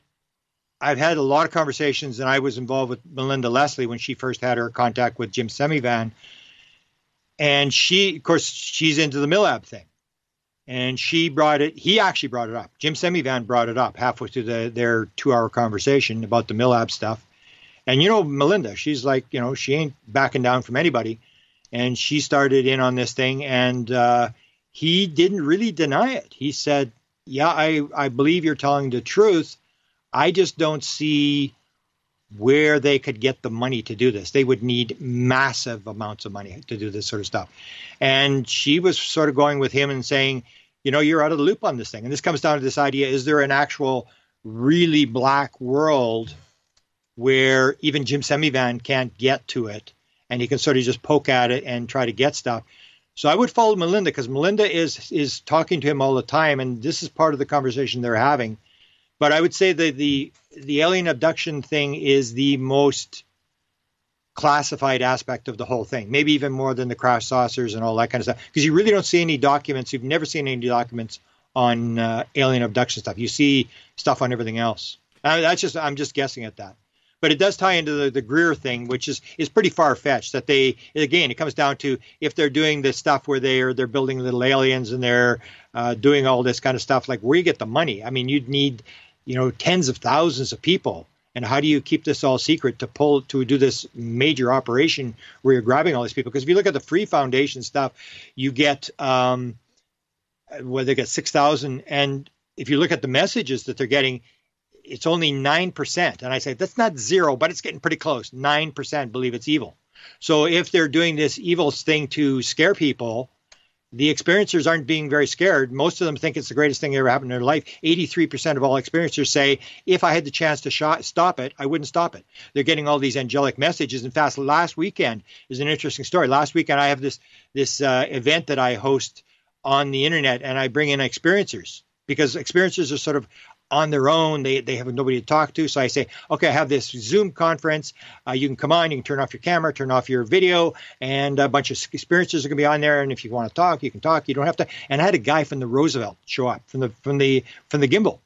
I've had a lot of conversations, and I was involved with Melinda Leslie when she first had her contact with Jim Semivan. And she, of course, she's into the MILAB thing. And he actually brought it up. Jim Semivan brought it up halfway through their 2-hour conversation about the MILAB stuff. And, Melinda, she's like, she ain't backing down from anybody. And she started in on this thing, and he didn't really deny it. He said, yeah, I believe you're telling the truth. I just don't see where they could get the money to do this. They would need massive amounts of money to do this sort of stuff. And she was sort of going with him and saying, you're out of the loop on this thing. And this comes down to this idea, is there an actual really black world where even Jim Semivan can't get to it, and he can sort of just poke at it and try to get stuff? So I would follow Melinda, because Melinda is talking to him all the time, and this is part of the conversation they're having. But I would say that the alien abduction thing is the most classified aspect of the whole thing, maybe even more than the crash saucers and all that kind of stuff, because you really don't see any documents. You've never seen any documents on alien abduction stuff. You see stuff on everything else. I'm just guessing at that. But it does tie into the Greer thing, which is pretty far-fetched. That it comes down to, if they're doing this stuff where they're building little aliens and they're doing all this kind of stuff, like, where you get the money? I mean, you'd need tens of thousands of people, and how do you keep this all secret to do this major operation where you're grabbing all these people? Because if you look at the Free Foundation stuff, you get they get 6,000, and if you look at the messages that they're getting, it's only 9%. And I say, that's not zero, but it's getting pretty close. 9% believe it's evil. So if they're doing this evil thing to scare people, the experiencers aren't being very scared. Most of them think it's the greatest thing that ever happened in their life. 83% of all experiencers say, if I had the chance to stop it, I wouldn't stop it. They're getting all these angelic messages. In fact, last weekend is an interesting story. Last weekend, I have this event that I host on the internet, and I bring in experiencers, because experiencers are sort of on their own. They have nobody to talk to. So I say, okay, I have this Zoom conference. You can come on, you can turn off your camera, turn off your video, and a bunch of experiencers are going to be on there. And if you want to talk, you can talk. You don't have to. And I had a guy from the Roosevelt show up from the gimbal,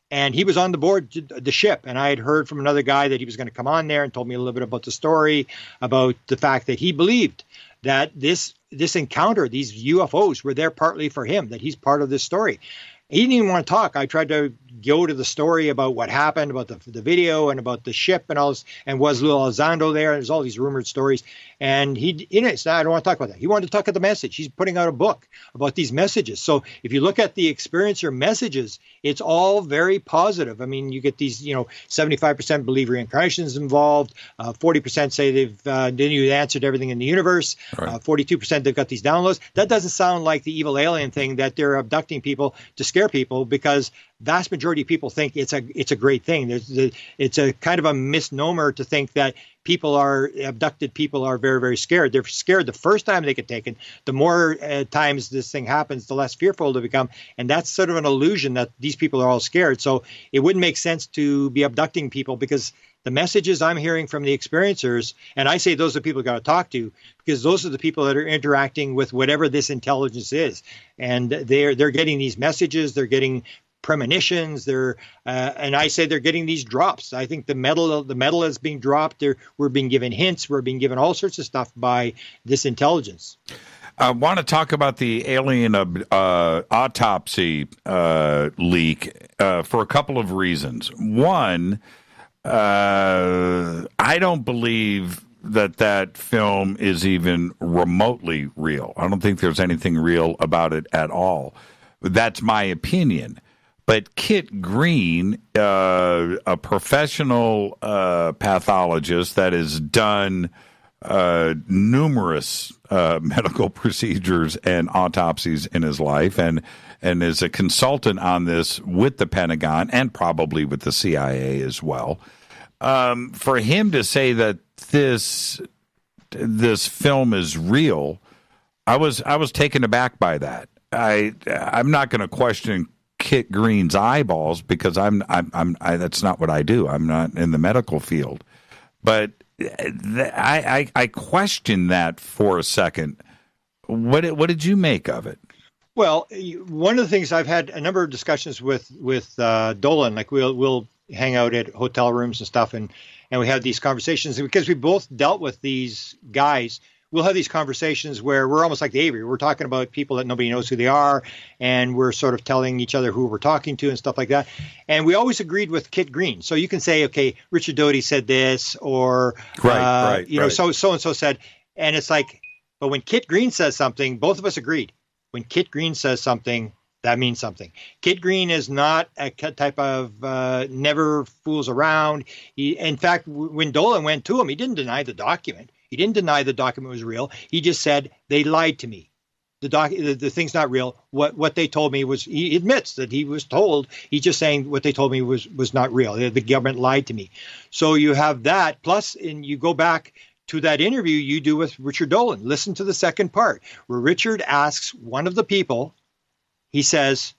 and he was on the board, the ship. And I had heard from another guy that he was going to come on there and told me a little bit about the story, about the fact that he believed that this encounter, these UFOs, were there partly for him, that he's part of this story. He didn't even want to talk. I tried to go to the story about what happened, about the video and about the ship and all this, and was Lou Elizondo there? There's all these rumored stories. And he said, I don't want to talk about that. He wanted to talk about the message. He's putting out a book about these messages. So if you look at the experiencer messages, it's all very positive. I mean, you get these, 75% believe reincarnation is involved. 40% say they've answered everything in the universe. Right. 42% they've got these downloads. That doesn't sound like the evil alien thing, that they're abducting people to scare people, because vast majority of people think it's a great thing. It's a kind of a misnomer to think that abducted people are very, very scared. They're scared the first time they get taken. The more times this thing happens, the less fearful they become. And that's sort of an illusion that these people are all scared. So it wouldn't make sense to be abducting people, because the messages I'm hearing from the experiencers, and I say those are the people you got to talk to, because those are the people that are interacting with whatever this intelligence is. And they're getting these messages, they're getting premonitions, and I say they're getting these drops. I think the metal is being dropped. We're being given hints. We're being given all sorts of stuff by this intelligence. I want to talk about the alien autopsy leak for a couple of reasons. One, I don't believe that film is even remotely real. I don't think there's anything real about it at all. That's my opinion. But Kit Green, a professional pathologist that has done numerous medical procedures and autopsies in his life, and and is a consultant on this with the Pentagon and probably with the CIA as well. For him to say that this film is real, I was taken aback by that. I'm not going to question Kit Green's eyeballs because that's not what I do. I'm not in the medical field, but I questioned that for a second. What did you make of it? Well, one of the things I've had a number of discussions with Dolan, like we'll hang out at hotel rooms and stuff, and we have these conversations, and because we both dealt with these guys. We'll have these conversations where we're almost like the Avery. We're talking about people that nobody knows who they are, and we're sort of telling each other who we're talking to and stuff like that. And we always agreed with Kit Green. So you can say, okay, Richard Doty said this, or so-and-so said. And it's like, but when Kit Green says something, both of us agreed. When Kit Green says something, that means something. Kit Green is not a type of never fools around. In fact, when Dolan went to him, he didn't deny the document. He didn't deny the document was real. He just said, they lied to me. The thing's not real. What they told me was, he admits that he was told. He's just saying what they told me was not real. The government lied to me. So you have that. Plus, and you go back to that interview you do with Richard Dolan. Listen to the second part where Richard asks one of the people, he says,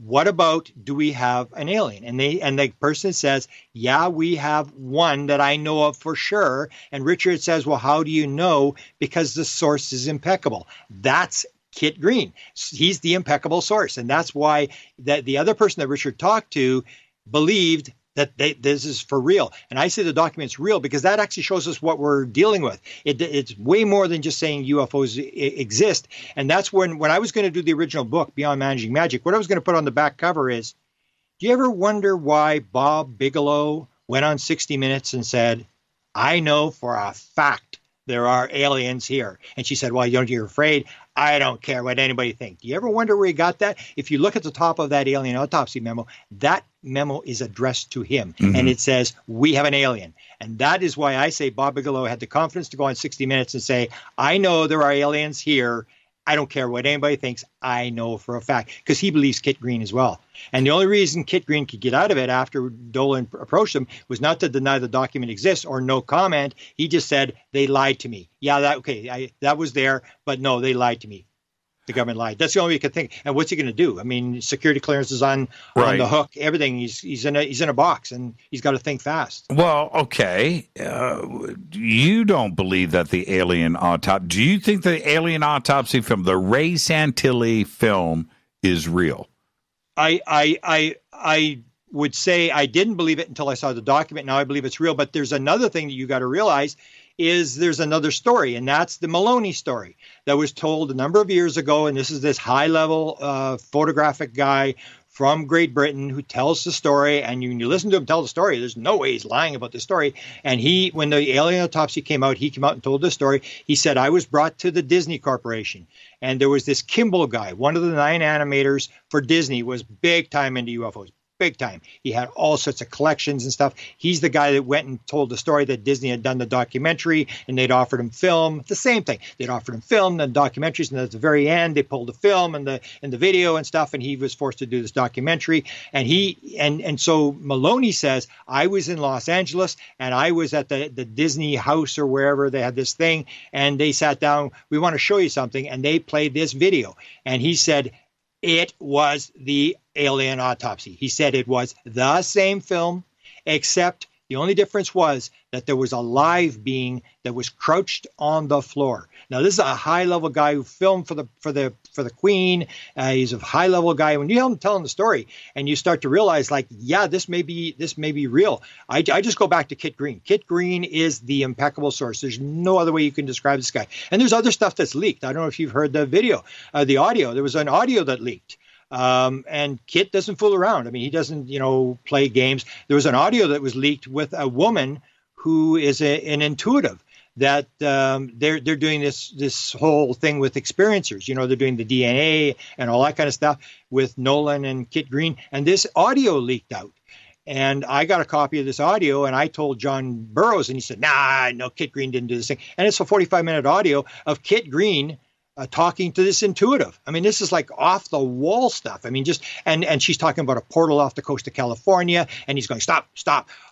what about, do we have an alien? And the person says, yeah, we have one that I know of for sure. And Richard says, well, how do you know? Because the source is impeccable. That's Kit Green. He's the impeccable source. And that's why that the other person that Richard talked to believed that this is for real. And I say the document's real because that actually shows us what we're dealing with. It's way more than just saying UFOs exist. And that's when I was going to do the original book, Beyond Managing Magic, what I was going to put on the back cover is, do you ever wonder why Bob Bigelow went on 60 Minutes and said, I know for a fact there are aliens here? And she said, well, you're afraid. I don't care what anybody thinks. Do you ever wonder where he got that? If you look at the top of that alien autopsy memo, that memo is addressed to him. Mm-hmm. And it says, we have an alien. And that is why I say Bob Bigelow had the confidence to go on 60 Minutes and say, I know there are aliens here. I don't care what anybody thinks. I know for a fact, because he believes Kit Green as well. And the only reason Kit Green could get out of it after Dolan approached him was not to deny the document exists or no comment. He just said, they lied to me. Yeah, that was there, but no, they lied to me. The government lied. That's the only way you could think. And what's he going to do? I mean, security clearance is on the hook. Everything. He's in a box, and he's got to think fast. Well, okay. You don't believe that the alien autopsy? Do you think the alien autopsy film, the Ray Santilli film, is real? I would say I didn't believe it until I saw the document. Now I believe it's real. But there's another thing that you got to realize. There's another story, and that's the Maloney story that was told a number of years ago. And this is this high-level photographic guy from Great Britain who tells the story. And when you listen to him tell the story, there's no way he's lying about the story. And when the alien autopsy came out, he came out and told the story. He said, I was brought to the Disney Corporation, and there was this Kimball guy, one of the 9 animators for Disney, was big time into UFOs. Big time. He had all sorts of collections and stuff. He's the guy that went and told the story that Disney had done the documentary and they'd offered him film. The same thing. They'd offered him film and documentaries, and at the very end they pulled the film and the video and stuff, and he was forced to do this documentary. And so Maloney says, I was in Los Angeles and I was at the Disney house or wherever they had this thing, and they sat down, we want to show you something, and they played this video. And he said, it was the alien autopsy. He said it was the same film, except the only difference was that there was a live being that was crouched on the floor. Now, this is a high-level guy who filmed for the Queen. He's a high-level guy. When you hear him telling the story, and you start to realize, like, yeah, this may be real. I just go back to Kit Green. Kit Green is the impeccable source. There's no other way you can describe this guy. And there's other stuff that's leaked. I don't know if you've heard the video, the audio. There was an audio that leaked. And Kit doesn't fool around. I mean, he doesn't, play games. There was an audio that was leaked with a woman who is an intuitive, that they're doing this whole thing with experiencers. They're doing the DNA and all that kind of stuff with Nolan and Kit Green. And this audio leaked out. And I got a copy of this audio, and I told John Burroughs, and he said, no, Kit Green didn't do this thing. And it's a 45-minute audio of Kit Green talking to this intuitive. I mean, this is like off the wall stuff. I mean, just and she's talking about a portal off the coast of California, and he's going, stop.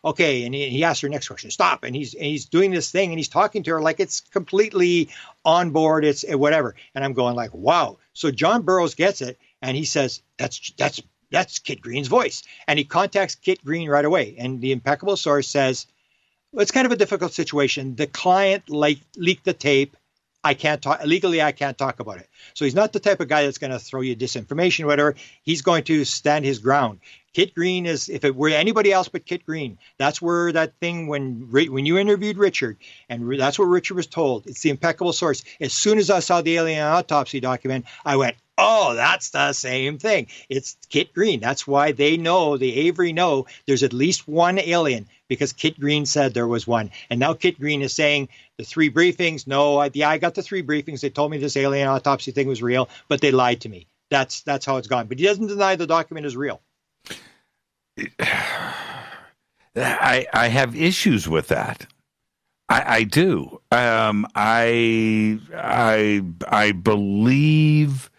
Okay. And he asks her next question, stop. And he's doing this thing, and he's talking to her like it's completely on board. It's whatever. And I'm going like, wow. So John Burroughs gets it, and he says, that's Kit Green's voice. And he contacts Kit Green right away. And the impeccable source says, well, it's kind of a difficult situation. The client leaked the tape. I can't talk legally. I can't talk about it. So he's not the type of guy that's going to throw you disinformation, or whatever. He's going to stand his ground. Kit Green is, if it were anybody else but Kit Green, that's where that thing when you interviewed Richard, and that's what Richard was told. It's the impeccable source. As soon as I saw the alien autopsy document, I went, oh, that's the same thing. It's Kit Green. That's why they know, the Avery know, there's at least one alien, because Kit Green said there was one. And now Kit Green is saying the 3 briefings. No, I got the 3 briefings. They told me this alien autopsy thing was real, but they lied to me. That's how it's gone. But he doesn't deny the document is real. I have issues with that. I do. I believe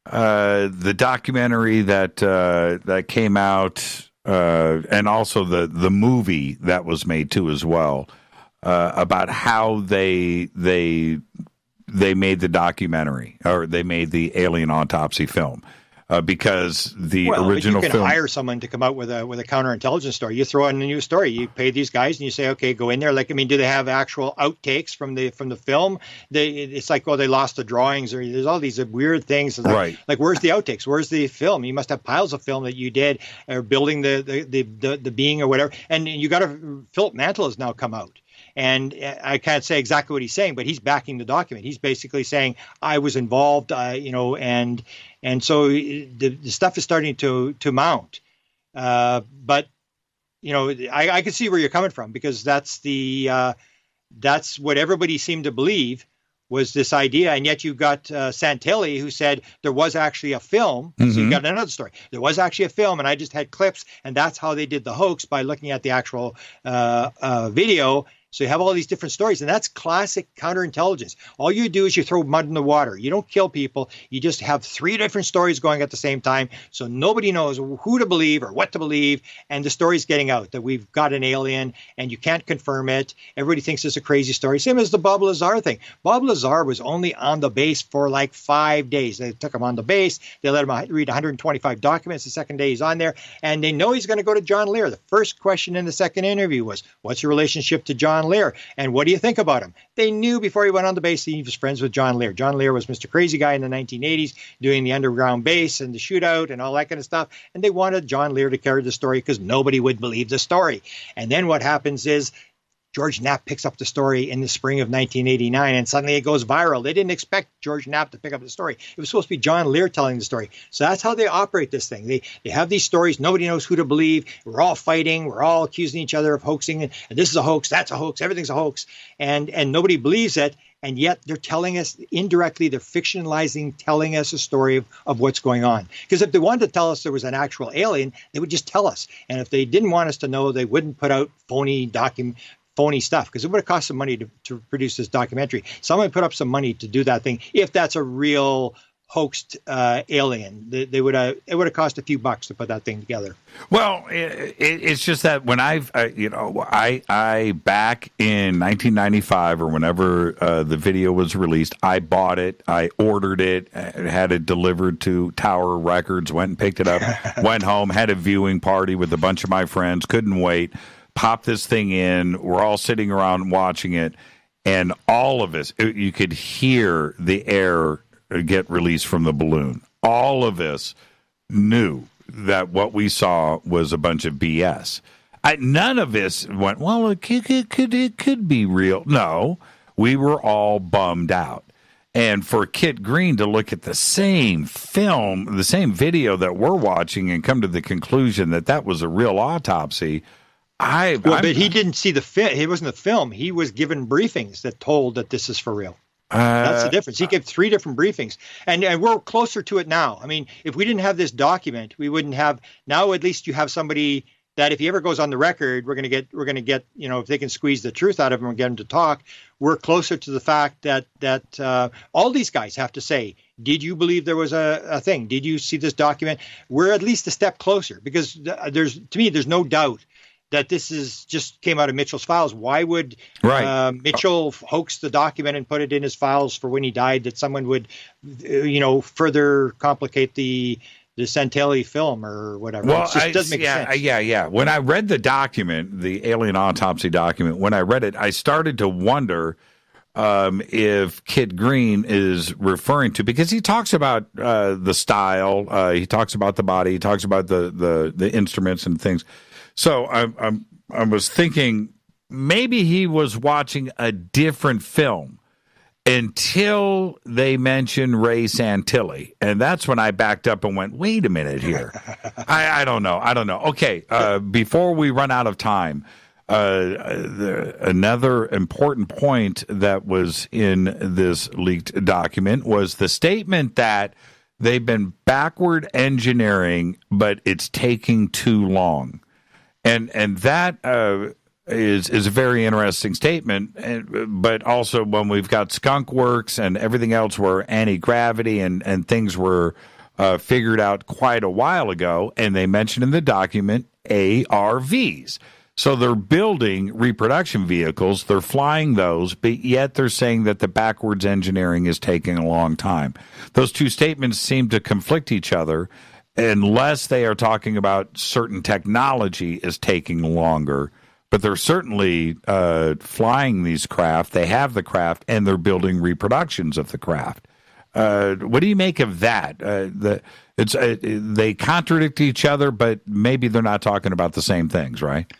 the documentary that came out, and also the movie that was made too as well, about how they made the documentary, or they made the alien autopsy film. Because the original you can film, hire someone to come out with a counterintelligence story. You throw in a new story. You pay these guys, and you say, okay, go in there. Like, I mean, do they have actual outtakes from the film? It's like, well, they lost the drawings, or there's all these weird things. Like, right? Like, where's the outtakes? Where's the film? You must have piles of film that you did, or building the being or whatever. And you got to. Philip Mantle has now come out. And I can't say exactly what he's saying, but he's backing the document. He's basically saying, I was involved, and so the stuff is starting to mount. But, I can see where you're coming from, because that's what everybody seemed to believe was this idea. And yet you've got Santilli, who said there was actually a film. Mm-hmm. So you've got another story. There was actually a film, and I just had clips, and that's how they did the hoax, by looking at the actual video. So you have all these different stories, and that's classic counterintelligence. All you do is you throw mud in the water. You don't kill people. You just have 3 different stories going at the same time, so nobody knows who to believe or what to believe, and the story's getting out that we've got an alien, and you can't confirm it. Everybody thinks it's a crazy story. Same as the Bob Lazar thing. Bob Lazar was only on the base for like 5 days. They took him on the base. They let him read 125 documents. The second day he's on there, and they know he's going to go to John Lear. The first question in the second interview was, what's your relationship to John Lear, and what do you think about him? They knew before he went on the base he was friends with John Lear. John Lear was Mr. Crazy Guy in the 1980s, doing the underground base and the shootout and all that kind of stuff. And they wanted John Lear to carry the story because nobody would believe the story. And then what happens is George Knapp picks up the story in the spring of 1989, and suddenly it goes viral. They didn't expect George Knapp to pick up the story. It was supposed to be John Lear telling the story. So that's how they operate this thing. They have these stories. Nobody knows who to believe. We're all fighting. We're all accusing each other of hoaxing. And this is a hoax. That's a hoax. Everything's a hoax. And nobody believes it. And yet they're telling us indirectly, they're fictionalizing, telling us a story of what's going on. Because if they wanted to tell us there was an actual alien, they would just tell us. And if they didn't want us to know, they wouldn't put out phony stuff, because it would have cost some money to produce this documentary. Someone put up some money to do that thing. If that's a real hoaxed alien, it would have cost a few bucks to put that thing together. Well, it's just that when I back in 1995 or whenever the video was released, I bought it, I ordered it, had it delivered to Tower Records, went and picked it up, went home, had a viewing party with a bunch of my friends, couldn't wait. Pop this thing in. We're all sitting around watching it, and all of us, you could hear the air get released from the balloon. All of us knew that what we saw was a bunch of BS. None of us went, well, it could be real. No, we were all bummed out. And for Kit Green to look at the same film, the same video that we're watching, and come to the conclusion that that was a real autopsy, but he didn't see the film. It wasn't the film. He was given briefings that told that this is for real. That's the difference. He gave 3 different briefings, and we're closer to it now. I mean, if we didn't have this document, we wouldn't have. Now, at least you have somebody that if he ever goes on the record, we're going to get, if they can squeeze the truth out of him and get him to talk, we're closer to the fact that all these guys have to say, did you believe there was a thing? Did you see this document? We're at least a step closer, because there's no doubt that this just came out of Mitchell's files. Why would Mitchell hoax the document and put it in his files for when he died, that someone would, further complicate the Santelli film or whatever? Well, it just doesn't make sense. Yeah. When I read the document, the alien autopsy document, when I read it, I started to wonder if Kit Green is referring to, because he talks about the style, he talks about the body, he talks about the instruments and things. So I was thinking maybe he was watching a different film until they mentioned Ray Santilli. And that's when I backed up and went, wait a minute here. I don't know. Okay, before we run out of time, another important point that was in this leaked document was the statement that they've been backward engineering, but it's taking too long. And that is a very interesting statement. But also when we've got Skunk Works and everything else where anti-gravity and things were figured out quite a while ago, and they mentioned in the document ARVs. So they're building reproduction vehicles, they're flying those, but yet they're saying that the backwards engineering is taking a long time. Those two statements seem to conflict each other, unless they are talking about certain technology is taking longer. But they're certainly flying these craft. They have the craft, and they're building reproductions of the craft. What do you make of that? They contradict each other, but maybe they're not talking about the same things, right?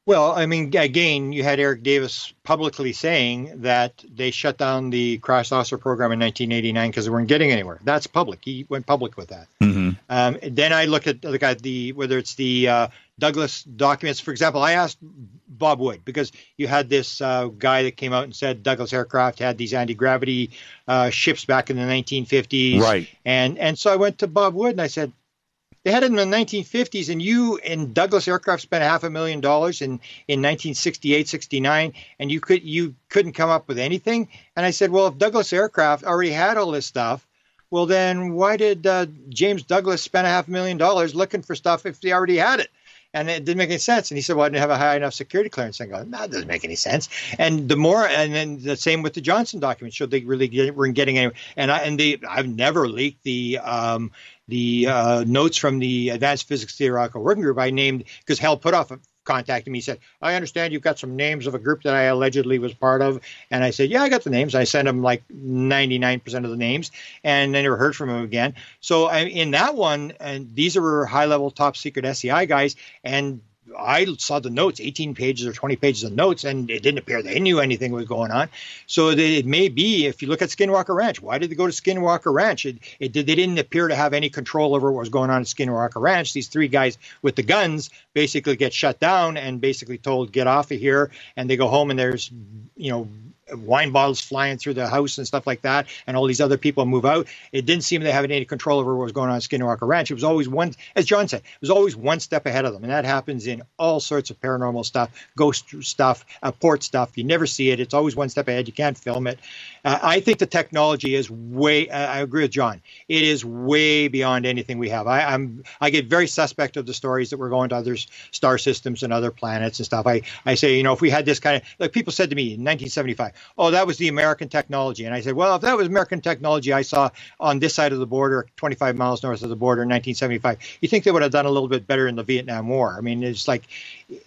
Well, I mean, again, you had Eric Davis publicly saying that they shut down the crash saucer program in 1989 because they weren't getting anywhere. That's public. He went public with that. Mm-hmm. Then I look at whether it's the Douglas documents. For example, I asked Bob Wood, because you had this guy that came out and said Douglas aircraft had these anti-gravity ships back in the 1950s. Right. And so I went to Bob Wood and I said, they had it in the 1950s, and you in Douglas Aircraft spent $500,000 in 1968, 69, and you couldn't come up with anything. And I said, well, if Douglas Aircraft already had all this stuff, well, then why did James Douglas spend $500,000 looking for stuff if they already had it? And it didn't make any sense. And he said, well, I didn't have a high enough security clearance. I go, no, that doesn't make any sense. And then the same with the Johnson document showed they really weren't getting anywhere. I've never leaked the notes from the Advanced Physics Theoretical Working Group. I named, because Hal Puthoff contacted me. He said, I understand you've got some names of a group that I allegedly was part of. And I said, yeah, I got the names. I sent him like 99% of the names, and I never heard from him again. So in that one, and these are high-level top secret SCI guys, and I saw the notes, 18 pages or 20 pages of notes, and it didn't appear they knew anything was going on. So it may be, if you look at Skinwalker Ranch, why did they go to Skinwalker Ranch? They didn't appear to have any control over what was going on at Skinwalker Ranch. These three guys with the guns basically get shut down and basically told, get off of here. And they go home, and there's, wine bottles flying through the house and stuff like that, and all these other people move out. It didn't seem they have any control over what was going on at Skinwalker Ranch. It was always one, as John said, it was always one step ahead of them, and that happens in all sorts of paranormal stuff, ghost stuff, port stuff. You never see it. It's always one step ahead. You can't film it. I think the technology is way. I agree with John. It is way beyond anything we have. I get very suspect of the stories that we're going to other star systems and other planets and stuff. I say, if we had this kind of, like people said to me in 1975. Oh, that was the American technology. And I said, well, if that was American technology I saw on this side of the border, 25 miles north of the border in 1975, you think they would have done a little bit better in the Vietnam War. I mean, it's like,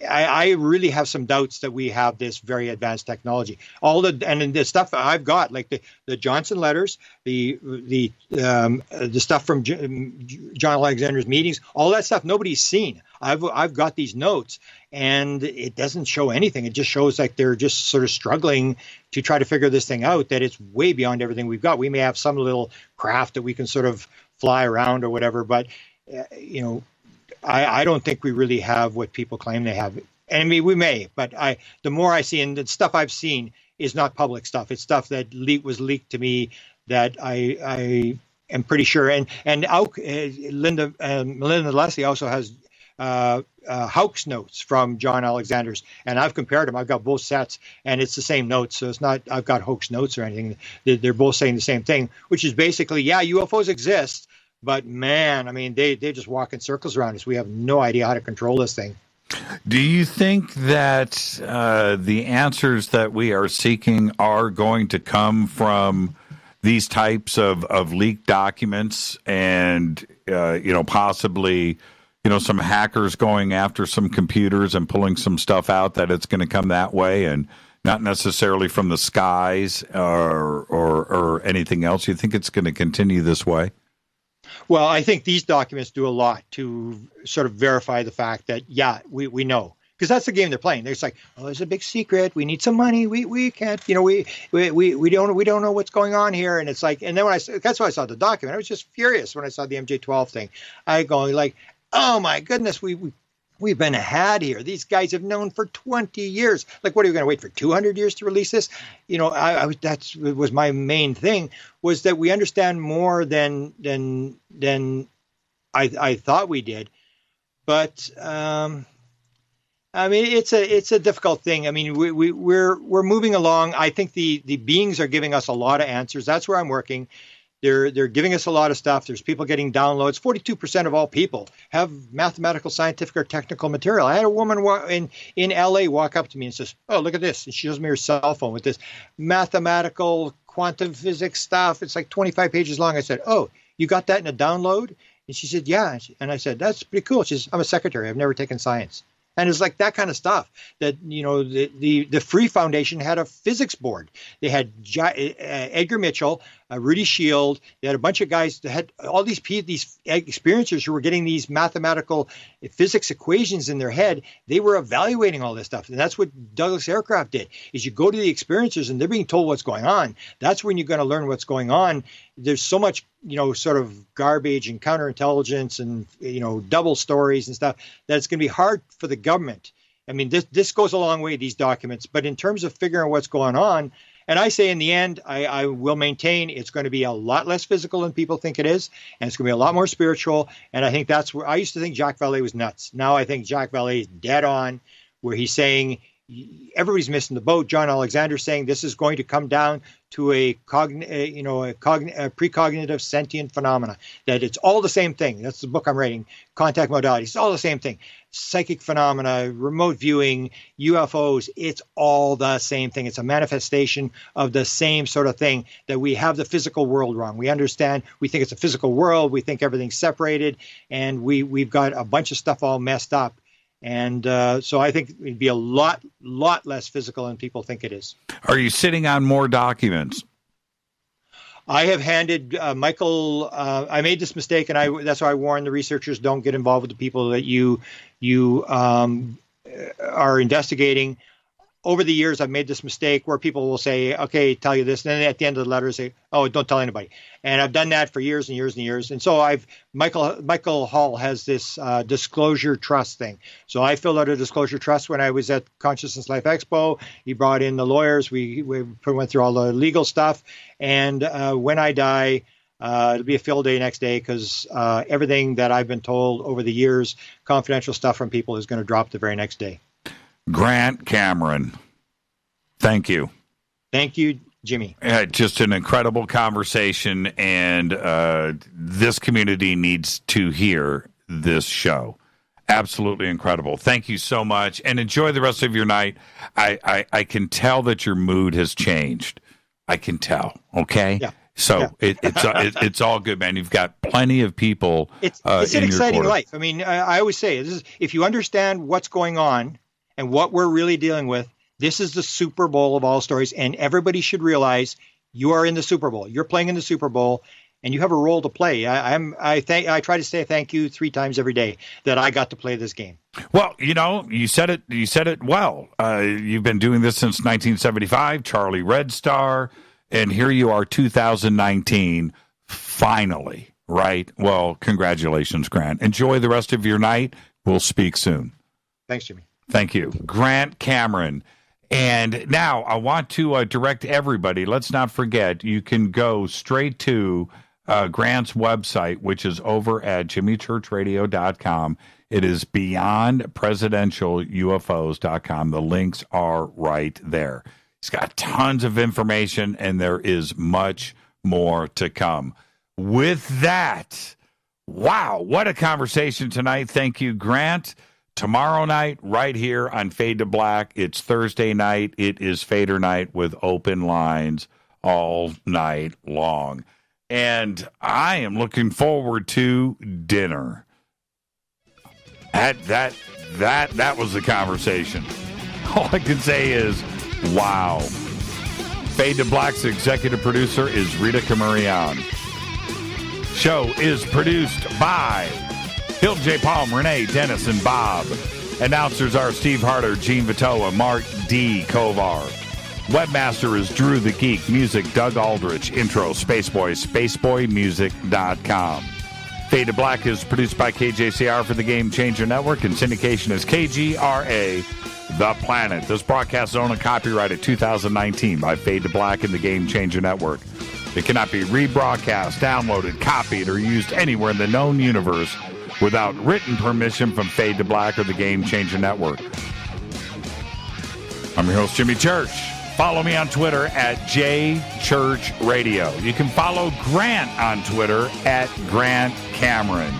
I really have some doubts that we have this very advanced technology. And the stuff I've got, like the Johnson letters, the stuff from John Alexander's meetings, all that stuff nobody's seen. I've got these notes, and it doesn't show anything. It just shows like they're just sort of struggling to try to figure this thing out, that it's way beyond everything we've got. We may have some little craft that we can sort of fly around or whatever, but, I don't think we really have what people claim they have. I mean, we may, but the more I see, and the stuff I've seen is not public stuff. It's stuff that was leaked to me that I am pretty sure. And Melinda Leslie also has Houck's notes from John Alexander's, and I've compared them. I've got both sets, and it's the same notes. So it's not I've got Houck's notes or anything. They're both saying the same thing, which is basically, yeah, UFOs exist, but man, I mean, they just walk in circles around us. We have no idea how to control this thing. Do you think that the answers that we are seeking are going to come from these types of leaked documents and, possibly, some hackers going after some computers and pulling some stuff out, that it's going to come that way and not necessarily from the skies or anything else? You think it's going to continue this way? Well, I think these documents do a lot to sort of verify the fact that, yeah, we know. Because that's the game they're playing. They're just like, oh, there's a big secret. We need some money. We can't, we don't know what's going on here. And it's like, and then that's why I saw the document. I was just furious when I saw the MJ-12 thing. I go like, oh my goodness, we've been had here. These guys have known for 20 years. Like, what are you going to wait for 200 years to release this? That was my main thing, was that we understand more than I thought we did. But I mean, it's a difficult thing. I mean, we're moving along. I think the beings are giving us a lot of answers. That's where I'm working. They're giving us a lot of stuff. There's people getting downloads. 42% of all people have mathematical, scientific, or technical material. I had a woman in LA walk up to me and says, "Oh, look at this." And she shows me her cell phone with this mathematical quantum physics stuff. It's like 25 pages long. I said, "Oh, you got that in a download?" And she said, "Yeah." And I said, "That's pretty cool." She says, "I'm a secretary. I've never taken science." And it's like that kind of stuff that, the Free Foundation had a physics board. They had Edgar Mitchell, Rudy Shield. They had a bunch of guys that had all these experiencers who were getting these mathematical physics equations in their head. They were evaluating all this stuff. And that's what Douglas Aircraft did, is you go to the experiencers and they're being told what's going on. That's when you're going to learn what's going on. There's so much, sort of garbage and counterintelligence and, double stories and stuff that it's going to be hard for the government. I mean, this goes a long way, these documents. But in terms of figuring out what's going on, and I say in the end, I will maintain it's going to be a lot less physical than people think it is, and it's going to be a lot more spiritual. And I think that's where I used to think Jacques Vallée was nuts. Now I think Jacques Vallée is dead on, where he's saying everybody's missing the boat. John Alexander saying this is going to come down to a precognitive sentient phenomena, that it's all the same thing. That's the book I'm writing, Contact Modalities. It's all the same thing. Psychic phenomena, remote viewing, UFOs, it's all the same thing. It's a manifestation of the same sort of thing, that we have the physical world wrong. We understand, we think it's a physical world, we think everything's separated, and we've got a bunch of stuff all messed up. And so I think it'd be a lot less physical than people think it is. Are you sitting on more documents? I have handed Michael. I made this mistake, and that's why I warn the researchers: don't get involved with the people that you are investigating. Over the years, I've made this mistake where people will say, "Okay, tell you this," and then at the end of the letter say, "Oh, don't tell anybody." And I've done that for years and years and years. And so Michael Hall has this disclosure trust thing. So I filled out a disclosure trust when I was at Consciousness Life Expo. He brought in the lawyers. We went through all the legal stuff. And when I die, it'll be a field day next day, because everything that I've been told over the years, confidential stuff from people, is going to drop the very next day. Grant Cameron, thank you. Thank you, Jimmy. Just an incredible conversation, and this community needs to hear this show. Absolutely incredible. Thank you so much, and enjoy the rest of your night. I can tell that your mood has changed. I can tell, okay? Yeah. So yeah. It's all good, man. You've got plenty of people. It's an exciting life. I mean, I always say, if you understand what's going on and what we're really dealing with, this is the Super Bowl of all stories, and everybody should realize you are in the Super Bowl. You're playing in the Super Bowl, and you have a role to play. I try to say thank you 3 times every day that I got to play this game. Well, you said it well. You've been doing this since 1975, Charlie Red Star, and here you are, 2019, finally, right? Well, congratulations, Grant. Enjoy the rest of your night. We'll speak soon. Thanks, Jimmy. Thank you. Grant Cameron. And now I want to direct everybody. Let's not forget, you can go straight to Grant's website, which is over at jimmychurchradio.com. It is beyondpresidentialufos.com. The links are right there. He's got tons of information, and there is much more to come. With that, wow, what a conversation tonight. Thank you, Grant. Tomorrow night, right here on Fade to Black, it's Thursday night. It is Fader night with open lines all night long. And I am looking forward to dinner. That was the conversation. All I can say is, wow. Fade to Black's executive producer is Rita Camarion. Show is produced by Hilton J. Palm, Renee, Dennis, and Bob. Announcers are Steve Harder, Gene Vitoa, Mark D. Kovar. Webmaster is Drew the Geek. Music, Doug Aldrich. Intro, Spaceboy, spaceboymusic.com. Fade to Black is produced by KJCR for the Game Changer Network, and syndication is KGRA, The Planet. This broadcast is owned and copyrighted 2019 by Fade to Black and the Game Changer Network. It cannot be rebroadcast, downloaded, copied, or used anywhere in the known universe without written permission from Fade to Black or the Game Changer Network. I'm your host, Jimmy Church. Follow me on Twitter at JChurchRadio. You can follow Grant on Twitter at Grant Cameron.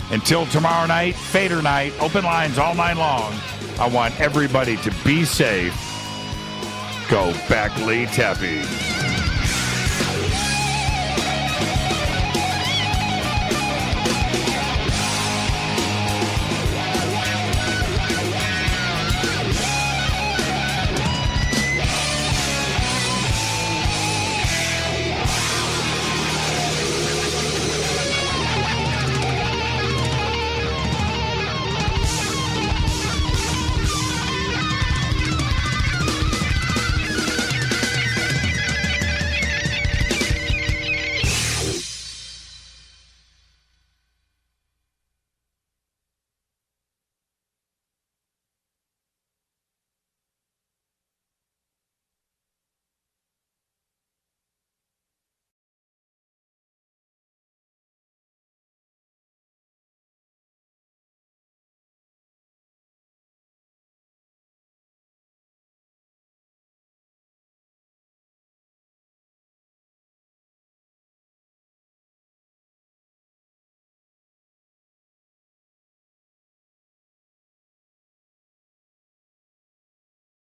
Until tomorrow night, Fader night, open lines all night long. I want everybody to be safe. Go Beckley Tepe.